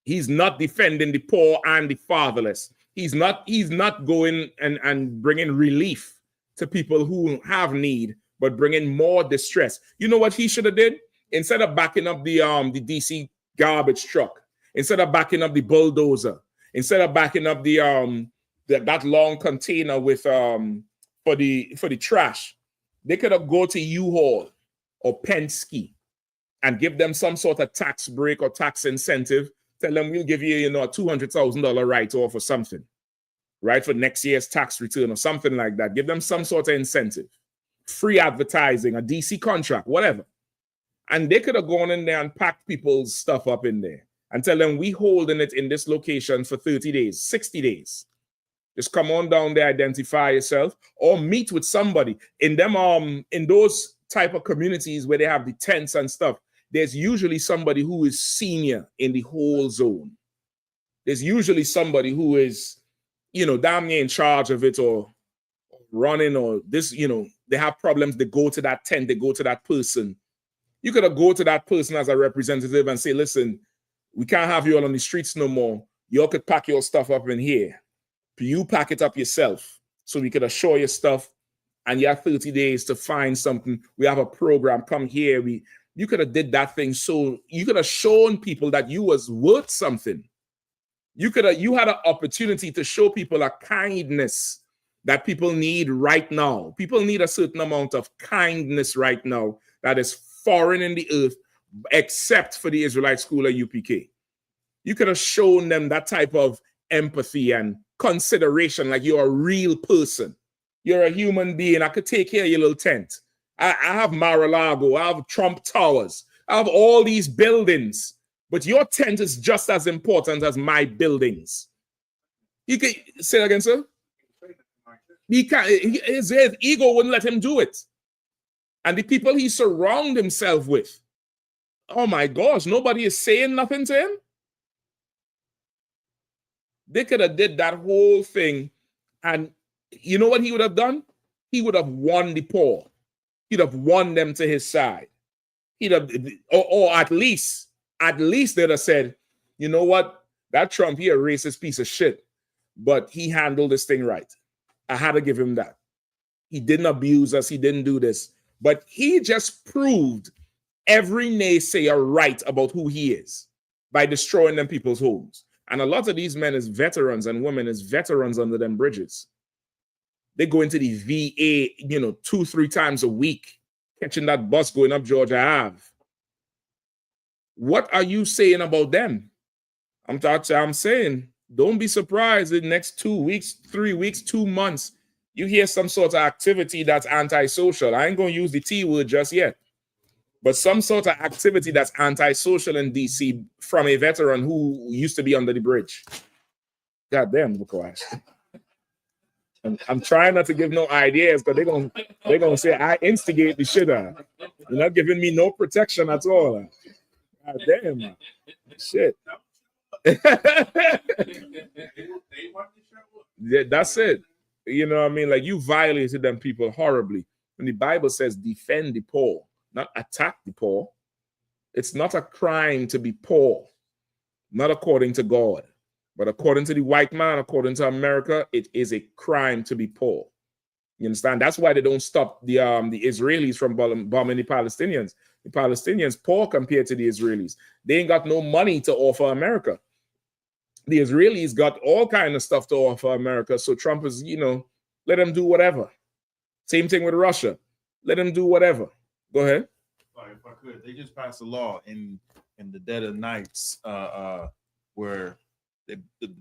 He's not defending the poor and the fatherless. He's not going and bringing relief to people who have need, but bringing more distress. You know what he should have did? Instead of backing up the DC garbage truck, instead of backing up the bulldozer, instead of backing up that long container with for the trash, they could have go to U-Haul or Penske and give them some sort of tax break or tax incentive. Tell them we'll give you, a $200,000 write-off or something, right? For next year's tax return or something like that. Give them some sort of incentive, free advertising, a DC contract, whatever. And they could have gone in there and packed people's stuff up in there and tell them we holding it in this location for 30 days, 60 days. Just come on down there, identify yourself, or meet with somebody in them. In those type of communities where they have the tents and stuff, there's usually somebody who is senior in the whole zone. There's usually somebody who is, damn near in charge of it or running or this, they have problems. They go to that tent, they go to that person. You could have go to that person as a representative and say, listen, we can't have you all on the streets no more. You all could pack your stuff up in here. You pack it up yourself so we could assure your stuff, and you have 30 days to find something. We have a program. Come here. You could have did that thing so you could have shown people that you was worth something. You had an opportunity to show people a kindness that people need right now. People need a certain amount of kindness right now that is foreign in the earth, except for the Israelite school of UPK. You could have shown them that type of empathy and consideration, like you're a real person. You're a human being. I could take care of your little tent. I have Mar-a-Lago. I have Trump Towers. I have all these buildings. But your tent is just as important as my buildings. He can say that again, sir? He can't, his ego wouldn't let him do it. And the people he surround himself with, oh my gosh, nobody is saying nothing to him. They could have did that whole thing. And you know what he would have done? He would have won the poor. He'd have won them to his side. He'd have, or at least they'd have said, you know what? That Trump, he a racist piece of shit, but he handled this thing right. I had to give him that. He didn't abuse us. He didn't do this. But he just proved every naysayer right about who he is by destroying them people's homes. And a lot of these men is veterans and women is veterans under them bridges. They go into the VA, 2-3 times a week, catching that bus going up Georgia Ave. What are you saying about them? I'm saying, don't be surprised in the next 2 weeks, 3 weeks, 2 months, you hear some sort of activity that's antisocial. I ain't going to use the T word just yet, but some sort of activity that's antisocial in DC from a veteran who used to be under the bridge. God damn, Bukawash. I'm trying not to give no ideas because they're gonna say I instigate the shit out. You're not giving me no protection at all. God damn, man. Shit. Yeah, that's it. You know what I mean? Like, you violated them people horribly. When the Bible says defend the poor, not attack the poor. It's not a crime to be poor, not according to God. But according to the white man, according to America, it is a crime to be poor. You understand? That's why they don't stop the Israelis from bombing the Palestinians. The Palestinians poor compared to the Israelis. They ain't got no money to offer America. The Israelis got all kind of stuff to offer America. So Trump is, let them do whatever. Same thing with Russia. Let them do whatever. Go ahead. If I could, they just passed a law in the dead of nights where they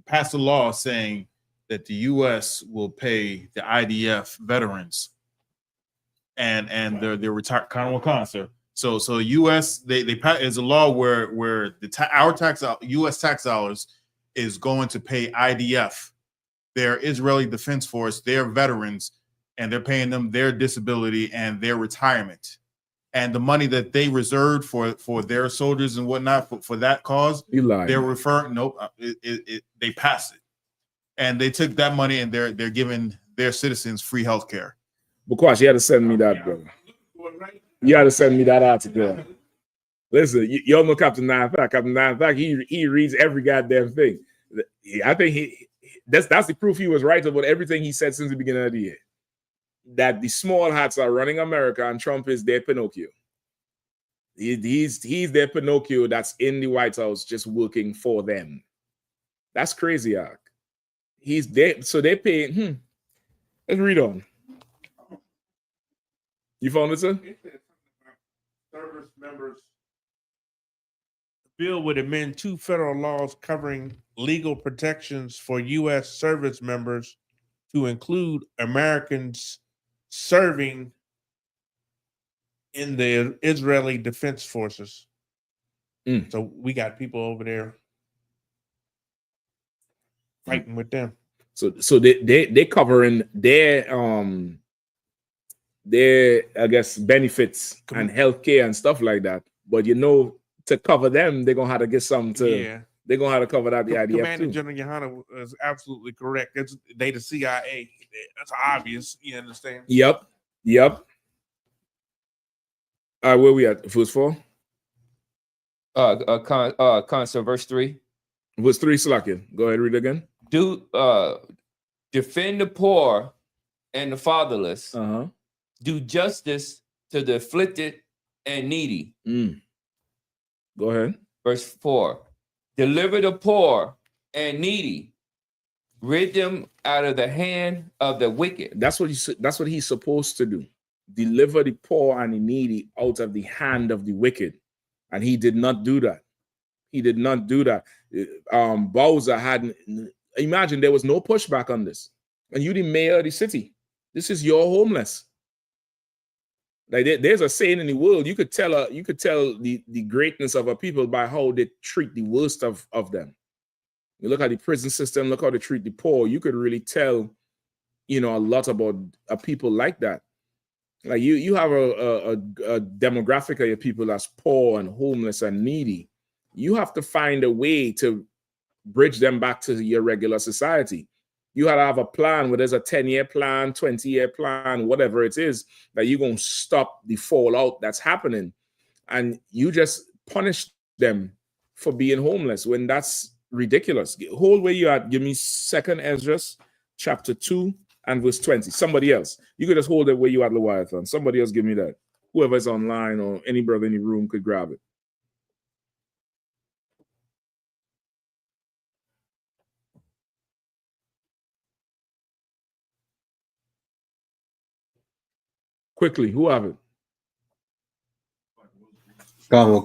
passed a law saying that the U.S. will pay the IDF veterans and their retired cancer. So U.S. they pass is a law where our U.S. tax dollars is going to pay IDF, their Israeli Defense Force, their veterans, and they're paying them their disability and their retirement. And the money that they reserved for their soldiers and whatnot for that cause, they're referring. Nope, they passed it, and they took that money and they're giving their citizens free health care. Because you had to send me that, bro. You had to send me that article. Listen, y'all know Captain Nine Fact. Captain Nine Fact, he reads every goddamn thing. I think that's the proof he was right about everything he said since the beginning of the year. That the small hats are running America and Trump is their Pinocchio. He's their Pinocchio that's in the White House just working for them. That's crazy, Ark. He's there, so they pay. Let's read on. You found it, sir? Service members. The bill would amend 2 federal laws covering legal protections for U.S. service members to include Americans serving in the Israeli Defense Forces. So we got people over there fighting with them. So they covering their I guess benefits and healthcare and stuff like that. But to cover them, they're gonna have to get something to. Yeah. They're gonna have to cover that the IDF Commander too. General Yohana is absolutely correct. They the CIA. That's obvious. You understand? Yep. All right, where we at? Verse 4? Concert, verse 3. Verse 3, Slakin. Go ahead, read it again. Defend the poor and the fatherless. Uh-huh. Do justice to the afflicted and needy. Go ahead. Verse 4. Deliver the poor and needy. Rid them out of the hand of the wicked. That's what he's supposed to do. Deliver the poor and the needy out of the hand of the wicked. And he did not do that. He did not do that. Bowser had, imagine there was no pushback on this. And you the mayor of the city. This is your homeless. Like there's a saying in the world, you could tell the greatness of a people by how they treat the worst of them. You look at the prison system, look how they treat the poor. You could really tell, a lot about people like that. Like you have a demographic of your people that's poor and homeless and needy. You have to find a way to bridge them back to your regular society. You have to have a plan where there's a 10-year plan, 20-year plan, whatever it is, that you're going to stop the fallout that's happening. And you just punish them for being homeless when that's ridiculous. Hold where you at. Give me 2nd Ezra chapter 2 and verse 20. Somebody else. You could just hold it where you at, Leviathan. Somebody else give me that. Whoever's online or any brother in the room could grab it. Quickly, who have it? Khan.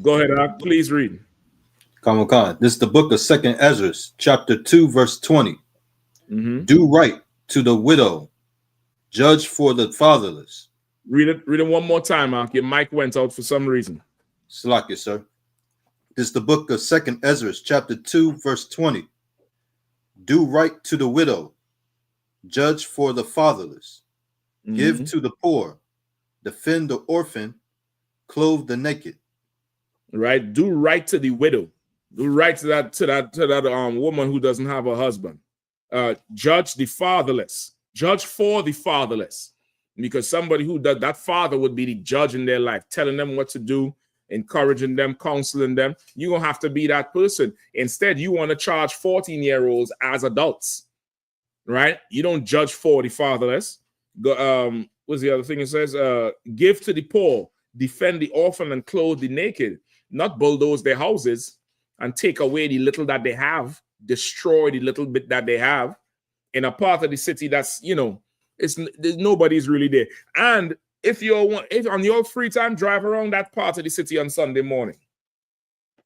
Go ahead, Ak. Please read. Khan. This is the book of 2nd Ezra, chapter 2, verse 20. Do right to the widow, judge for the fatherless. Read it one more time, Ak. Your mic went out for some reason. Slack sir. This is the book of 2nd Ezra, chapter 2, verse 20. Do right to the widow, judge for the fatherless. Give to the poor, defend the orphan, clothe the naked. Right, do right to the widow. Do right to that woman who doesn't have a husband. Judge the fatherless. Judge for the fatherless, because somebody who does that, father would be the judge in their life, telling them what to do, encouraging them, counseling them. You're gonna have to be that person. Instead, you want to charge 14-year-olds as adults, right? You don't judge for the fatherless. What's the other thing it says? Give to the poor, defend the orphan, and clothe the naked. Not bulldoze their houses and take away the little that they have, destroy the little bit that they have in a part of the city that's, nobody's really there. And if on your free time, drive around that part of the city on Sunday morning.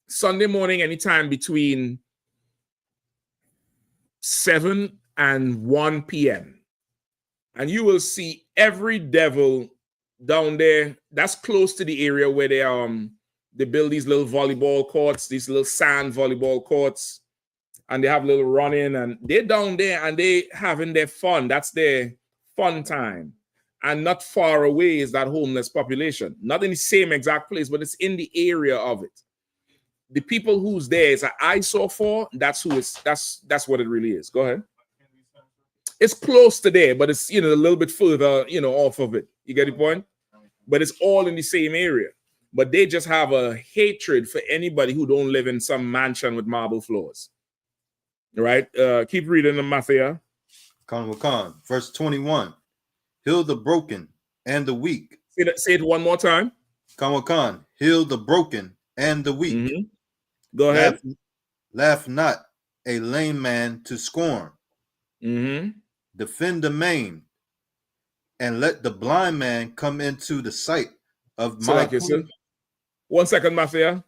Sunday morning, anytime between 7 and 1 p.m. And you will see every devil down there. That's close to the area where they build these little volleyball courts, these little sand volleyball courts, and they have little running, and they're down there and they having their fun. That's their fun time. And not far away is that homeless population. Not in the same exact place, but it's in the area of it. The people who's there is an eyesore for. That's what it really is. Go ahead. It's close to there, but it's a little bit further, off of it. You get the point? But it's all in the same area. But they just have a hatred for anybody who don't live in some mansion with marble floors. Right? Keep reading the Matthew. Khan. Verse 21. Heal the broken and the weak. Say it one more time. Khan. Heal the broken and the weak. Go ahead. Laugh not a lame man to scorn. Defend the maimed, and let the blind man come into the sight of my queen. 1 second, Mafia.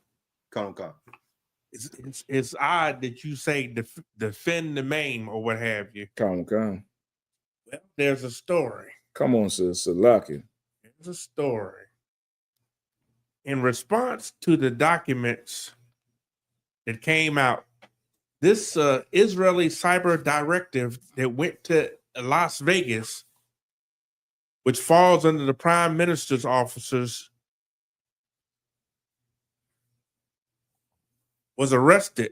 Come. It's odd that you say defend the maimed or what have you. Come. Well, there's a story. Come on, sister. Lucky. There's a story. In response to the documents that came out, this Israeli cyber directive that went to Las Vegas, which falls under the prime minister's officers, was arrested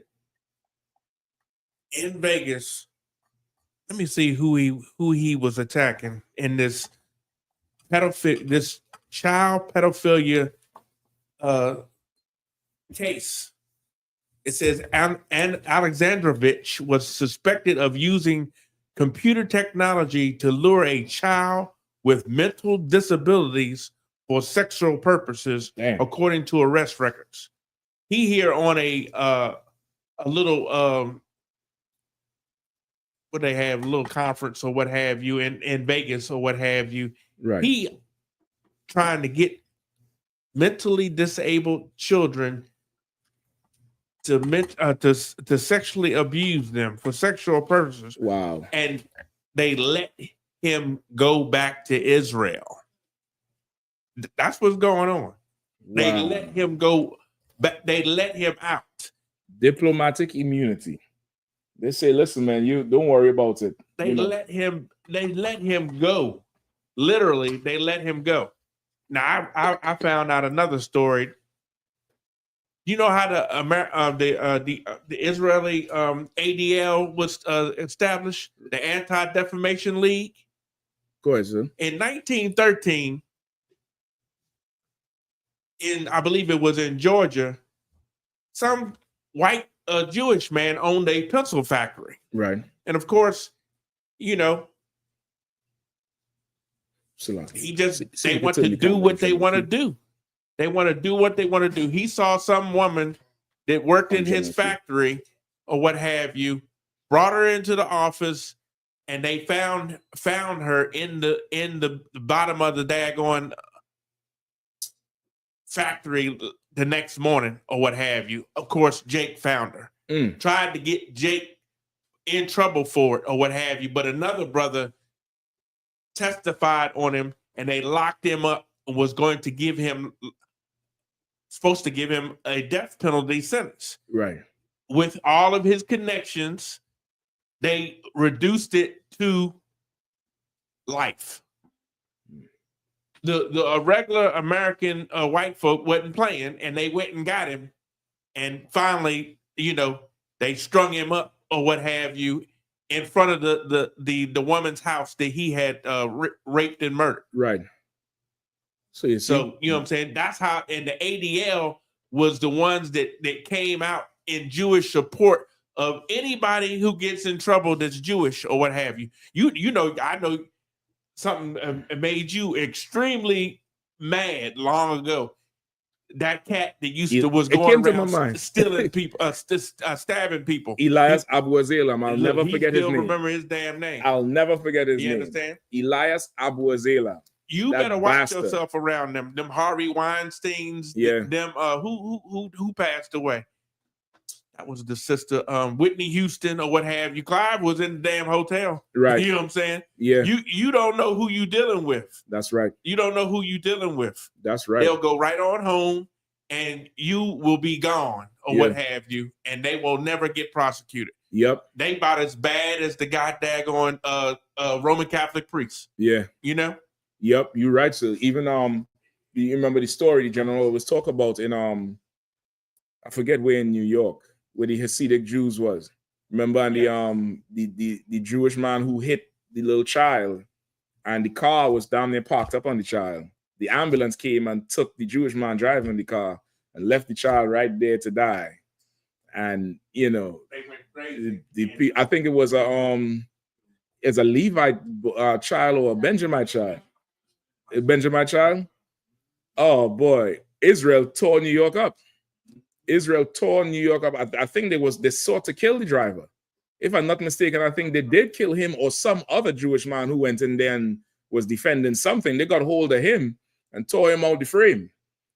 in Vegas. Let me see who he was attacking in this child pedophilia case. It says Alexandrovich was suspected of using computer technology to lure a child with mental disabilities for sexual purposes, according to arrest records. He here on a little what they have, a little conference or what have you in Vegas or what have you. Right. He trying to get mentally disabled children to sexually abuse them for sexual purposes. Wow. And they let him go back to Israel. That's what's going on. They Wow. let him go back. They let him out. Diplomatic immunity. They say, listen, man, you don't worry about it. They let him go. Literally, they let him go. Now I found out another story. You know how the Israeli ADL was established, the Anti-Defamation League? Go ahead, sir. In 1913, I believe it was in Georgia, some white Jewish man owned a pencil factory. Right. And of course, you know, they want to do what they want to do. They want to do what they want to do. He saw some woman that worked in his factory or what have you, brought her into the office, and they found her in the bottom of the daggone factory the next morning or what have you. Of course, Jake found her. Tried to get Jake in trouble for it or what have you, but another brother testified on him, and they locked him up and was supposed to give him a death penalty sentence. Right. With all of his connections, they reduced it to life. The regular American white folk wasn't playing, and they went and got him, and finally, you know, they strung him up or what have you in front of the woman's house that he had raped and murdered. Right. So you know what I'm saying? That's how, and the ADL was the ones that came out in Jewish support of anybody who gets in trouble that's Jewish or what have you. You know, I know something made you extremely mad long ago. That cat that was going around stealing people, stabbing people. Elias Abuazelam. I'll never forget his name. Remember his damn name. I'll never forget his name. You understand? Elias Abuazelam. You better watch yourself around them. Them Harvey Weinsteins. Yeah. Them who passed away. That was the sister, Whitney Houston or what have you. Clive was in the damn hotel. Right. You know what I'm saying? Yeah. You don't know who you dealing with. That's right. You don't know who you dealing with. That's right. They'll go right on home and you will be gone or what have you. And they will never get prosecuted. Yep. They about as bad as the goddamn Roman Catholic priests. Yeah. You know? Yep, you're right. So even you remember the story the general was talk about in I forget where in New York, where the Hasidic Jews was. Remember, and the Jewish man who hit the little child, and the car was down there parked up on the child. The ambulance came and took the Jewish man driving the car and left the child right there to die. And you know, they went crazy. I think it was a Levite child or a Benjamite child. A Benjamite child. Oh boy, Israel tore New York up. Israel tore New York up. I think they sought to kill the driver. If I'm not mistaken, I think they did kill him or some other Jewish man who went in there and was defending something. They got hold of him and tore him out the frame.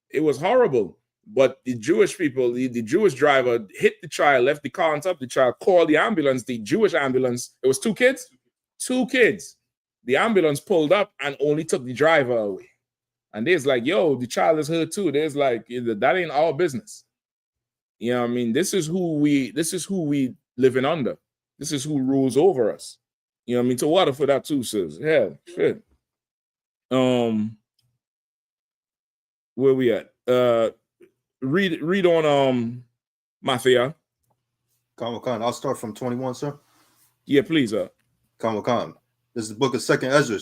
It was horrible. But the Jewish people, the Jewish driver hit the child, left the car on top of the child, called the ambulance, the Jewish ambulance. It was two kids. The ambulance pulled up and only took the driver away. And there's like, yo, the child is hurt too. There's like, that ain't our business. You know what I mean? This is who we living under. This is who rules over us. You know what I mean? To water for that too, sis. Hell, shit. Where we at? Read on Mafia. Khan, I'll start from 21, sir. Yeah, please. Khan. This is the book of 2nd Ezra,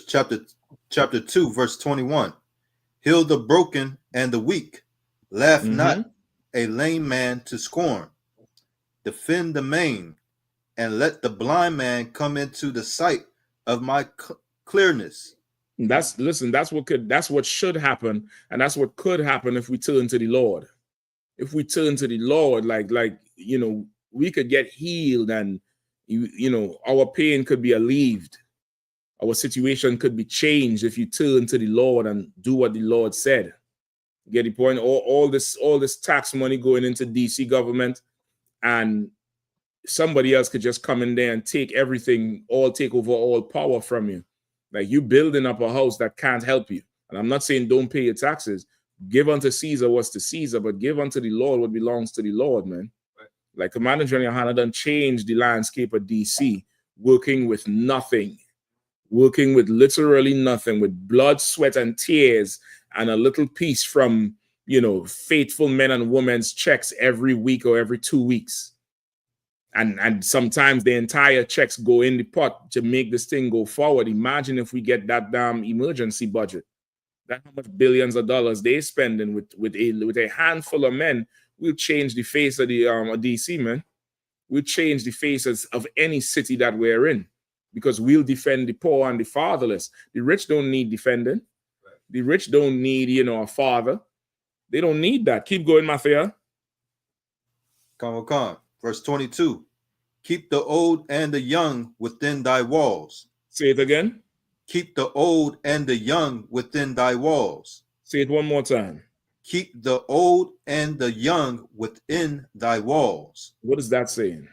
chapter 2, verse 21. Heal the broken and the weak. Laugh not a lame man to scorn. Defend the maimed, and let the blind man come into the sight of my clearness. That's what should happen, and that's what could happen if we turn to the Lord. If we turn to the Lord, we could get healed, and our pain could be alleviated. Our situation could be changed if you turn to the Lord and do what the Lord said. Get the point? All this tax money going into DC government, and somebody else could just come in there and take everything, take over all power from you. Like, you building up a house that can't help you. And I'm not saying don't pay your taxes. Give unto Caesar what's to Caesar, but give unto the Lord what belongs to the Lord, man. Right. Like, Commander General Hanna done changed the landscape of DC, working with nothing. Working with literally nothing, with blood, sweat, and tears, and a little piece from, faithful men and women's checks every week or every 2 weeks. And sometimes the entire checks go in the pot to make this thing go forward. Imagine if we get that damn emergency budget. That's how much billions of dollars they spending with a handful of men. We'll change the face of the DC, man. We'll change the faces of any city that we're in. Because we'll defend the poor and the fatherless. The rich don't need defending. The rich don't need, a father. They don't need that. Keep going, Mafia. Come. Verse 22. Keep the old and the young within thy walls. Say it again. Keep the old and the young within thy walls. Say it one more time. Keep the old and the young within thy walls. What is that saying?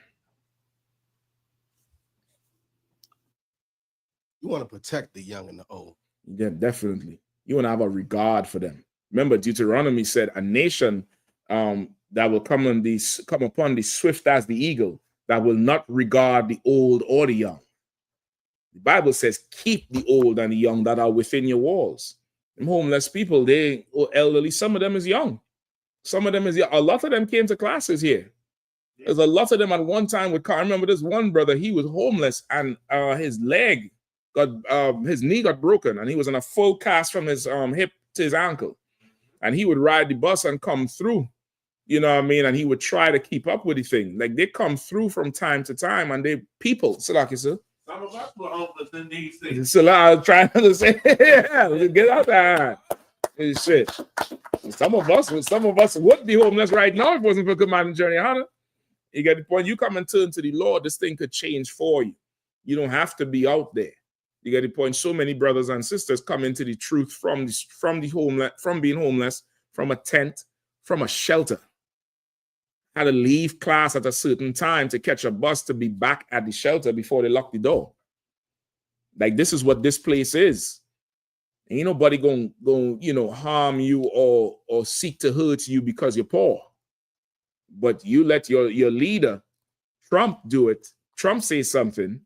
You want to protect the young and the old. Yeah, definitely. You want to have a regard for them. Remember, Deuteronomy said a nation that will come upon the swift as the eagle, that will not regard the old or the young. The Bible says, keep the old and the young that are within your walls. Them homeless people, they are elderly. Some of them is young. Some of them is young. A lot of them came to classes here. There's a lot of them at one time with car. I remember this one brother, he was homeless, and his knee got broken, and he was in a full cast from his hip to his ankle. And he would ride the bus and come through, you know what I mean? And he would try to keep up with the thing. Like, they come through from time to time, and they people, Salaki, sir. Some of us were homeless in DC. So I was trying to say, yeah, get out there. Shit. Some of us would be homeless right now if it wasn't for Commander Journey Hunter. You get the point? You come and turn to the Lord, this thing could change for you. You don't have to be out there. You get the point? So many brothers and sisters come into the truth from being homeless, from a tent, from a shelter. Had to leave class at a certain time to catch a bus to be back at the shelter before they lock the door. Like, this is what this place is. Ain't nobody gonna harm you or seek to hurt you because you're poor. But you let your leader, Trump, do it. Trump says something.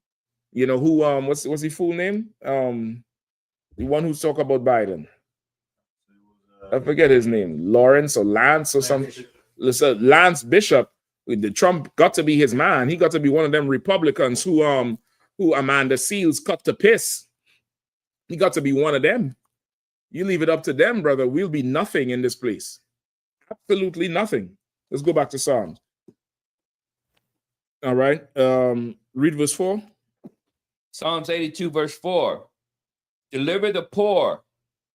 You know who? What's his full name? The one who's talking about Biden. I forget his name. Lawrence or Lance or something. Listen, Lance Bishop. The Trump got to be his man. He got to be one of them Republicans who Amanda Seals cut to piss. He got to be one of them. You leave it up to them, brother. We'll be nothing in this place. Absolutely nothing. Let's go back to Psalms. All right. Read verse 4. Psalms 82, verse 4. Deliver the poor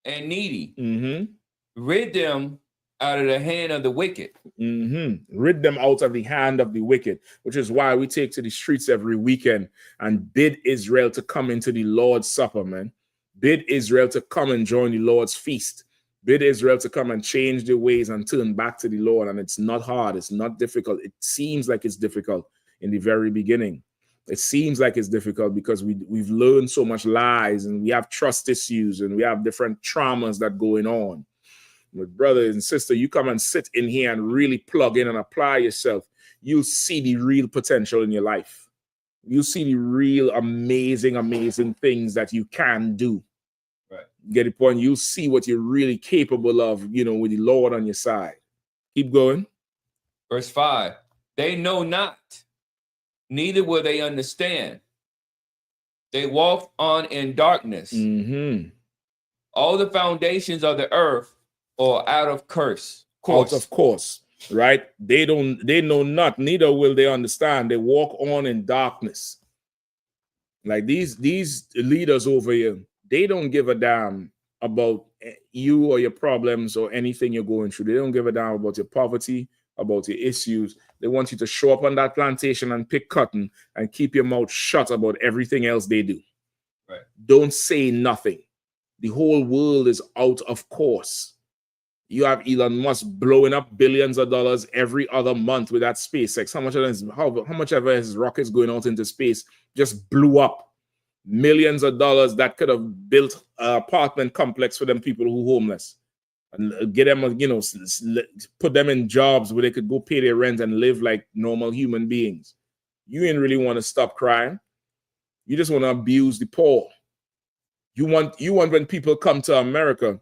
and needy. Mm-hmm. Rid them out of the hand of the wicked. Mm-hmm. Rid them out of the hand of the wicked, which is why we take to the streets every weekend and bid Israel to come into the Lord's Supper, man. Bid Israel to come and join the Lord's feast. Bid Israel to come and change their ways and turn back to the Lord. And it's not hard. It's not difficult. It seems like it's difficult in the very beginning. It seems like it's difficult because we've learned so much lies, and we have trust issues, and we have different traumas that going on. But brother and sister, you come and sit in here and really plug in and apply yourself. You'll see the real potential in your life. You'll see the real amazing things that you can do. Right. Get the point? You'll see what you're really capable of, with the Lord on your side. Keep going. Verse 5. They know not, neither will they understand. They walk on in darkness. Mm-hmm. All the foundations of the earth are out of course. Out of course, right? They know not, neither will they understand. They walk on in darkness. Like these leaders over here, They don't give a damn about you or your problems or anything you're going through. They don't give a damn about your poverty, about your issues. They want you to show up on that plantation and pick cotton and keep your mouth shut about everything else they do. Right. Don't say nothing. The whole world is out of course. You have Elon Musk blowing up billions of dollars every other month with that SpaceX. How much ever his rockets going out into space just blew up. Millions of dollars that could have built an apartment complex for them people who are homeless and get them, put them in jobs where they could go pay their rent and live like normal human beings. You ain't really want to stop crime. You just want to abuse the poor. You want when people come to America,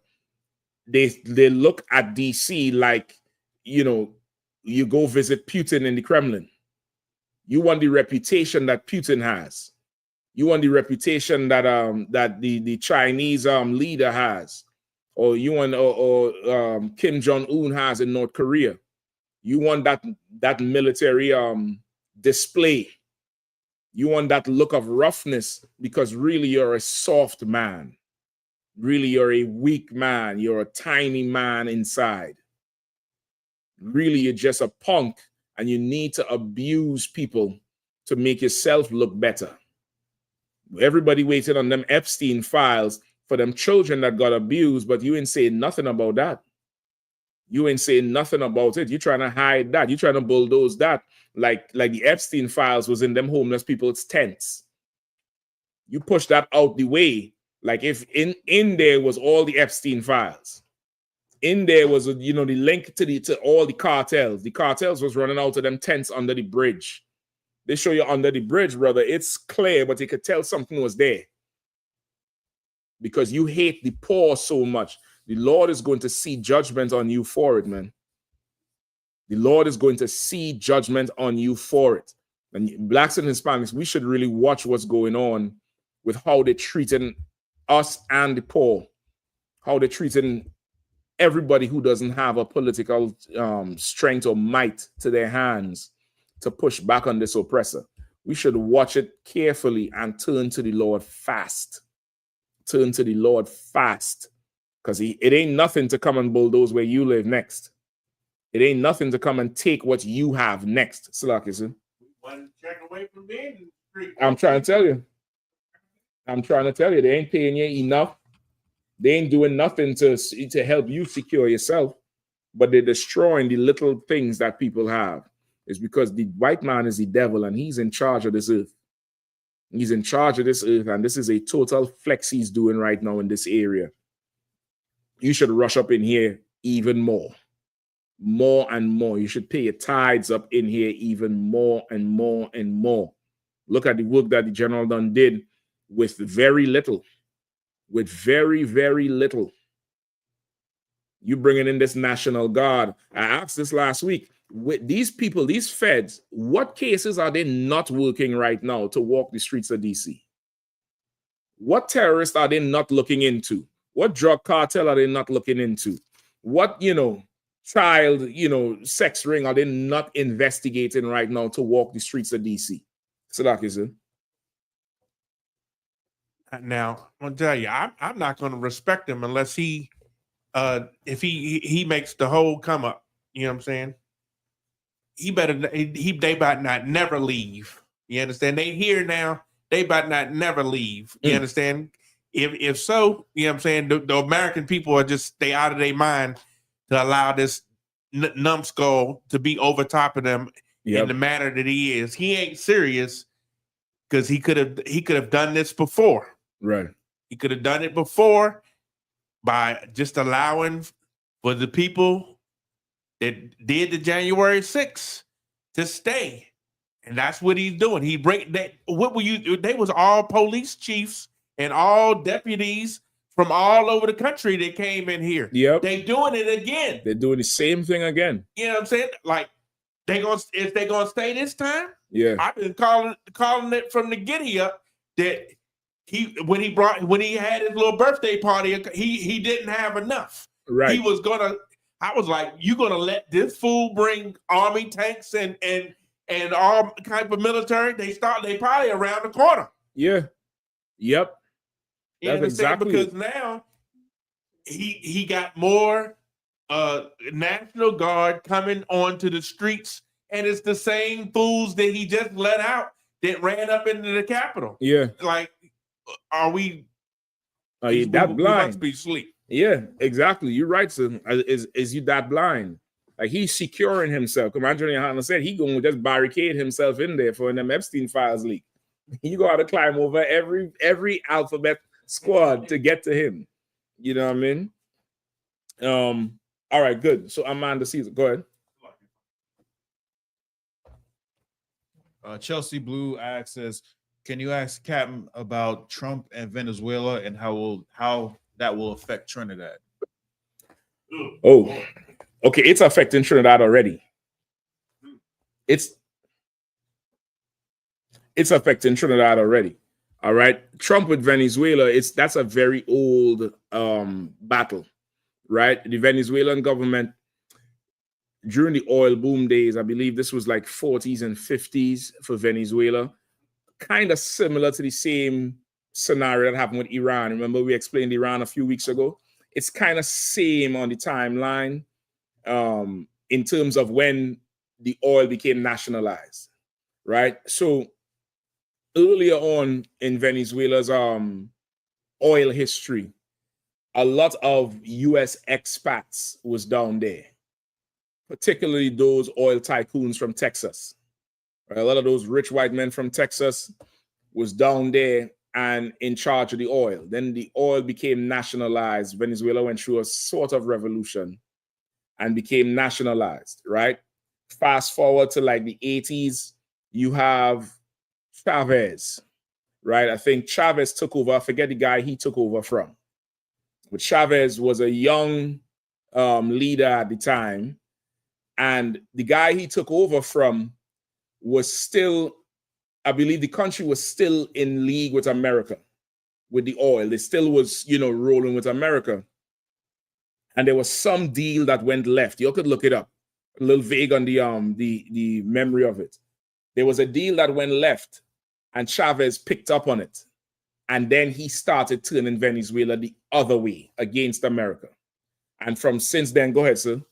they look at DC like, you go visit Putin in the Kremlin. You want the reputation that Putin has. You want the reputation that that the Chinese leader has, or you want or Kim Jong-un has in North Korea. You want that military display. You want that look of roughness because really you're a soft man. Really you're a weak man. You're a tiny man inside. Really you're just a punk and you need to abuse people to make yourself look better. Everybody waited on them Epstein files for them children that got abused, but you ain't saying nothing about that. You ain't saying nothing about it. You're trying to hide that. You're trying to bulldoze that like the Epstein files was in them homeless people's tents. You push that out the way, like if in there was all the Epstein files. In there was the link to all the cartels. The cartels was running out of them tents under the bridge. They show you under the bridge, brother. It's clear, but you could tell something was there. Because you hate the poor so much. The Lord is going to see judgment on you for it, man. The Lord is going to see judgment on you for it. And blacks and Hispanics, we should really watch what's going on with how they're treating us and the poor. How they're treating everybody who doesn't have a political strength or might to their hands to push back on this oppressor. We should watch it carefully and turn to the Lord fast. Turn to the Lord fast. Because it ain't nothing to come and bulldoze where you live next. It ain't nothing to come and take what you have next. Salakison. One check away from being in the street. I'm trying to tell you. They ain't paying you enough. They ain't doing nothing to help you secure yourself. But they're destroying the little things that people have. It's because the white man is the devil and he's in charge of this earth. He's in charge of this earth, and this is a total flex he's doing right now in this area. You should rush up in here even more. More and more. You should pay your tithes up in here even more and more and more. Look at the work that the General Dunn did with very little. With very, very little. You bringing in this National Guard. I asked this last week. With these people, these feds, what cases are they not working right now to walk the streets of DC? What terrorists are they not looking into? What drug cartel are they not looking into? What, child, sex ring are they not investigating right now to walk the streets of DC? Sadakison. Now, I'm gonna tell you, I'm not gonna respect him unless if he makes the whole come up. You know what I'm saying? They better not never leave. You understand? They here now. They better not never leave. You understand? If so, you know what I'm saying? The American people are just stay out of their mind to allow this numbskull to be over top of them in the manner that he is. He ain't serious because he could have done this before. Right. He could have done it before by just allowing for the people that did the January 6th to stay. And that's what he's doing. He bring that. What were you? They was all police chiefs and all deputies from all over the country that came in here. Yep. They doing it again. They're doing the same thing again. You know what I'm saying? Like if they gonna stay this time? Yeah. I've been calling it from the giddy up that when he had his little birthday party, he didn't have enough. Right. He was gonna. I was like, you gonna let this fool bring army tanks and all type of military? They probably around the corner. Yeah. Yep. You That's understand? exactly Because it. now he got more National Guard coming onto the streets, and it's the same fools that he just let out that ran up into the Capitol. Yeah. Like, are we? Are you that we blind? must be asleep. Yeah, exactly. You're right, son. Is you that blind? Like he's securing himself. Come on, Anthony Hanna said he gonna just barricade himself in there for when them Epstein files leak. You gotta climb over every alphabet squad to get to him. You know what I mean? All right, good. So Amanda Caesar, go ahead. Chelsea Blue asks, can you ask Captain about Trump and Venezuela and how that will affect Trinidad? Oh, okay. It's affecting Trinidad already. It's affecting Trinidad already. All right. Trump with Venezuela, that's a very old battle, right? The Venezuelan government during the oil boom days, I believe this was like 40s and 50s for Venezuela, kind of similar to the same scenario that happened with Iran. Remember, we explained Iran a few weeks ago. It's kind of same on the timeline in terms of when the oil became nationalized, right? So earlier on in Venezuela's oil history, a lot of U.S. expats was down there, particularly those oil tycoons from Texas. A lot of those rich white men from Texas was down there and in charge of the oil. Then the oil became nationalized. Venezuela went through a sort of revolution and became nationalized, right? Fast forward to like the 80s, you have Chavez, right? I think Chavez took over. I forget the guy he took over from. But Chavez was a young leader at the time. And the guy he took over from was still, I believe the country was still in league with America with the oil. They still was, rolling with America. And there was some deal that went left. You could look it up. A little vague on the memory of it. There was a deal that went left and Chavez picked up on it. And then he started turning Venezuela the other way against America. And from since then, go ahead, sir.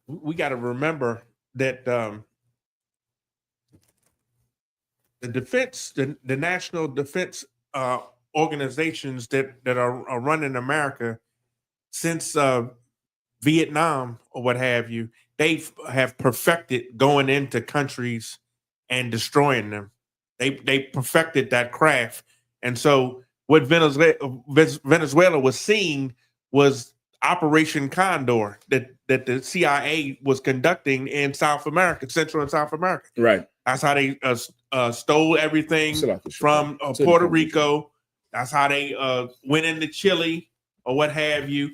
We got to remember that the defense, the national defense organizations that are running America since Vietnam or what have you, they have perfected going into countries and destroying them. They perfected that craft. And so what Venezuela was seeing was Operation Condor that the CIA was conducting in South America, Central and South America. Right. That's how they stole everything from Puerto Rico. That's how they went into Chile or what have you.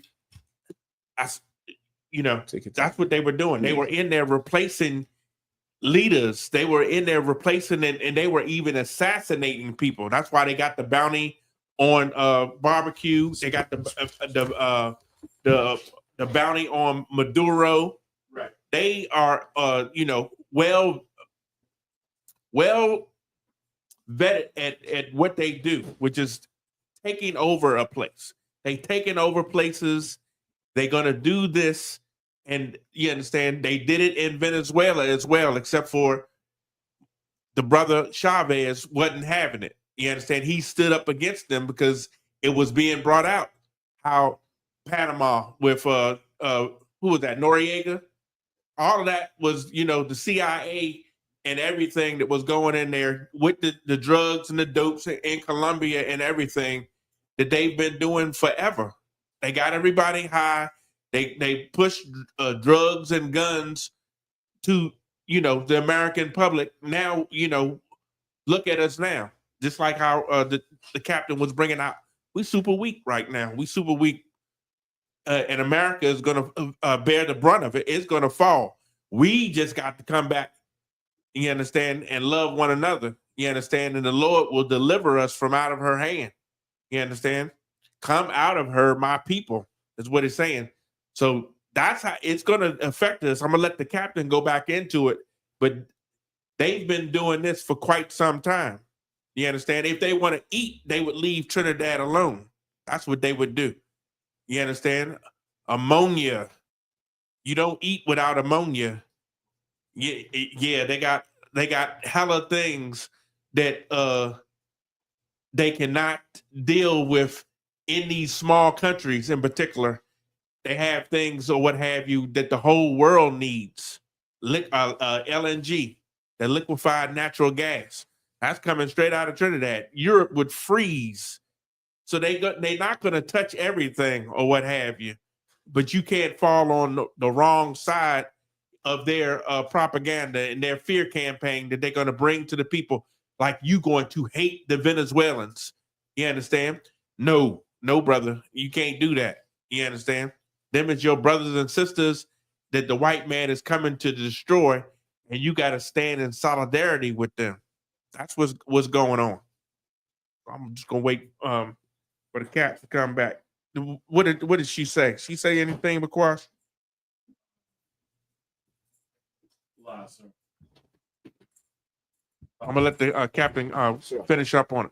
That's what they were doing. They were in there replacing leaders. They were in there replacing and they were even assassinating people. That's why they got the bounty on barbecue. They got the bounty on Maduro. Right. They are well vetted at what they do, which is taking over a place. They taking over places. They're gonna do this, and you understand they did it in Venezuela as well, except for the brother Chavez wasn't having it. You understand? He stood up against them because it was being brought out how Panama with who was that, Noriega? All of that was, the CIA and everything that was going in there with the drugs and the dopes in Colombia and everything that they've been doing forever. They got everybody high. They push drugs and guns to, the American public. Now, look at us now. Just like how the captain was bringing out, we super weak right now. We super weak. And America is going to bear the brunt of it. It's going to fall. We just got to come back, you understand, and love one another, you understand, and the Lord will deliver us from out of her hand, you understand? Come out of her, my people, is what it's saying. So that's how it's going to affect us. I'm going to let the captain go back into it, but they've been doing this for quite some time. You understand? If they want to eat, they would leave Trinidad alone. That's what they would do. You understand? Ammonia. You don't eat without ammonia. Yeah, they got hella things that they cannot deal with in these small countries in particular. They have things or what have you that the whole world needs. LNG, the liquefied natural gas. That's coming straight out of Trinidad. Europe would freeze. So they're not going to touch everything or what have you. But you can't fall on the wrong side of their propaganda and their fear campaign that they're going to bring to the people, like you going to hate the Venezuelans. You understand? No, brother. You can't do that. You understand? Them is your brothers and sisters that the white man is coming to destroy, and you got to stand in solidarity with them. That's what's going on. I'm just going to wait for the cat to come back. What did she say? She say anything, McQuarrie? I'm gonna let the captain finish up on it.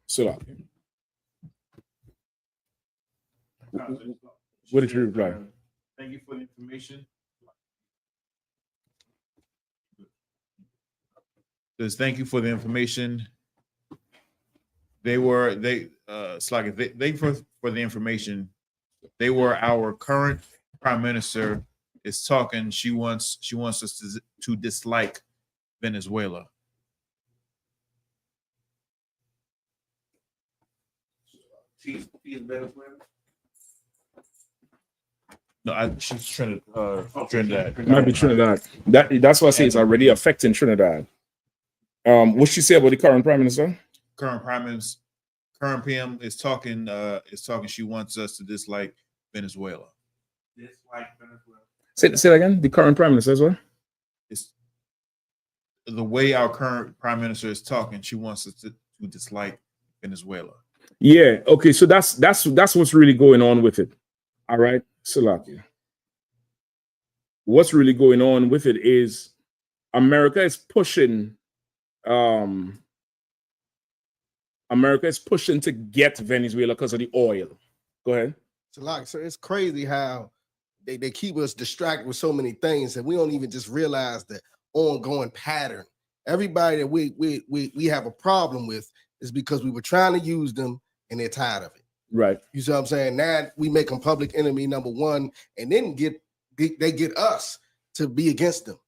So, what did you reply? Thank you for the information. Just thank you for the information. Thank for the information. They were our current prime minister is talking. She wants us to dislike Venezuela. She's Venezuela. No, she's Trinidad. Might be Trinidad. That's what I say. It's already affecting Trinidad. What she say about the current prime minister? Current PM is talking. She wants us to dislike Venezuela. Dislike Venezuela. Say that again. The current prime minister as well. It's the way our current prime minister is talking. She wants us to dislike Venezuela. Yeah. Okay. So that's what's really going on with it. All right, Salakia. What's really going on with it is America is pushing. America is pushing to get Venezuela because of the oil. Go ahead. So it's crazy how they keep us distracted with so many things, and we don't even just realize the ongoing pattern. Everybody that we have a problem with is because we were trying to use them and they're tired of it. Right. You see what I'm saying? Now we make them public enemy number one, and then they get us to be against them.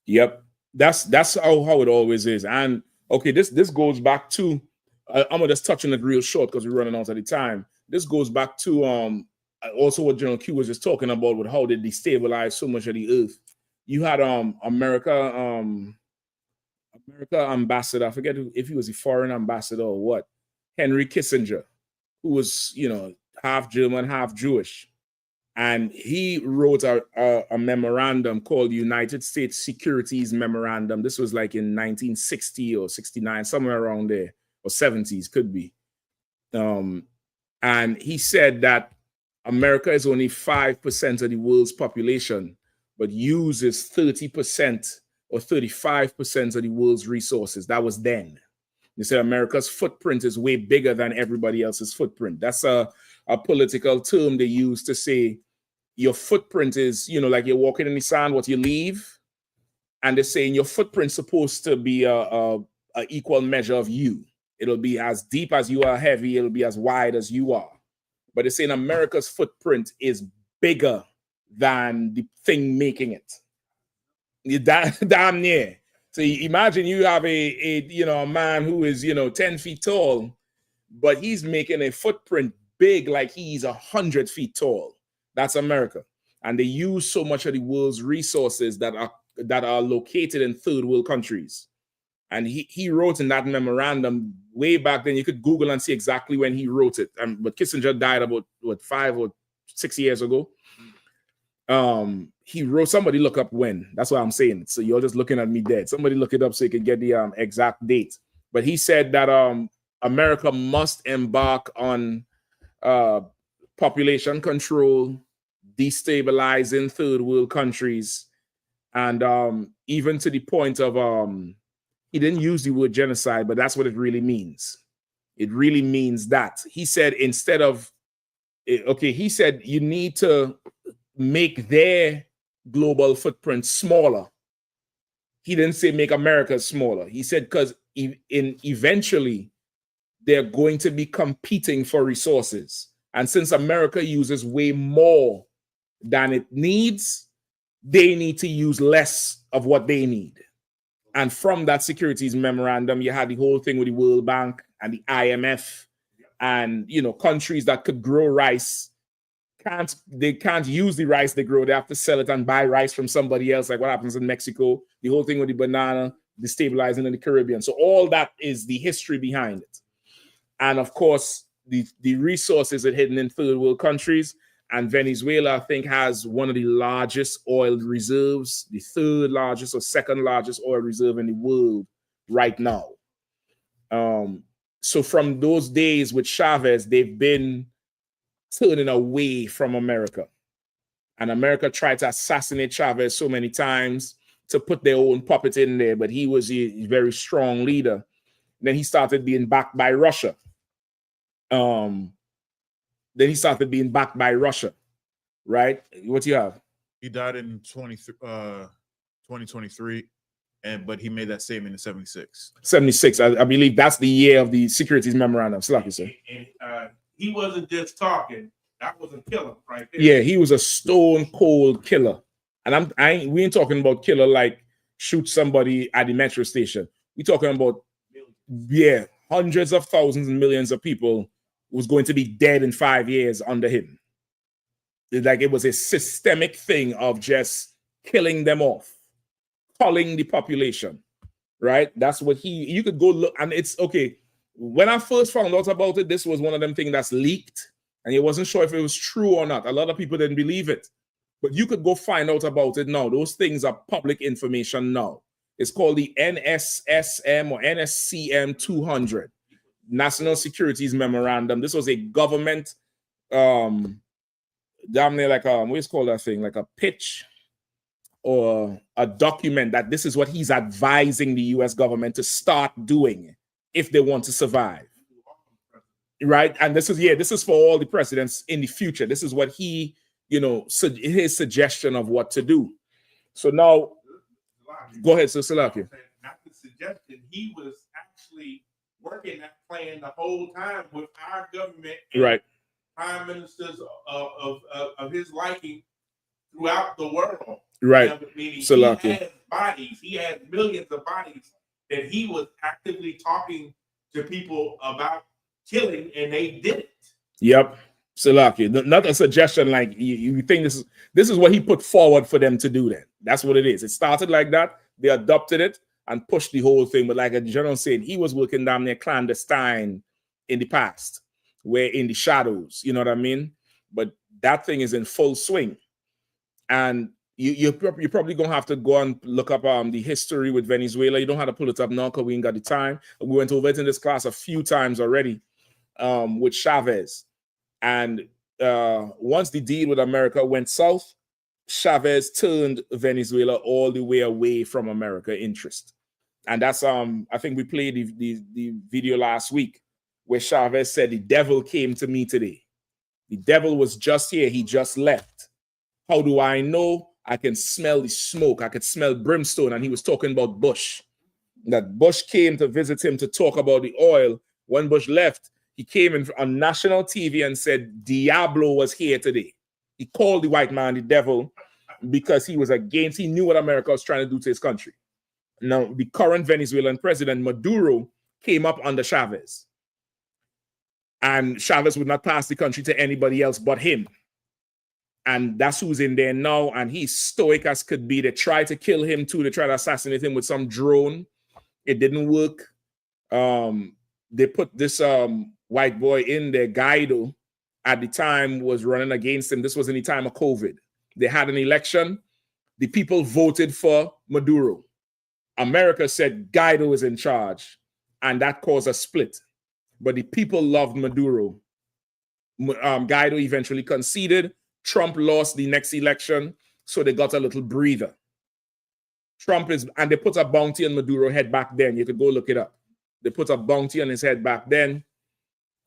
Yep. That's how it always is. And okay, this goes back to I'm gonna just touch on it real short because we're running out of the time. This goes back to also what General Q was just talking about with how they destabilize so much of the earth. You had America ambassador, I forget if he was a foreign ambassador or what, Henry Kissinger, who was half German, half Jewish. And he wrote a memorandum called United States Securities Memorandum. This was like in 1960 or 69, somewhere around there, or 70s, could be. And he said that America is only 5% of the world's population, but uses 30% or 35% of the world's resources. That was then. They said America's footprint is way bigger than everybody else's footprint. That's a political term they use to say your footprint is, like you're walking in the sand, what you leave. And they're saying your footprint's supposed to be a equal measure of you. It'll be as deep as you are heavy. It'll be as wide as you are. But they're saying America's footprint is bigger than the thing making it. Damn near. So imagine you have a man who is 10 feet tall, but he's making a footprint big like he's 100 feet tall. That's America. And they use so much of the world's resources that are located in third world countries. And he wrote in that memorandum way back then. You could Google and see exactly when he wrote it. But Kissinger died about 5 or 6 years ago. He wrote, somebody look up when. That's what I'm saying. So you're just looking at me dead. Somebody look it up so you can get the exact date. But he said that America must embark on population control, destabilizing third world countries, And even to the point of he didn't use the word genocide, but that's what it really means. It really means that. He said instead of, okay, he said you need to make their global footprint smaller. He didn't say make America smaller. He said because eventually they're going to be competing for resources. And since America uses way more than it needs, they need to use less of what they need. And from that securities memorandum, you had the whole thing with the World Bank and the IMF, and countries that could grow rice can't use the rice they grow. They have to sell it and buy rice from somebody else, like what happens in Mexico. The whole thing with the banana destabilizing in the Caribbean. So all that is the history behind it. And of course, the resources are hidden in third world countries. And Venezuela, I think, has one of the largest oil reserves, the third largest or second largest oil reserve in the world right now. So from those days with Chavez, they've been turning away from America. And America tried to assassinate Chavez so many times to put their own puppet in there, but he was a very strong leader. Then he started being backed by Russia. Right? What do you have? He died in 2023, but he made that statement in 76. 76. I believe that's the year of the securities memorandum. So like you say. And he wasn't just talking. That was a killer right there. Yeah, he was a stone cold killer. And we ain't talking about killer like shoot somebody at the metro station. We're talking about hundreds of thousands and millions of people was going to be dead in 5 years under him. Like it was a systemic thing of just killing them off, culling the population, right? That's what you could go look, and it's okay. When I first found out about it, this was one of them things that's leaked, and you wasn't sure if it was true or not. A lot of people didn't believe it, but you could go find out about it now. Those things are public information now. It's called the NSSM or NSCM 200, National Securities Memorandum. This was a government, damn near like what's called that thing, like a pitch or a document that this is what he's advising the U.S. government to start doing if they want to survive, right? And this is for all the presidents in the future. This is what he, his suggestion of what to do. So now, go ahead, Sir Salaki. Not the suggestion. He was actually working that plan the whole time with our government, right? Prime ministers of his liking throughout the world, right? Meaning Salaki. he had bodies. He had millions of bodies that he was actively talking to people about killing, and they did it. Yep. Salaki. Not a suggestion like you think this is what he put forward for them to do then. That's what it is. It started like that. They adopted it and pushed the whole thing. But like a general said, he was working down there clandestine in the past, where in the shadows, you know what I mean? But that thing is in full swing. And you're probably going to have to go and look up the history with Venezuela. You don't have to pull it up now because we ain't got the time. We went over it in this class a few times already with Chavez. And once the deal with America went south, Chavez turned Venezuela all the way away from America interest. And that's, I think we played the video last week where Chavez said, the devil came to me today. The devil was just here. He just left. How do I know? I can smell the smoke. I could smell brimstone. And he was talking about Bush. That Bush came to visit him to talk about the oil. When Bush left, he came in on national TV and said, Diablo was here today. He called the white man the devil because he knew what America was trying to do to his country. Now, the current Venezuelan president, Maduro, came up under Chavez. And Chavez would not pass the country to anybody else but him. And that's who's in there now. And he's stoic as could be. They tried to kill him too. They tried to assassinate him with some drone. It didn't work. They put this white boy in there, Guaido, at the time was running against him. This was in the time of COVID. They had an election. The people voted for Maduro. America said Guaido is in charge. And that caused a split. But the people loved Maduro. Guaido eventually conceded. Trump lost the next election, so they got a little breather. Trump is, and they put a bounty on Maduro's head back then. You could go look it up. They put a bounty on his head back then.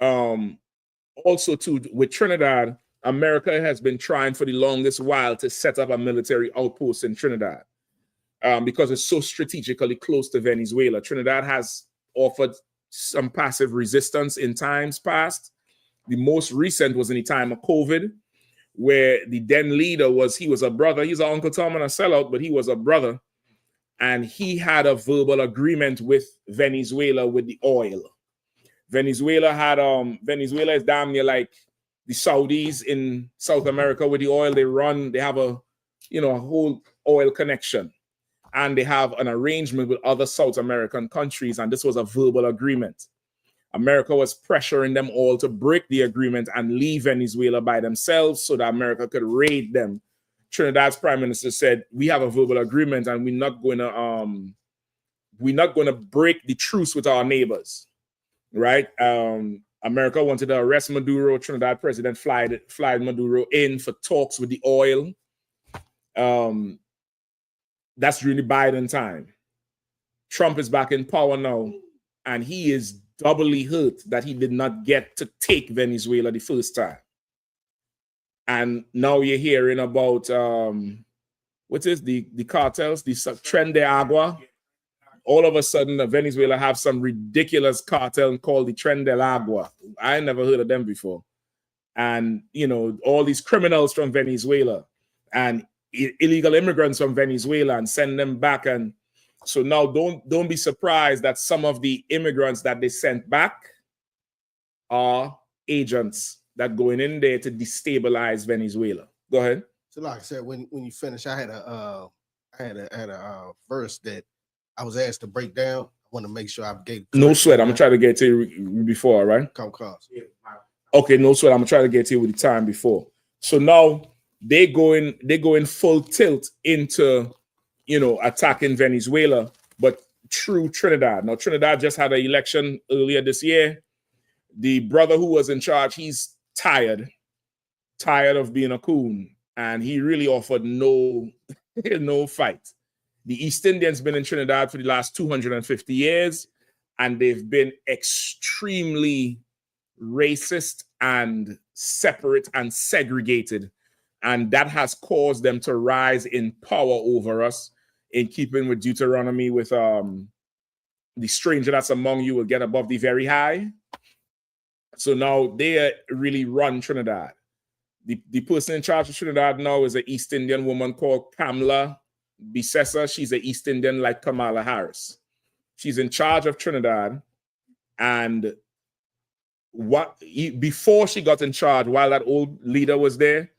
Also, too, with Trinidad, America has been trying for the longest while to set up a military outpost in Trinidad because it's so strategically close to Venezuela. Trinidad has offered some passive resistance in times past. The most recent was in the time of COVID, where the then leader was a brother. He's an Uncle Tom and a sellout, but he was a brother. And he had a verbal agreement with Venezuela with the oil. Venezuela is damn near like the Saudis in South America with the oil. They have a whole oil connection. And they have an arrangement with other South American countries. And this was a verbal agreement. America was pressuring them all to break the agreement and leave Venezuela by themselves so that America could raid them. Trinidad's prime minister said, we have a verbal agreement and we're not going to break the truce with our neighbors. Right? America wanted to arrest Maduro. Trinidad president flied Maduro in for talks with the oil. That's really Biden time. Trump is back in power now, and he is doubly hurt that he did not get to take Venezuela the first time. And now you're hearing about what is the cartels, the Tren de Agua. All of a sudden, Venezuela have some ridiculous cartel called the Tren del Agua. I never heard of them before. And, all these criminals from Venezuela and illegal immigrants from Venezuela and send them back. And so now don't be surprised that some of the immigrants that they sent back are agents that going in there to destabilize Venezuela. Go ahead. So like I said, when you finish, I had a verse that I was asked to break down. I want to make sure I gave. No sweat. I'm gonna try to get to you before, right? Come. Okay, no sweat. I'm gonna try to get to you with the time before. So now they go in full tilt into attacking Venezuela, but through Trinidad. Now Trinidad just had an election earlier this year. The brother who was in charge, he's tired of being a coon, and he really offered no fight. The East Indians been in Trinidad for the last 250 years, and they've been extremely racist and separate and segregated. And that has caused them to rise in power over us, in keeping with Deuteronomy, with the stranger that's among you will get above the very high. So now they really run Trinidad. The person in charge of Trinidad now is an East Indian woman called Kamala Bisesa. She's an East Indian like Kamala Harris. She's in charge of Trinidad. And before she got in charge, while that old leader was there,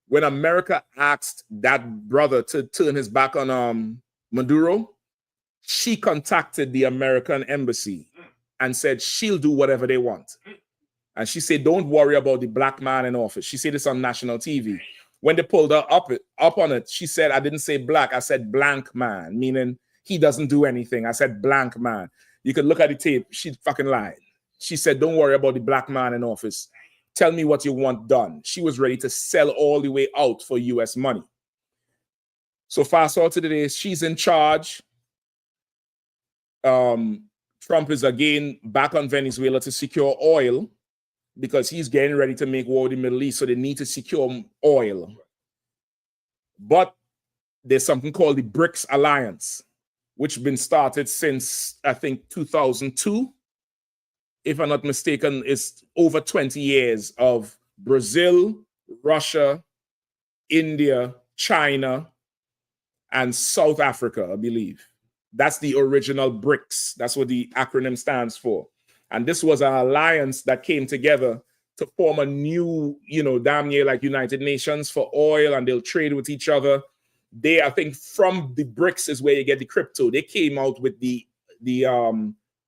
when America asked that brother to turn his back on Maduro, she contacted the American embassy and said she'll do whatever they want. And she said, don't worry about the black man in office. She said this on national TV. When they pulled her up on it, she said, I didn't say black, I said blank man, meaning he doesn't do anything. I said blank man. You could look at the tape. She fucking lied. She said, don't worry about the black man in office. Tell me what you want done. She was ready to sell all the way out for US money. So fast forward to today, she's in charge. Trump is again back on Venezuela to secure oil because he's getting ready to make war with the Middle East. So they need to secure oil. But there's something called the BRICS Alliance, which has been started since, I think, 2002. If I'm not mistaken, it's over 20 years of Brazil, Russia, India, China, and South Africa, I believe. That's the original BRICS. That's what the acronym stands for. And this was an alliance that came together to form a new, damn near like United Nations for oil, and they'll trade with each other. I think from the BRICS is where you get the crypto. They came out with the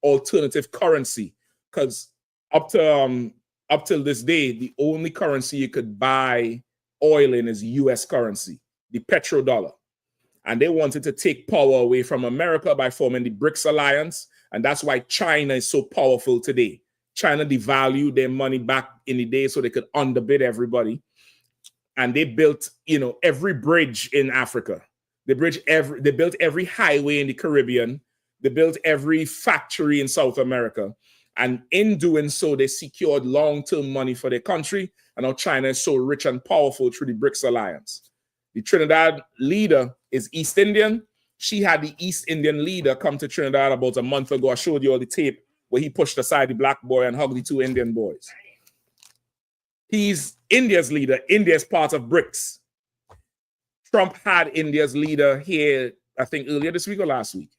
alternative currency, because up till this day, the only currency you could buy oil in is US currency, the petrodollar. And they wanted to take power away from America by forming the BRICS Alliance. And that's why China is so powerful today. China devalued their money back in the day so they could underbid everybody. And they built, every bridge in Africa. They built every highway in the Caribbean. They built every factory in South America. And in doing so, they secured long-term money for their country. And now China is so rich and powerful through the BRICS alliance. The Trinidad leader is East Indian. She had the East Indian leader come to Trinidad about a month ago. I showed you all the tape where he pushed aside the black boy and hugged the two Indian boys. He's India's leader. India is part of BRICS. Trump had India's leader here, I think earlier this week or last week.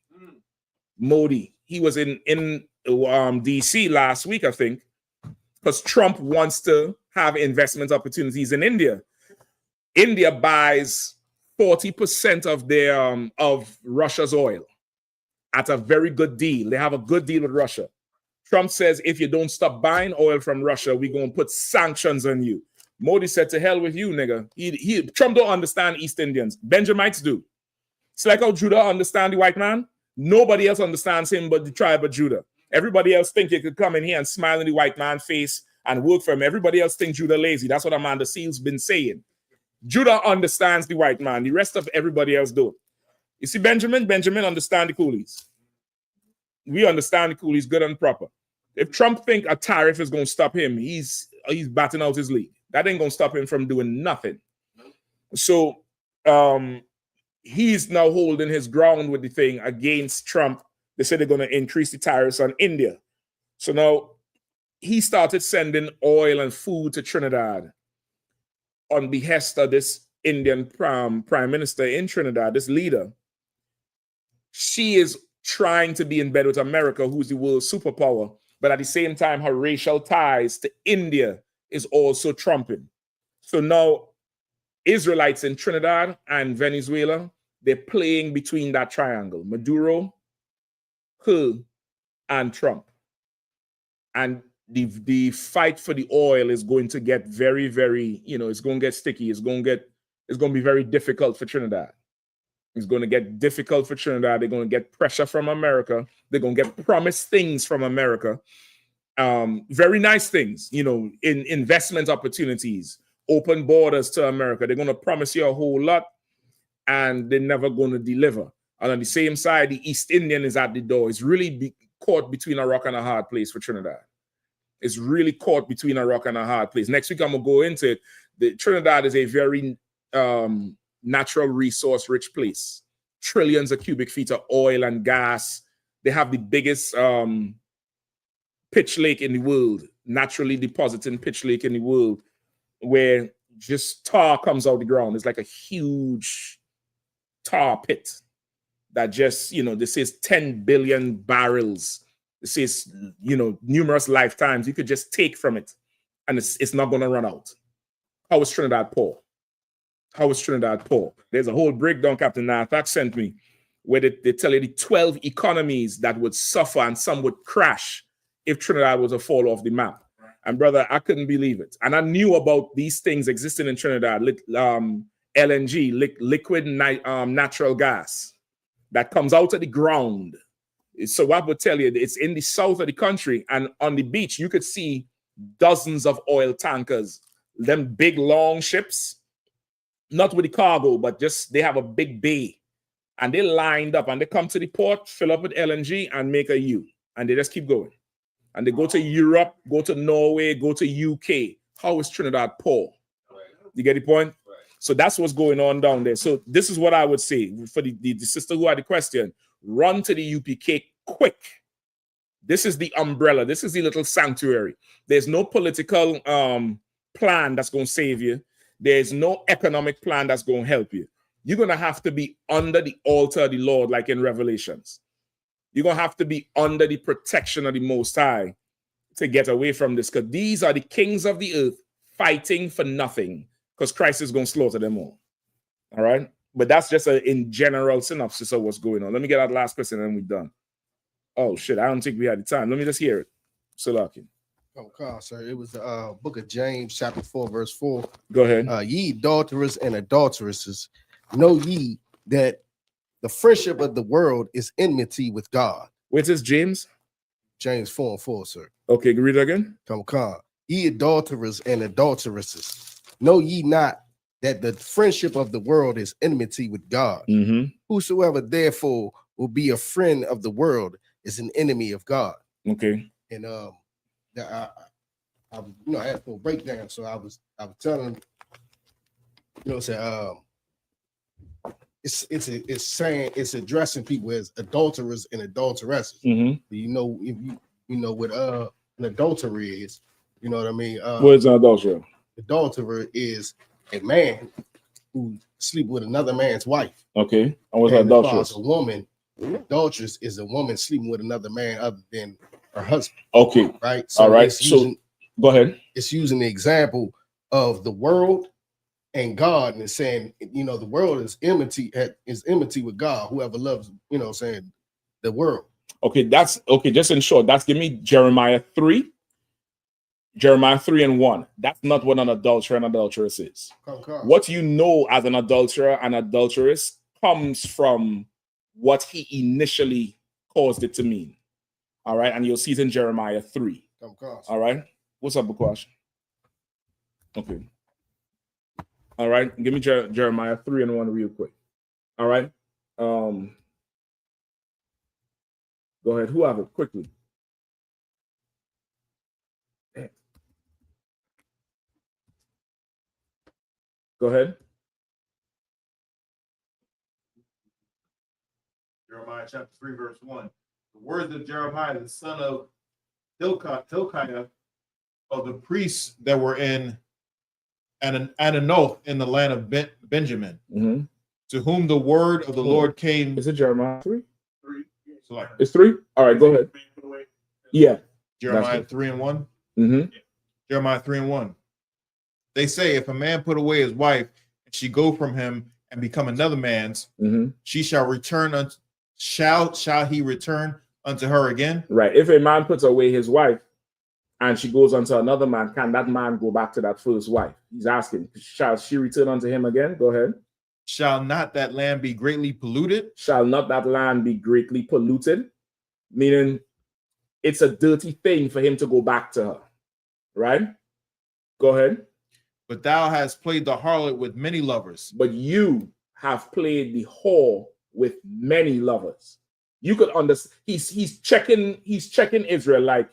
Modi. He was in DC last week, I think, because Trump wants to have investment opportunities in India. India buys 40% of their of Russia's oil at a very good deal. They have a good deal with Russia. Trump says, if you don't stop buying oil from Russia, we're going to put sanctions on you. Modi said, to hell with you, nigga. Trump don't understand East Indians. Benjamites do. It's like how Judah understand the white man. Nobody else understands him but the tribe of Judah. Everybody else think you could come in here and smile in the white man's face and work for him. Everybody else think Judah lazy. That's what Amanda Seals been saying. Judah understands the white man. The rest of everybody else don't. You see, Benjamin understand the coolies. We understand the coolies good and proper. If Trump think a tariff is going to stop him, he's batting out his league. That ain't going to stop him from doing nothing. So he's now holding his ground with the thing against Trump. They said they're going to increase the tariffs on India. So now he started sending oil and food to Trinidad on behest of this Indian prime minister in Trinidad, this leader. She is trying to be in bed with America, who's the world superpower, but at the same time, her racial ties to India is also trumping. So now Israelites in Trinidad and Venezuela, they're playing between that triangle, Maduro, her, and Trump. And the fight for the oil is going to get very, very, it's going to get sticky. It's going to be very difficult for Trinidad. It's going to get difficult for Trinidad. They're going to get pressure from America. They're going to get promised things from America. Very nice things, in investment opportunities, open borders to America. They're going to promise you a whole lot, and they're never going to deliver. And on the same side, the East Indian is at the door. It's really caught between a rock and a hard place for Trinidad. It's really caught between a rock and a hard place. Next week, I'm going to go into it. Trinidad is a very natural resource rich place. Trillions of cubic feet of oil and gas. They have the biggest pitch lake in the world, naturally depositing pitch lake in the world, where just tar comes out the ground. It's like a huge tar pit that just, this is 10 billion barrels. This is, numerous lifetimes you could just take from it, and it's not going to run out. How is Trinidad poor? How is Trinidad poor? There's a whole breakdown Captain Narthak sent me where they tell you the 12 economies that would suffer and some would crash if Trinidad was to fall off the map. And brother, I couldn't believe it. And I knew about these things existing in Trinidad, LNG, liquid natural gas that comes out of the ground. So what I would tell you, it's in the south of the country, and on the beach, you could see dozens of oil tankers, them big, long ships, not with the cargo, but just they have a big bay, and they lined up, and they come to the port, fill up with LNG, and make a U, and they just keep going. And they go to Europe, go to Norway, go to UK. How is Trinidad poor? You get the point? So that's what's going on down there. So this is what I would say for the sister who had the question. Run to the UPK quick. This is the umbrella. This is the little sanctuary. There's no political plan that's going to save you. There's no economic plan that's going to help you. You're going to have to be under the altar of the Lord, like in Revelations. You're going to have to be under the protection of the Most High to get away from this, because these are the kings of the earth fighting for nothing, because Christ is going to slaughter them all. All right? But that's just in general synopsis of what's going on. Let me get that last question and then we're done. Oh, shit. I don't think we had the time. Let me just hear it. Salakin. Oh, God, sir. It was the book of James, chapter 4, verse 4. Go ahead. Ye adulterers and adulteresses, know ye that the friendship of the world is enmity with God. Where's this, James? James 4 and 4, sir. Okay, read it again. Come on. Ye adulterers and adulteresses, know ye not that the friendship of the world is enmity with God. Whosoever therefore will be a friend of the world is an enemy of God. Okay. And I had to break down. So I was telling him, it's saying it's addressing people as adulterers and adulteresses. If you know what an adultery is, you know what I mean? What is an adulterer? Adulterer is a man who sleep with another man's wife. Okay. And what's an as far adulteress? as a woman, adulteress is a woman sleeping with another man other than her husband. Okay. Right. So all right. so go ahead. It's using the example of the world and God, and it's saying, the world is enmity with God. Whoever loves, the world. Okay, that's okay. Just in short, that's give me Jeremiah 3 and 1. That's not what an adulterer and adulteress is. What you know as an adulterer and adulteress comes from what he initially caused it to mean. All right, and you'll see it in Jeremiah 3. All right, what's up, Bukwash? Okay. All right, give me Jeremiah 3 and 1 real quick. All right. Go ahead. Who have it quickly? Go ahead. Jeremiah chapter 3, verse 1. The words of Jeremiah, the son of Hilkiah, of the priests that were in Ananoth in the land of Benjamin, to whom the word of the Lord came. Is it Jeremiah 3? 3. So it's 3? All right, go ahead. Yeah. Jeremiah 3 and 1. Jeremiah 3 and 1. They say, if a man put away his wife and she go from him and become another man's, she shall return shall he return unto her again? Right. If a man puts away his wife and she goes unto another man, can that man go back to that first wife? He's asking, shall she return unto him again? Go ahead. Shall not that land be greatly polluted? Shall not that land be greatly polluted? Meaning it's a dirty thing for him to go back to her. Right? Go ahead. But thou hast played the harlot with many lovers. But you have played the whore with many lovers. You could understand. He's checking Israel like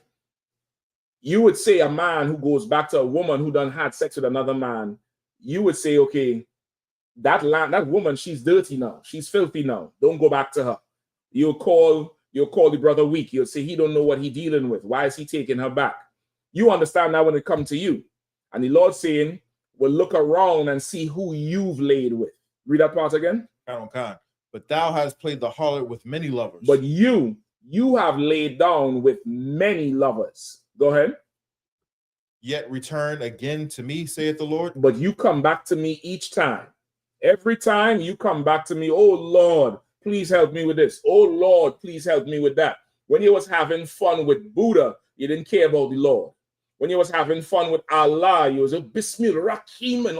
you would say a man who goes back to a woman who done had sex with another man. You would say, okay, that woman, she's dirty now. She's filthy now. Don't go back to her. You'll call the brother weak. You'll say he don't know what he dealing with. Why is he taking her back? You understand now when it comes to you. And the Lord saying, well, look around and see who you've laid with. Read that part again. But thou hast played the harlot with many lovers. But you have laid down with many lovers. Go ahead. Yet return again to me, saith the Lord. But you come back to me each time. Every time you come back to me, oh Lord, please help me with this. Oh Lord, please help me with that. When you was having fun with Buddha, you didn't care about the Lord. When you was having fun with Allah, you was a Bismillah, Rahim, and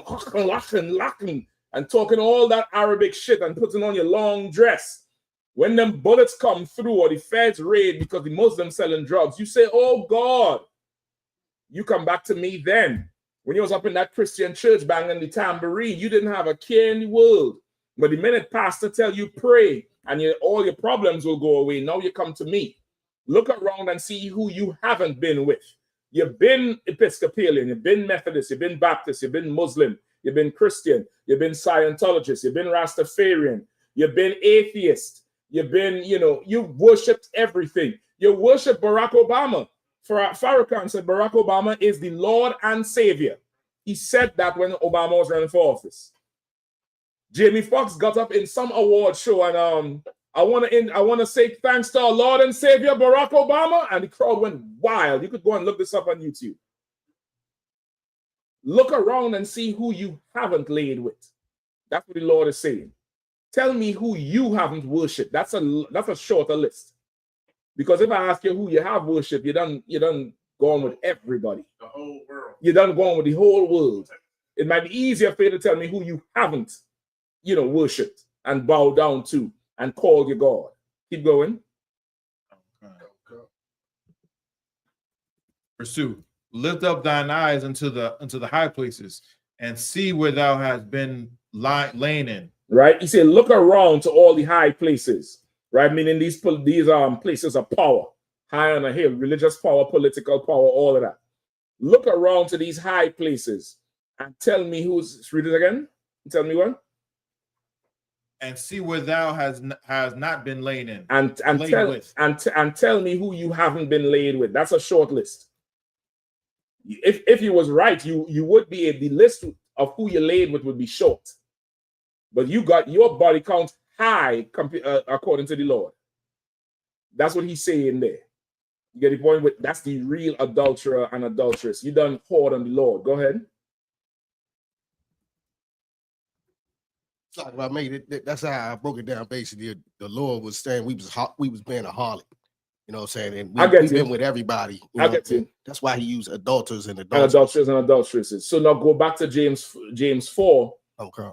talking all that Arabic shit and putting on your long dress. When them bullets come through or the feds raid because the Muslims selling drugs, you say, oh God, you come back to me then. When you was up in that Christian church banging the tambourine, you didn't have a care in the world. But the minute pastor tell you pray and all your problems will go away, now you come to me. Look around and see who you haven't been with. You've been Episcopalian, you've been Methodist, you've been Baptist, you've been Muslim, you've been Christian, you've been Scientologist, you've been Rastafarian, you've been atheist, you've been, you've worshipped everything. You worship Barack Obama. Farrakhan said Barack Obama is the Lord and Savior. He said that when Obama was running for office. Jamie Foxx got up in some award show and I want to say thanks to our Lord and Savior Barack Obama, and the crowd went wild. You could go and look this up on YouTube. Look around and see who you haven't laid with. That's what the Lord is saying. Tell me who you haven't worshipped. That's a shorter list. Because if I ask you who you have worshipped, you done gone with everybody. The whole world. You done gone with the whole world. It might be easier for you to tell me who you haven't, worshipped and bowed down to and called your God. Keep going. Verse 2. Lift up thine eyes unto the high places. And see where thou hast been lain in. Right? He said, look around to all the high places, right? Meaning these places of power, high on a hill, religious power, political power, all of that. Look around to these high places and tell me who's, read it again. Tell me what? And see where thou has not been laid in. And tell me who you haven't been laid with. That's a short list. If you was right, you would be the list of who you laid with would be short. But you got your body count high according to the Lord. That's what he's saying there. You get the point? With that's the real adulterer and adulteress. You done whored on the Lord. Go ahead. Like I made it. That's how I broke it down. Basically, the Lord was saying we was being a harlot. You know what I'm saying? And we've been with everybody. I get you. That's why he used adulterers and adulterers and adulteresses. So now go back to James 4. Okay.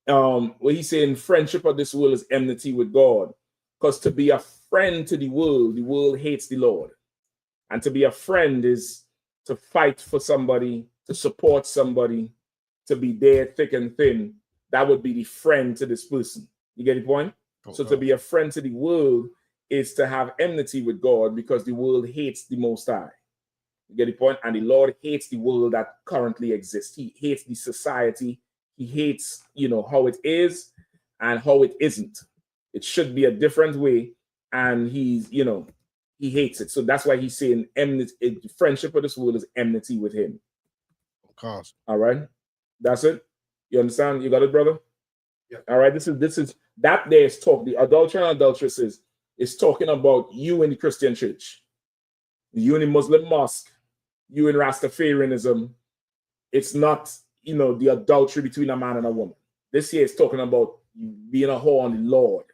Where he's saying friendship of this world is enmity with God. Because to be a friend to the world hates the Lord. And to be a friend is to fight for somebody, to support somebody, to be there thick and thin. That would be the friend to this person. You get the point? Okay. So to be a friend to the world is to have enmity with God because the world hates the Most High. You get the point? And the Lord hates the world that currently exists. He hates the society. He hates, how it is and how it isn't. It should be a different way. And he hates it. So that's why he's saying friendship with this world is enmity with him. Of course. All right. That's it. You understand? You got it, brother? Yeah. All right. This is that there is talk. The adulterer and adulteresses is talking about you in the Christian church, you in the Muslim mosque, you in Rastafarianism. It's not, the adultery between a man and a woman. This here is talking about being a whore on the Lord,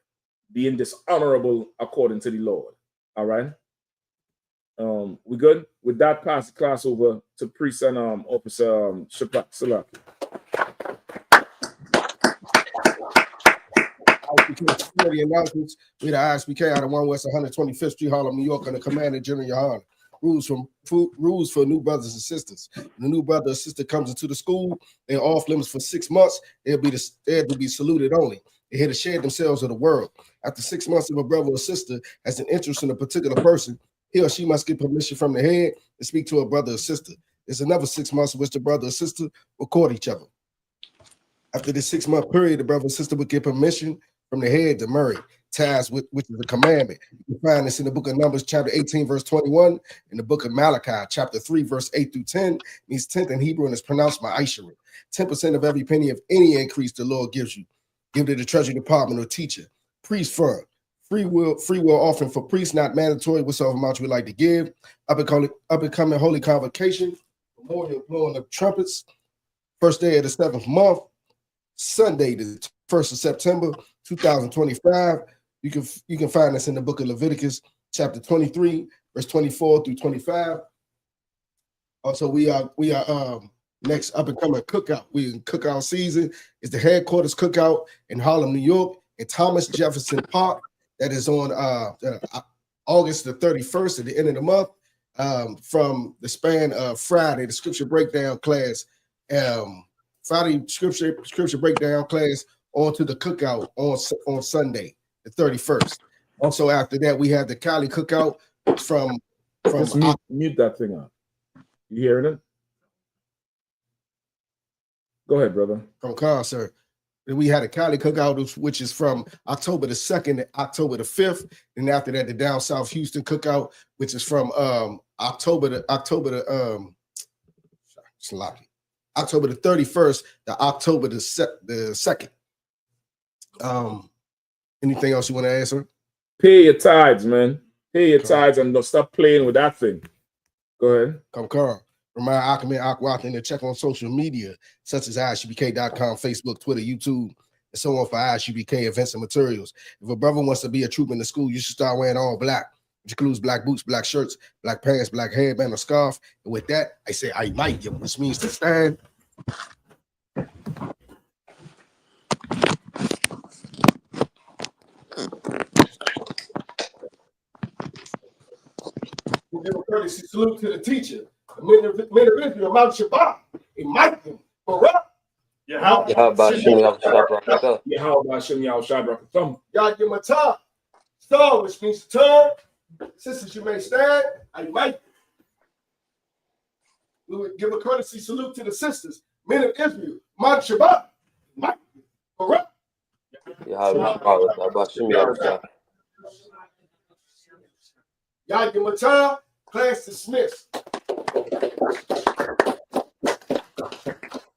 being dishonorable according to the Lord. All right. We good? With that, pass the class over to Priest and Officer Salaki. The announcements with the I.S.U.P.K out of 1 West 125th Street, Harlem, New York, under Commander General Yohan. Rules for new brothers and sisters. When a new brother or sister comes into the school, they're off limits for 6 months. They're to be saluted only. They're here to share themselves with the world. After 6 months, if a brother or sister has an interest in a particular person, he or she must get permission from the head to speak to a brother or sister. There's another 6 months in which the brother or sister will court each other. After this 6 month period, the brother or sister would get permission from the head to marry, ties which is a commandment. You can find this in the book of Numbers, chapter 18, verse 21, in the book of Malachi, chapter 3, verse 8 through 10, means 10th in Hebrew and is pronounced ma'asharim. 10% of every penny of any increase the Lord gives you. Give to the treasury department or teacher. Priest fund. Free will offering for priests, not mandatory, whatsoever amount you would like to give. Up and coming holy convocation, memorial blowing of trumpets, first day of the 7th month, Sunday, the 1st of September, 2025. You can find this in the book of Leviticus, chapter 23, verse 24 through 25. Also, we are next up and coming cookout. We in cookout season. It's the headquarters cookout in Harlem, New York, at Thomas Jefferson Park. That is on August the 31st at the end of the month. From the span of Friday, the scripture breakdown class. Friday scripture breakdown class on to the cookout on Sunday, the 31st. Also, after that, we have the Cali cookout from mute that thing up. You hearing it? Go ahead, brother. From Carl, sir. Then we had a Cali cookout, which is from October the 2nd to October the 5th. And after that, the Down South Houston cookout, which is from October the 31st to October the 2nd. Anything else you want to answer? Pay your tithes, man. Pay your tithes and don't stop playing with that thing. Go ahead. Come, Carl. Remind Aquaman Aquatin to check on social media such as ISUPK.com, Facebook, Twitter, YouTube, and so on for I.S.U.P.K events and materials. If a brother wants to be a troop in the school, you should start wearing all black, which includes black boots, black shirts, black pants, black headband, or scarf. And with that, I say I might, which means to stand. We give a courtesy salute to the teacher. The men of Israel, Mount Shabbat, a mighty, corrupt, Yahweh Shem Yahweh Yahweh Shem Yahweh. Yagyamata, star, which means to turn. Sisters, you may stand. I might. We would give a courtesy salute to the sisters, men of Israel. Man Shabbat. Mike. Correct. Yahweh Shem Yahweh. Yagyamata, class dismissed.